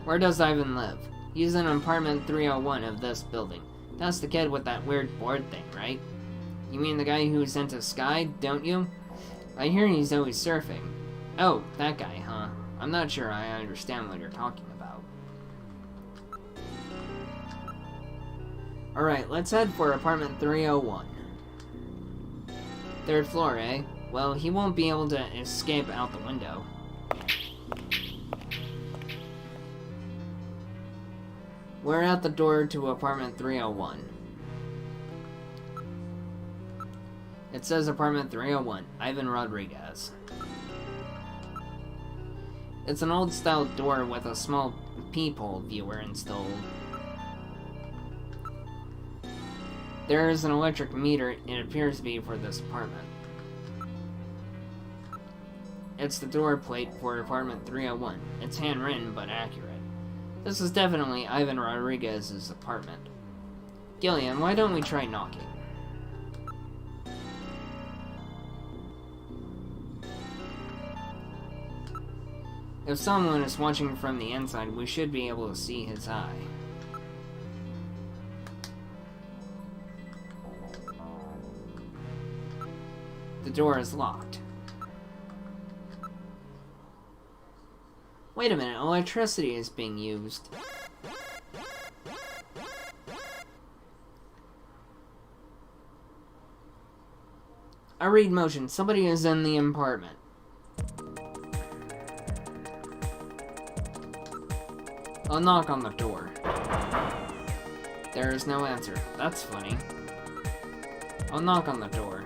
Where does Ivan live? He's in apartment 301 of this building. That's the kid with that weird board thing, right? You mean the guy who's into Sky, don't you? I hear he's always surfing. Oh, that guy, huh? I'm not sure I understand what you're talking about. Alright, let's head for apartment 301. Third floor, eh? Well, he won't be able to escape out the window. We're at the door to apartment 301. It says apartment 301, Ivan Rodriguez. It's an old-style door with a small peephole viewer installed. There is an electric meter, it appears to be for this apartment. It's the door plate for apartment 301. It's handwritten, but accurate. This is definitely Ivan Rodriguez's apartment. Gillian, why don't we try knocking? If someone is watching from the inside, we should be able to see his eye. The door is locked. Wait a minute, electricity is being used. I read motion. Somebody is in the apartment. I'll knock on the door. There is no answer. That's funny. I'll knock on the door.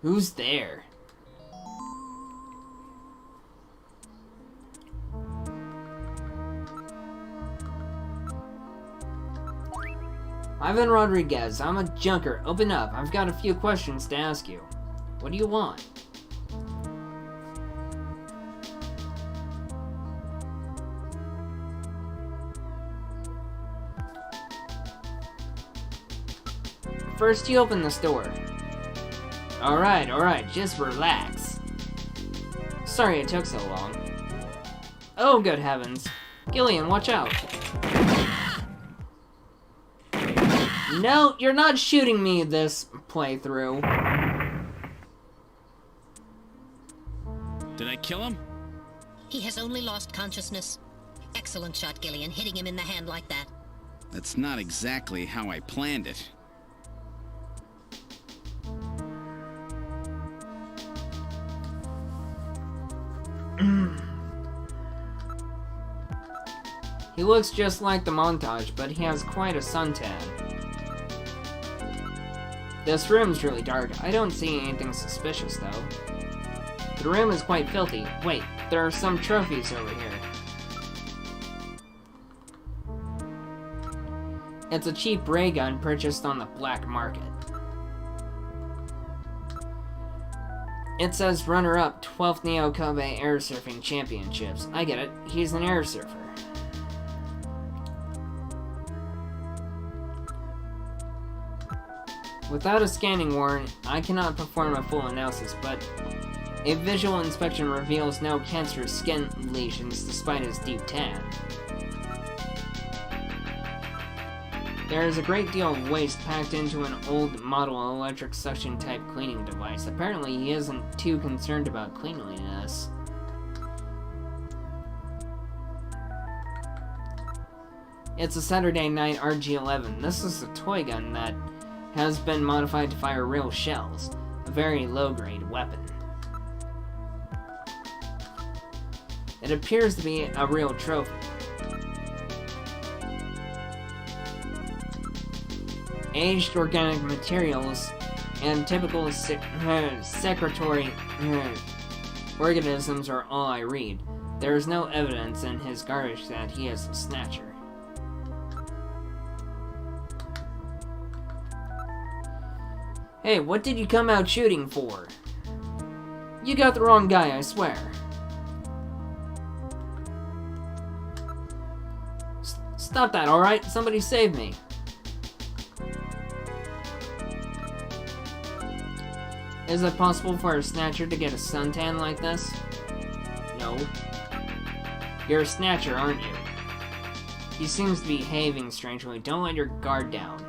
Who's there? Ivan Rodriguez, I'm a junker. Open up. I've got a few questions to ask you. What do you want? First, you open this door. Alright, just relax. Sorry it took so long. Oh, good heavens. Gillian, watch out. No, you're not shooting me this playthrough. Did I kill him? He has only lost consciousness. Excellent shot, Gillian, hitting him in the hand like that. That's not exactly how I planned it. He looks just like the montage, but he has quite a suntan. This room's really dark. I don't see anything suspicious, though. The room is quite filthy. Wait, there are some trophies over here. It's a cheap ray gun purchased on the black market. It says runner-up, 12th Neo Kobe Air Surfing Championships. I get it. He's an air surfer. Without a scanning warrant, I cannot perform a full analysis, but a visual inspection reveals no cancerous skin lesions despite his deep tan. There is a great deal of waste packed into an old model electric suction type cleaning device. Apparently he isn't too concerned about cleanliness. It's a Saturday Night RG-11. This is a toy gun that has been modified to fire real shells. A very low-grade weapon. It appears to be a real trophy. Aged organic materials and typical secretory organisms are all I read. There is no evidence in his garbage that he is a snatcher. Hey, what did you come out shooting for? You got the wrong guy, I swear. Stop that, alright? Somebody save me. Is it possible for a snatcher to get a suntan like this? No. You're a snatcher, aren't you? He seems to be behaving strangely. Don't let your guard down.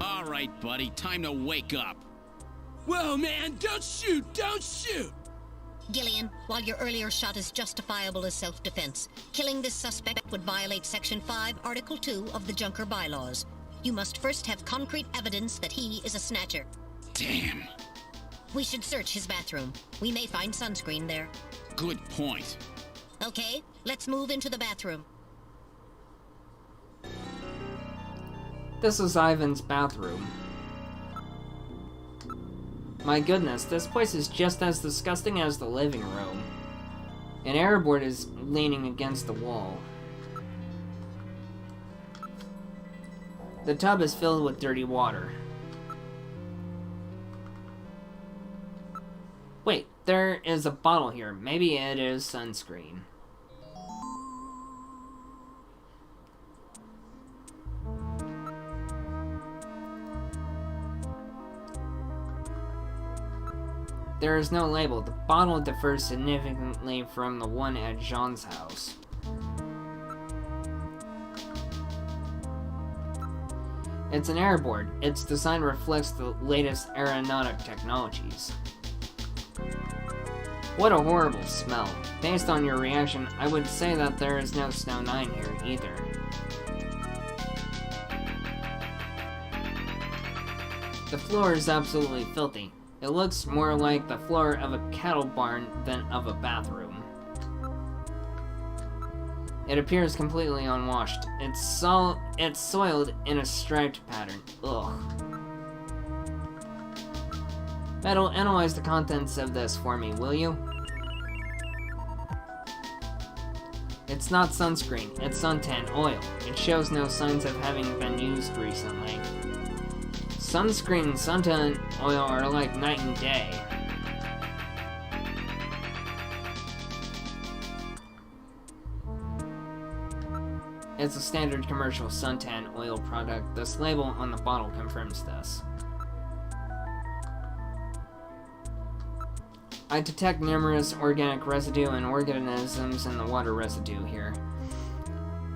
Alright, buddy. Time to wake up. Whoa, man! Don't shoot! Don't shoot! Gillian, while your earlier shot is justifiable as self-defense, killing this suspect would violate Section 5, Article 2 of the Junker Bylaws. You must first have concrete evidence that he is a snatcher. Damn. We should search his bathroom. We may find sunscreen there. Good point. Okay, let's move into the bathroom. This is Ivan's bathroom. My goodness, this place is just as disgusting as the living room. An airboard is leaning against the wall. The tub is filled with dirty water. Wait, there is a bottle here. Maybe it is sunscreen. There is no label. The bottle differs significantly from the one at Jean's house. It's an airboard. Its design reflects the latest aeronautic technologies. What a horrible smell. Based on your reaction, I would say that there is no Snow 9 here either. The floor is absolutely filthy. It looks more like the floor of a cattle barn than of a bathroom. It appears completely unwashed. It's soiled in a striped pattern. Ugh. Metal, analyze the contents of this for me, will you? It's not sunscreen, it's suntan oil. It shows no signs of having been used recently. Sunscreen and suntan oil are like night and day. It's a standard commercial suntan oil product. This label on the bottle confirms this. I detect numerous organic residue and organisms in the water residue here.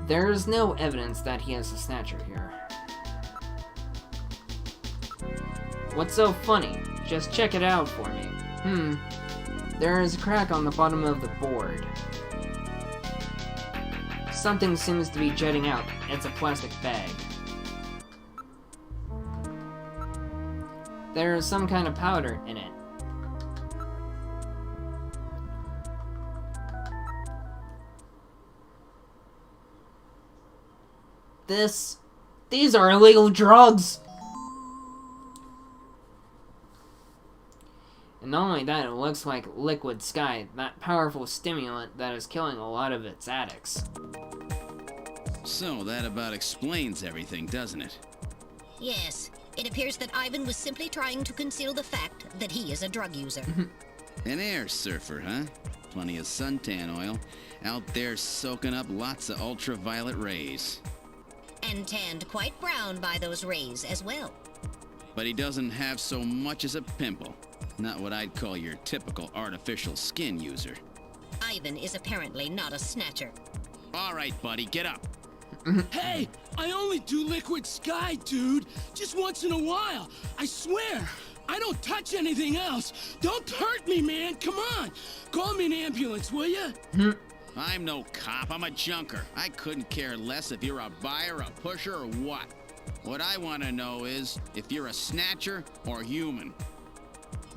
There is no evidence that he is a snatcher here. What's so funny? Just check it out for me. There is a crack on the bottom of the board. Something seems to be jutting out. It's a plastic bag. There is some kind of powder in it. These are illegal drugs! And not only that, it looks like liquid sky, that powerful stimulant that is killing a lot of its addicts. So that about explains everything, doesn't it? Yes. It appears that Ivan was simply trying to conceal the fact that he is a drug user. An air surfer, huh? Plenty of suntan oil. Out there soaking up lots of ultraviolet rays. And tanned quite brown by those rays as well. But he doesn't have so much as a pimple. Not what I'd call your typical artificial skin user. Ivan is apparently not a snatcher. All right, buddy, get up. Hey, I only do liquid sky, dude. Just once in a while. I swear. I don't touch anything else. Don't hurt me, man. Come on. Call me an ambulance, will ya? I'm no cop. I'm a junker. I couldn't care less if you're a buyer, a pusher, or what. What I want to know is if you're a snatcher or human.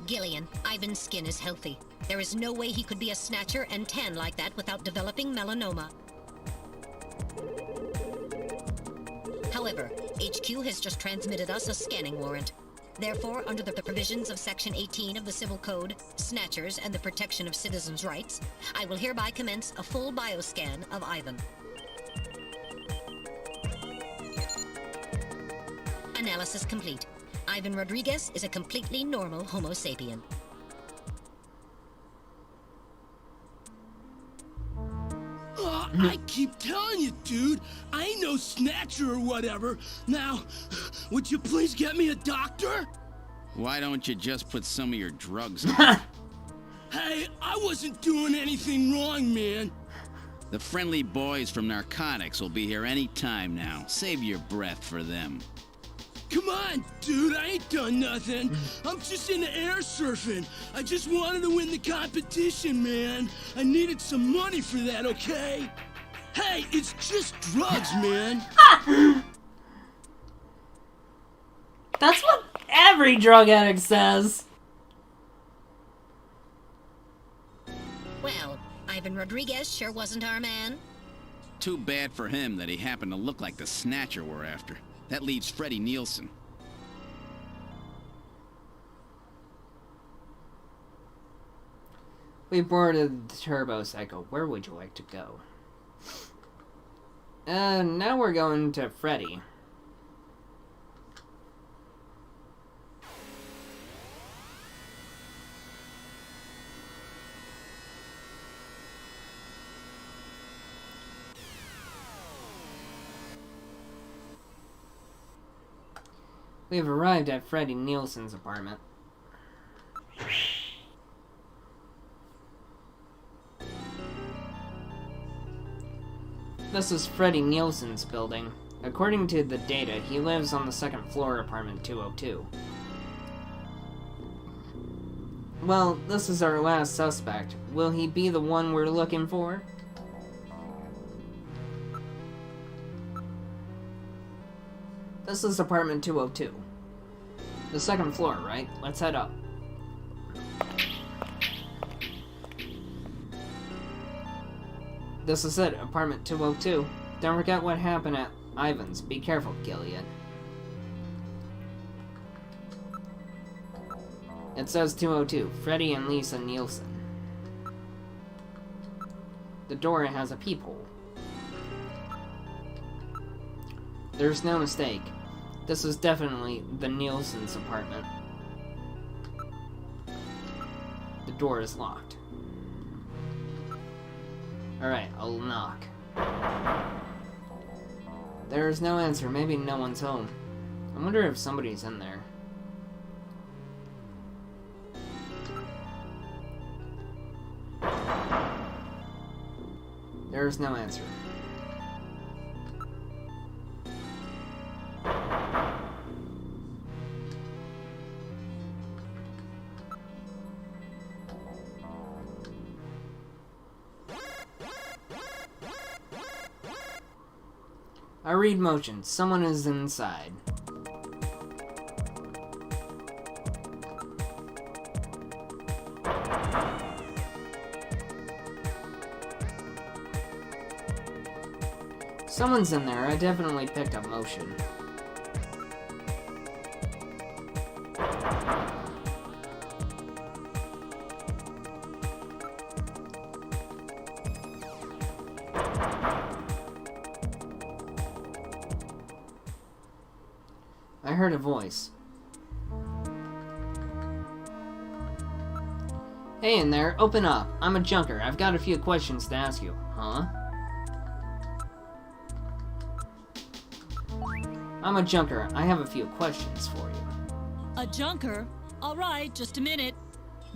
Gillian, Ivan's skin is healthy. There is no way he could be a snatcher and tan like that without developing melanoma. However, HQ has just transmitted us a scanning warrant. Therefore, under the provisions of Section 18 of the Civil Code, Snatchers and the Protection of Citizens' Rights, I will hereby commence a full bioscan of Ivan. Analysis complete. Ivan Rodriguez is a completely normal Homo sapien. I keep telling you, dude. I ain't no snatcher or whatever. Now, would you please get me a doctor? Why don't you just put some of your drugs on? Hey, I wasn't doing anything wrong, man. The friendly boys from narcotics will be here any time now. Save your breath for them. Come on, dude, I ain't done nothing. I'm just into air surfing. I just wanted to win the competition, man. I needed some money for that, okay? Hey, it's just drugs, man. That's what every drug addict says. Well, Ivan Rodriguez sure wasn't our man. Too bad for him that he happened to look like the snatcher we're after. That leaves Freddie Nielsen. We boarded the turbo cycle. Where would you like to go? Now we're going to Freddy. We have arrived at Freddie Nielsen's apartment. This is Freddie Nielsen's building. According to the data, he lives on the second floor, apartment 202. Well, this is our last suspect. Will he be the one we're looking for? This is apartment 202. The second floor, right? Let's head up. This is it, apartment 202. Don't forget what happened at Ivan's. Be careful, Gilead. It says 202, Freddie and Lisa Nielsen. The door has a peephole. There's no mistake. This is definitely the Nielsen's apartment. The door is locked. Alright, I'll knock. There is no answer. Maybe no one's home. I wonder if somebody's in there. There is no answer. I read motion. Someone is inside. Someone's in there. I definitely picked up motion. I heard a voice. Hey in there, open up. I'm a junker. I've got a few questions to ask you. Huh? I'm a junker. I have a few questions for you. A junker? All right, just a minute.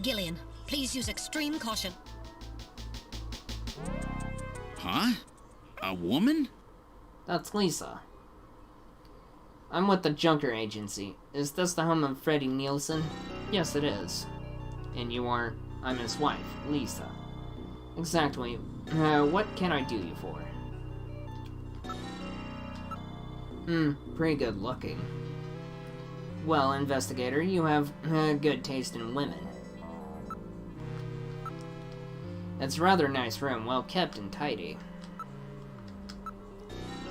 Gillian, please use extreme caution. Huh? A woman? That's Lisa. I'm with the Junker Agency. Is this the home of Freddie Nielsen? Yes, it is. And you are? I'm his wife, Lisa. Exactly. What can I do you for? Pretty good looking. Well, investigator, you have good taste in women. It's a rather nice room, well kept and tidy.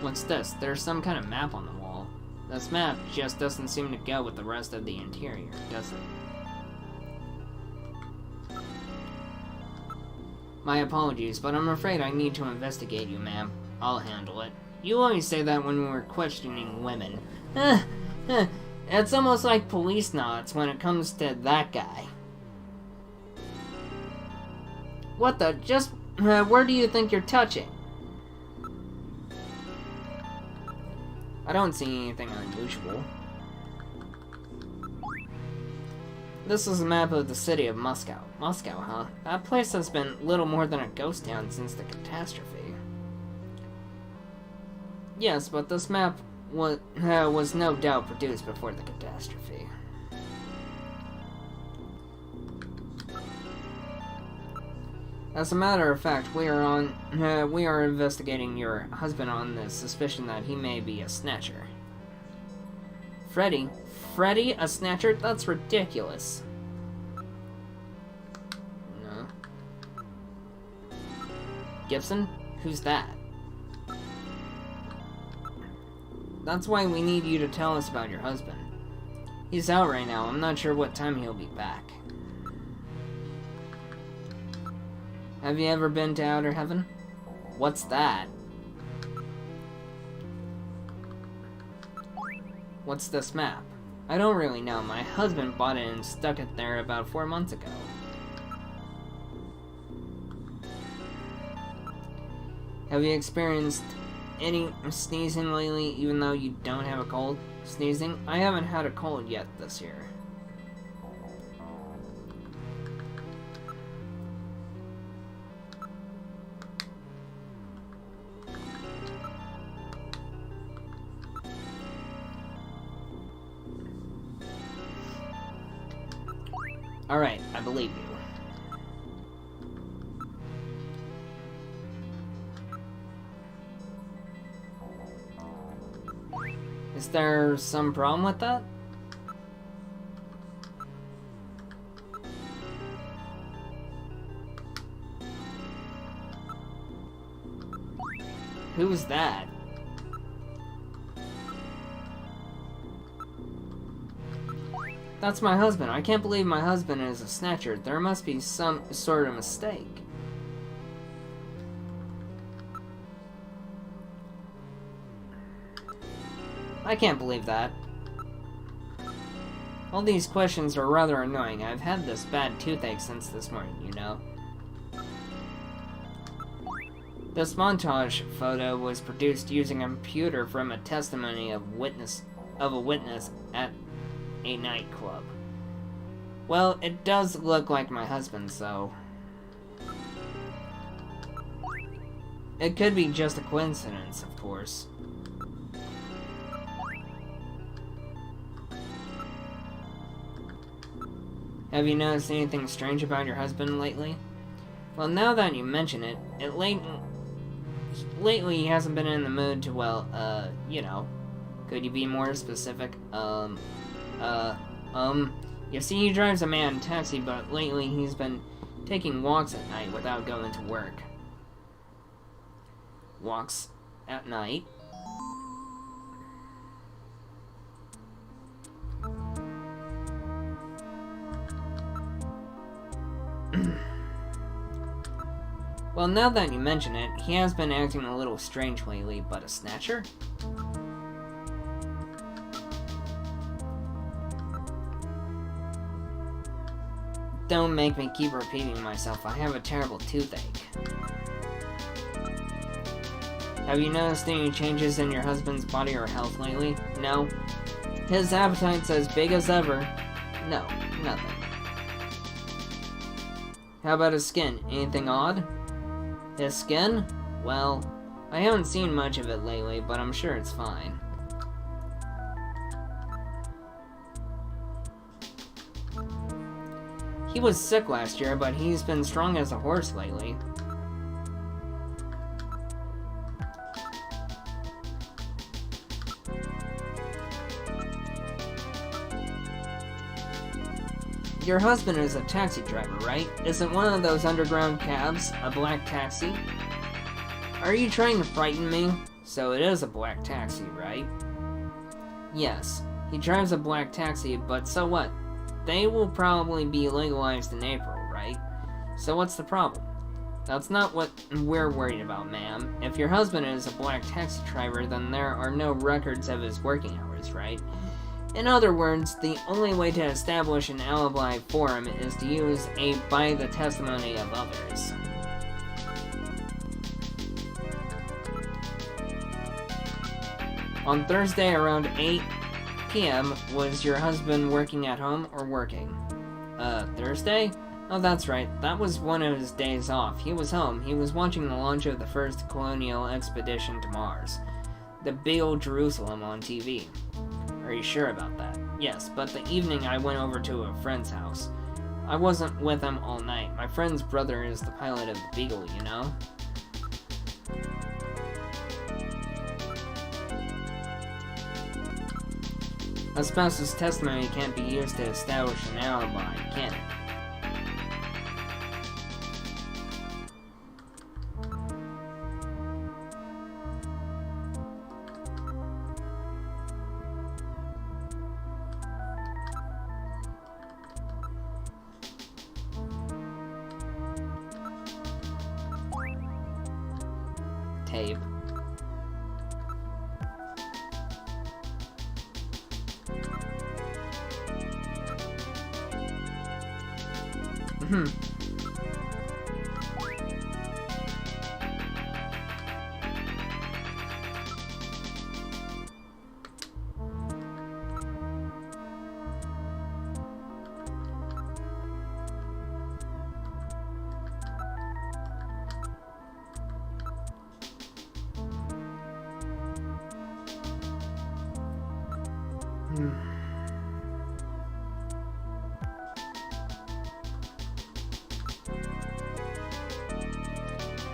What's this? There's some kind of map on the wall. This map just doesn't seem to go with the rest of the interior, does it? My apologies, but I'm afraid I need to investigate you, ma'am. I'll handle it. You always say that when we were questioning women. It's almost like police nods when it comes to that guy. What the? Just, where do you think you're touching? I don't see anything unusual. This is a map of the city of Moscow. Moscow, huh? That place has been little more than a ghost town since the catastrophe. Yes, but this map was no doubt produced before the catastrophe. As a matter of fact, we are investigating your husband on the suspicion that he may be a snatcher. Freddie? Freddie, a snatcher? That's ridiculous. No. Gibson? Who's that? That's why we need you to tell us about your husband. He's out right now. I'm not sure what time he'll be back. Have you ever been to Outer Heaven? What's that? What's this map? I don't really know. My husband bought it and stuck it there about 4 months ago. Have you experienced any sneezing lately, even though you don't have a cold? Sneezing? I haven't had a cold yet this year. Alright, I believe you. Is there some problem with that? Who's that? That's my husband. I can't believe my husband is a snatcher. There must be some sort of mistake. I can't believe that. All these questions are rather annoying. I've had this bad toothache since this morning, you know. This montage photo was produced using a computer from a testimony of a witness at a nightclub. Well, it does look like my husband, so it could be just a coincidence, of course. Have you noticed anything strange about your husband lately? Well, now that you mention it, lately he hasn't been in the mood to, well, you know. Could you be more specific? You see, he drives a man taxi, but lately he's been taking walks at night without going to work. Walks? at night. Well, now that you mention it, he has been acting a little strange lately, but a Snatcher? Don't make me keep repeating myself, I have a terrible toothache. Have you noticed any changes in your husband's body or health lately? No? His appetite's as big as ever? No, nothing. How about his skin? Anything odd? His skin? Well, I haven't seen much of it lately, but I'm sure it's fine. He was sick last year, but he's been strong as a horse lately. Your husband is a taxi driver, right? Isn't one of those underground cabs a black taxi? Are you trying to frighten me? So it is a black taxi, right? Yes, he drives a black taxi, but so what? They will probably be legalized in April, right? So what's the problem? That's not what we're worried about, ma'am. If your husband is a black taxi driver, then there are no records of his working hours, right? In other words, the only way to establish an alibi for him is to use by the testimony of others. On Thursday around 8 p.m., was your husband working at home or working? Thursday? Oh, that's right. That was one of his days off. He was home. He was watching the launch of the first colonial expedition to Mars. The big old Jerusalem on TV. Are you sure about that? Yes, but the evening I went over to a friend's house. I wasn't with him all night. My friend's brother is the pilot of the Beagle, you know? A spouse's testimony can't be used to establish an alibi, can it? Tape.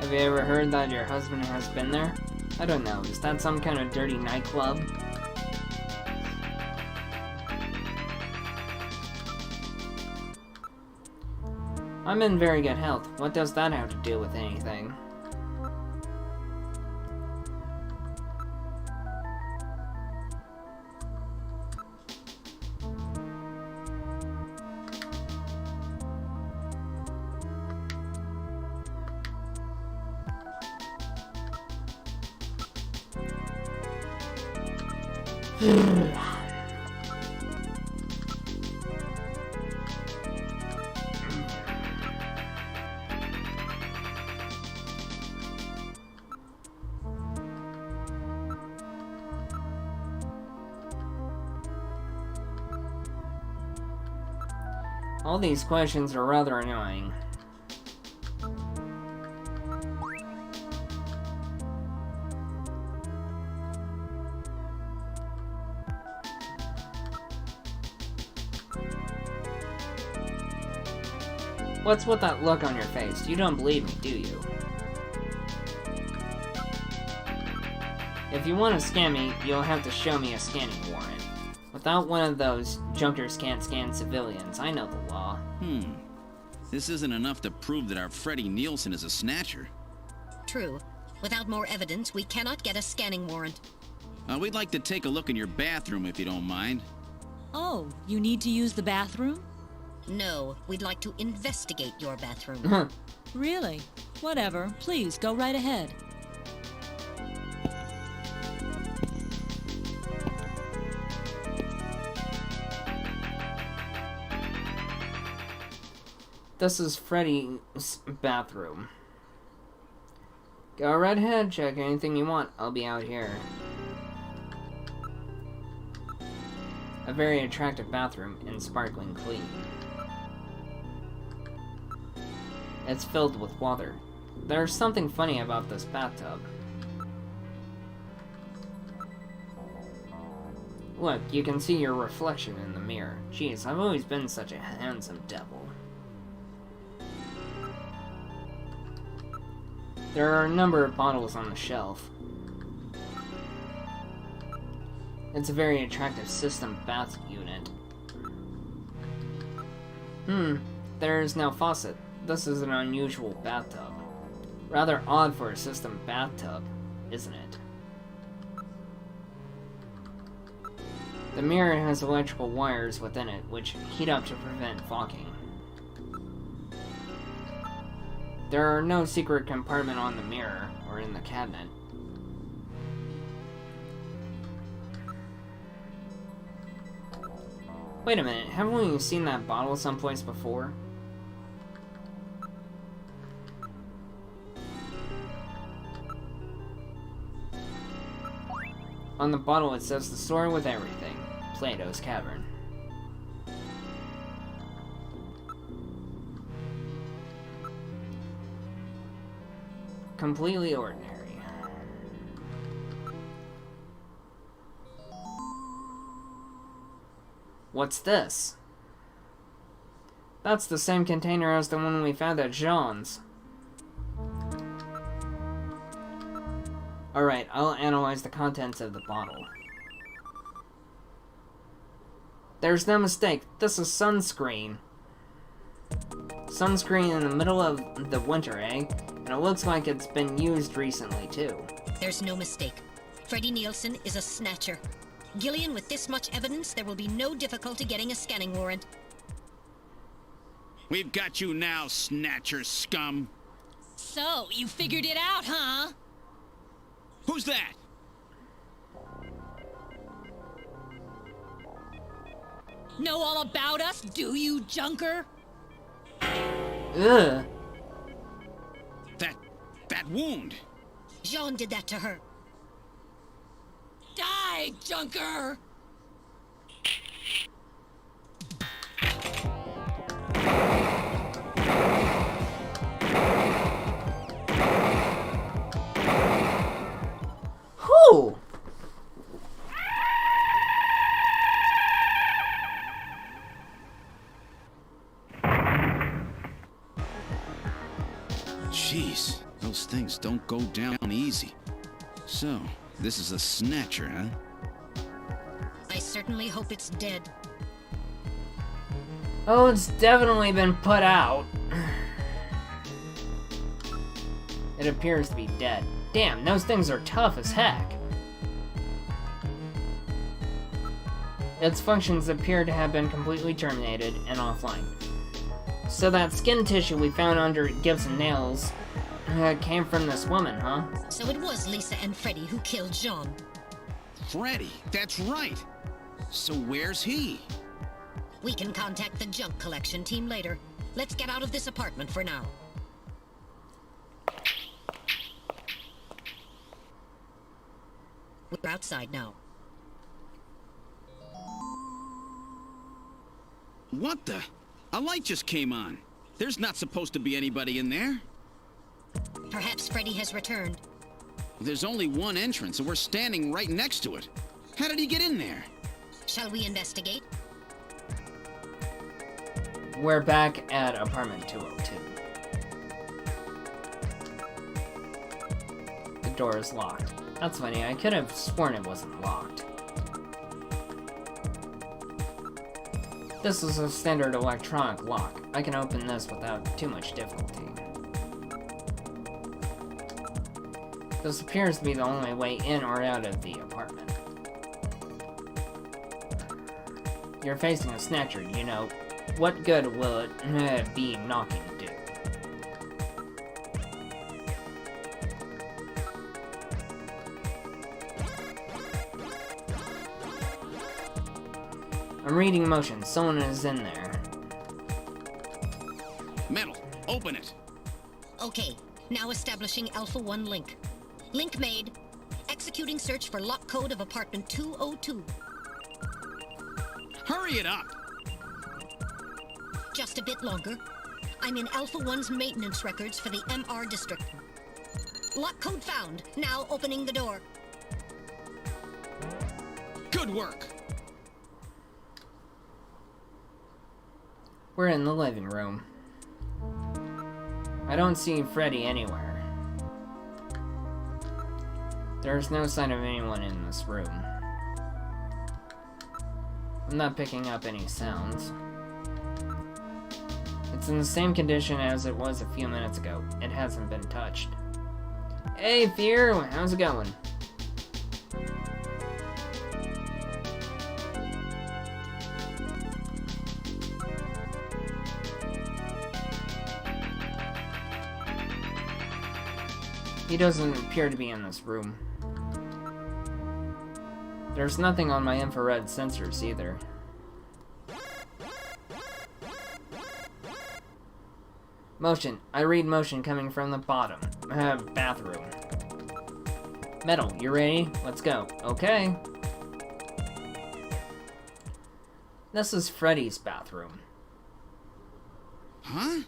Have you ever heard that your husband has been there? I don't know, is that some kind of dirty nightclub? I'm in very good health. What does that have to do with anything? All these questions are rather annoying. What's with that look on your face? You don't believe me, do you? If you want to scam me, you'll have to show me a scanning warrant. Without one of those, junkers can't scan civilians. I know the law. This isn't enough to prove that our Freddie Nielsen is a snatcher. True. Without more evidence, we cannot get a scanning warrant. We'd like to take a look in your bathroom, if you don't mind. Oh, you need to use the bathroom? No, we'd like to investigate your bathroom. Really? Whatever. Please, go right ahead. This is Freddy's bathroom. Go right ahead, check anything you want. I'll be out here. A very attractive bathroom and sparkling clean. It's filled with water. There's something funny about this bathtub. Look, you can see your reflection in the mirror. Jeez, I've always been such a handsome devil. There are a number of bottles on the shelf. It's a very attractive system bath unit. There is no faucet. This is an unusual bathtub. Rather odd for a system bathtub, isn't it? The mirror has electrical wires within it, which heat up to prevent fogging. There are no secret compartment on the mirror or in the cabinet. Wait a minute, haven't we seen that bottle someplace before? On the bottle it says the store with everything. Plato's Cavern. Completely ordinary. What's this? That's the same container as the one we found at Jean's. Alright, I'll analyze the contents of the bottle. There's no mistake, this is sunscreen. Sunscreen in the middle of the winter, eh? And it looks like it's been used recently, too. There's no mistake. Freddy Nielsen is a snatcher. Gillian, with this much evidence, there will be no difficulty getting a scanning warrant. We've got you now, Snatcher scum. So, you figured it out, huh? Who's that? Know all about us, do you, Junker? Ugh. That wound. Jean did that to her. Die, Junker! Whew! Jeez, those things don't go down easy. So, this is a Snatcher, huh? I certainly hope it's dead. Oh, it's definitely been put out. It appears to be dead. Damn, those things are tough as heck. Its functions appear to have been completely terminated and offline. So that skin tissue we found under Gibson nails came from this woman, huh? So it was Lisa and Freddy who killed Jean. Freddy, that's right. So where's he? We can contact the junk collection team later. Let's get out of this apartment for now. We're outside now. What the? A light just came on. There's not supposed to be anybody in there. Perhaps Freddy has returned. There's only one entrance, and we're standing right next to it. How did he get in there? Shall we investigate? We're back at apartment 202. The door is locked. That's funny, I could have sworn it wasn't locked. This is a standard electronic lock. I can open this without too much difficulty. This appears to be the only way in or out of the apartment. You're facing a Snatcher, you know. What good will it be knocking do? I'm reading motion. Someone is in there. Metal, open it. Okay, now establishing Alpha 1 link. Link made. Executing search for lock code of apartment 202. Hurry it up! Just a bit longer. I'm in Alpha 1's maintenance records for the MR district. Lock code found. Now opening the door. Good work! We're in the living room. I don't see Freddy anywhere. There's no sign of anyone in this room. I'm not picking up any sounds. It's in the same condition as it was a few minutes ago. It hasn't been touched. Hey, Fear, how's it going? He doesn't appear to be in this room. There's nothing on my infrared sensors either. Motion. I read motion coming from the bottom. Bathroom. Metal, you ready? Let's go. Okay. This is Freddy's bathroom. Huh?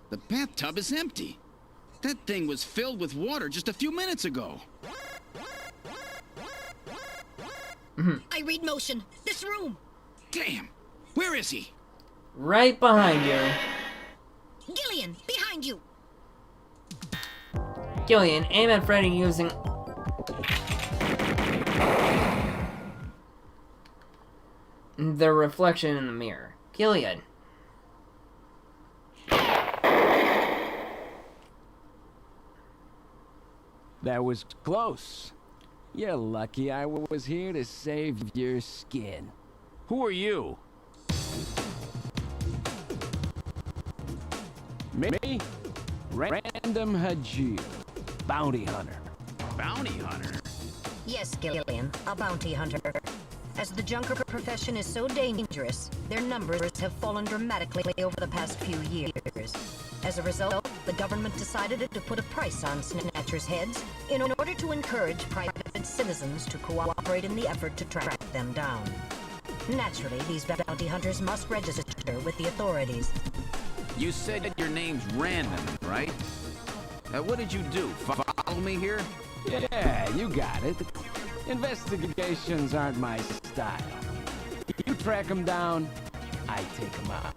The bathtub is empty. That thing was filled with water just a few minutes ago. I read motion. This room. Damn. Where is he? Right behind you. Gillian, behind you. Gillian, aim at Freddy using... the reflection in the mirror. Gillian. That was close. You're lucky I was here to save your skin. Who are you? Me? Random Hajir. Bounty hunter. Bounty hunter? Yes, Gillian, a bounty hunter. As the junker profession is so dangerous, their numbers have fallen dramatically over the past few years. As a result, the government decided to put a price on Snatcher's heads in order to encourage private citizens to cooperate in the effort to track them down. Naturally, these bounty hunters must register with the authorities. You said your name's Random, right? What did you do? Follow me here? Yeah, you got it. Investigations aren't my style. You track them down, I take them out.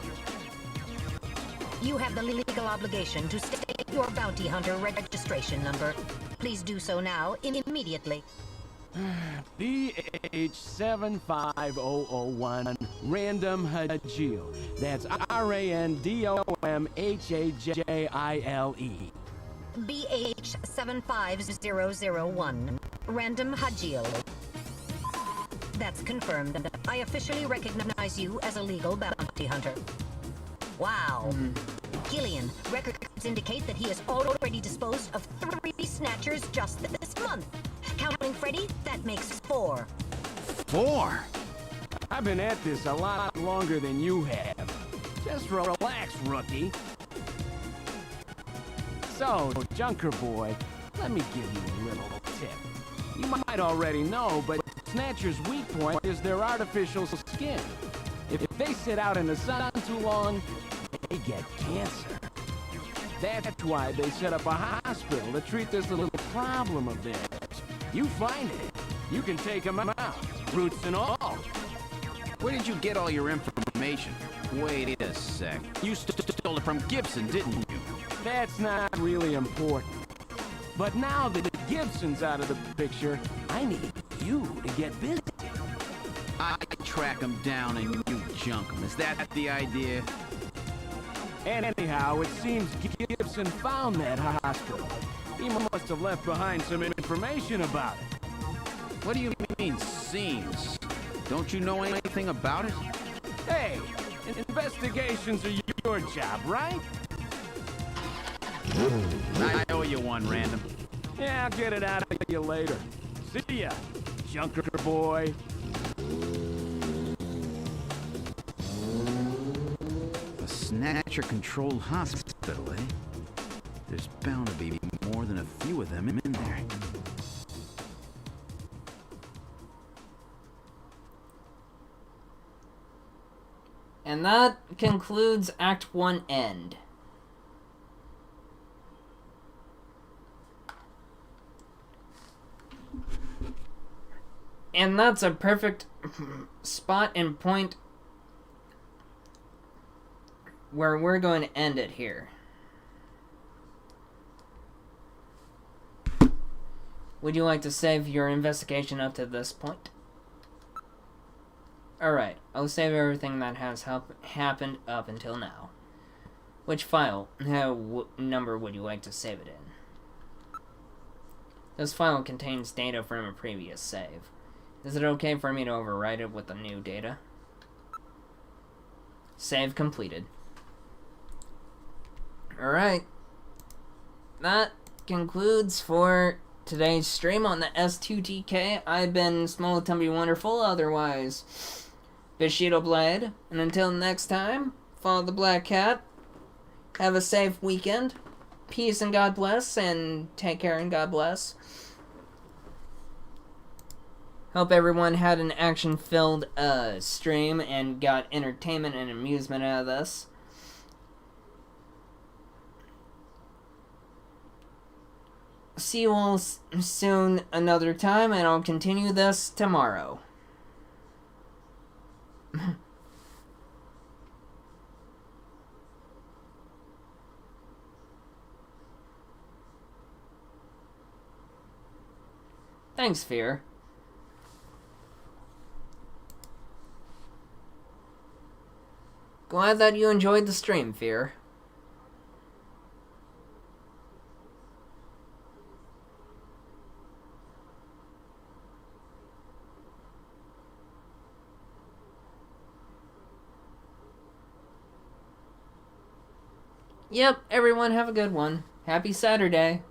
You have the legal obligation to state your bounty hunter registration number. Please do so now, immediately. BH75001, Random Hajile. That's RANDOMHAJILE. BH75001, Random Hajile. That's confirmed. I officially recognize you as a legal bounty hunter. Wow. Gillian, records indicate that he has already disposed of 3 Snatchers just this month. Counting Freddy, that makes 4. 4? I've been at this a lot longer than you have. Just relax, rookie. So, Junker Boy, let me give you a little tip. You might already know, but Snatcher's weak point is their artificial skin. If they sit out in the sun too long, they get cancer. That's why they set up a hospital to treat this little problem of theirs. You find it, you can take them out, roots and all. Where did you get all your information? Wait a sec. You stole it from Gibson, didn't you? That's not really important. But now that Gibson's out of the picture, I need you to get busy. I track him down and you junk him. Is that the idea? And anyhow, it seems Gibson found that hospital. He must have left behind some information about it. What do you mean, seems? Don't you know anything about it? Hey, investigations are your job, right? I owe you one, Random. Yeah, I'll get it out of you later. See ya, Junker boy. A Snatcher-controlled hospital, eh? There's bound to be more than a few of them in there. And that concludes Act 1 End. And that's a perfect spot and point where we're going to end it here. Would you like to save your investigation up to this point? Alright, I'll save everything that has happened up until now. Which file, number would you like to save it in? This file contains data from a previous save. Is it okay for me to overwrite it with the new data? Save completed. Alright. That concludes for today's stream on the S2TK. I've been Small Tumby Wonderful, otherwise Bushido Blade. And until next time, follow the Black Cat. Have a safe weekend. Peace and God bless, and take care and God bless. Hope everyone had an action-filled stream and got entertainment and amusement out of this. See you all soon another time, and I'll continue this tomorrow. Thanks, Fear. Glad that you enjoyed the stream, Fear. Yep, everyone have a good one. Happy Saturday.